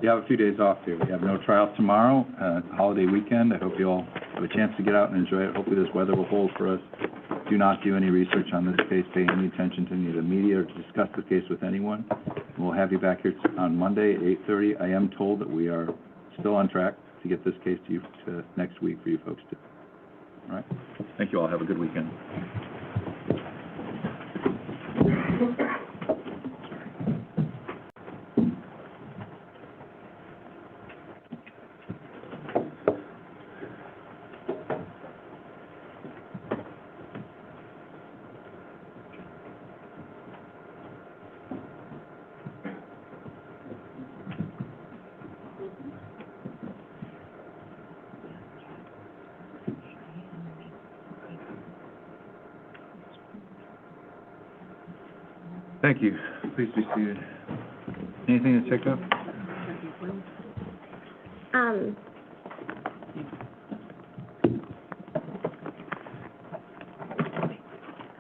You have a few days off here. We have no trials tomorrow, holiday weekend. I hope you all have a chance to get out and enjoy it. Hopefully this weather will hold for us. Do not do any research on this case, pay any attention to any of the media, or discuss the case with anyone. We'll have you back here on Monday at 8:30. I am told that we are still on track to get this case to you next week for you folks to. All right. Thank you all. Have a good weekend. Thank you. Please be seated. Anything to take up?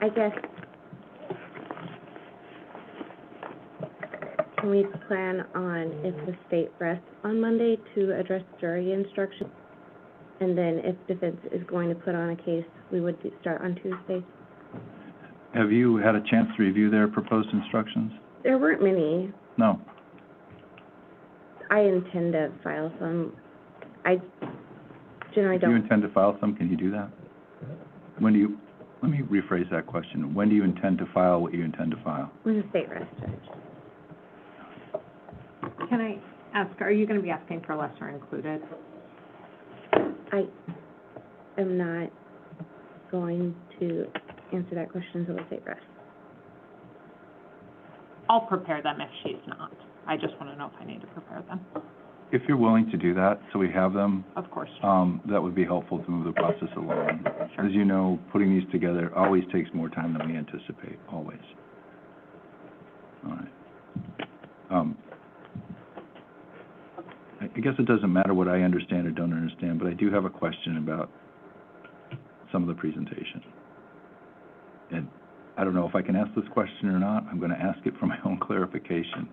I guess, can we plan on, if the state rests on Monday, to address jury instruction? And then if defense is going to put on a case, we would start on Tuesday? Have you had a chance to review their proposed instructions? There weren't many. No. I intend to file some. I generally If you don't. intend to file some, can you do that? When do you, let me rephrase that question. When do you intend to file what you intend to file? When the state rests, Judge. Can I ask, are you going to be asking for lesser included? I am not going to answer that question until the state rests. I'll prepare them if she's not. I just want to know if I need to prepare them. If you're willing to do that, so we have them, Of course. that would be helpful to move the process along. As you know, putting these together always takes more time than we anticipate, always. All right. I guess it doesn't matter what I understand or don't understand, but I do have a question about some of the presentation. And I don't know if I can ask this question or not. I'm going to ask it for my own clarification.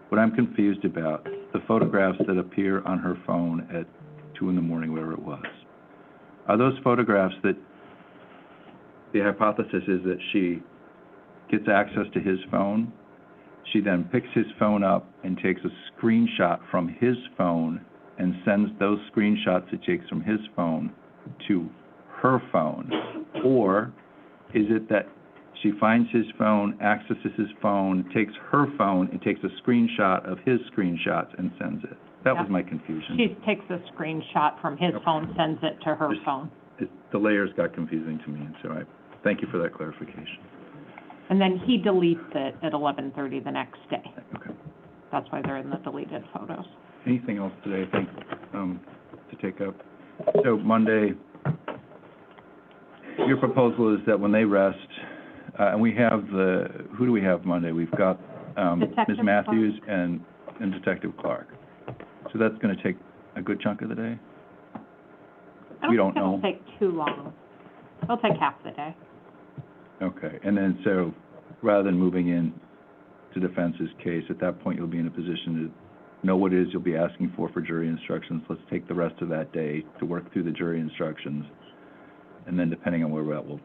What I'm confused about, the photographs that appear on her phone at 2 in the morning, whatever it was, are those photographs that the hypothesis is that she gets access to his phone, she then picks his phone up and takes a screenshot from his phone and sends those screenshots it takes from his phone to her phone? Or is it that she finds his phone, accesses his phone, takes her phone, and takes a screenshot of his screenshots and sends it? That was my confusion. She takes a screenshot from his phone, sends it to her phone. The layers got confusing to me, and so I thank you for that clarification. And then he deletes it at 11:30 the next day. Okay. That's why they're in the deleted photos. Anything else today, I think, to take up? So Monday, your proposal is that when they rest, and we have who do we have Monday? We've got Ms. Detective Matthews and Detective Clark. So that's going to take a good chunk of the day? We don't know. It'll take too long. It'll take half the day. Okay, and then so rather than moving in to defense's case, at that point you'll be in a position to know what it is you'll be asking for jury instructions. Let's take the rest of that day to work through the jury instructions, and then depending on where we're at, we'll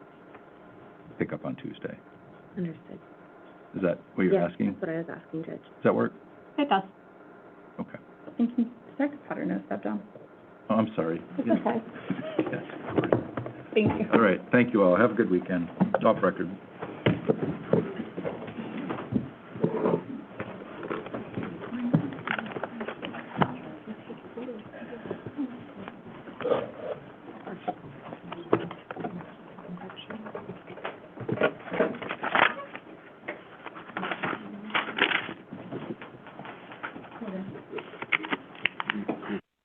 pick up on Tuesday. Understood. Is that what you're asking? Yes, that's what I was asking, Judge. Does that work? It does. Okay. Thank you. Detective Potter, step down. Oh, I'm sorry. It's okay. Yes. Thank you. All right, thank you all. Have a good weekend. Off record.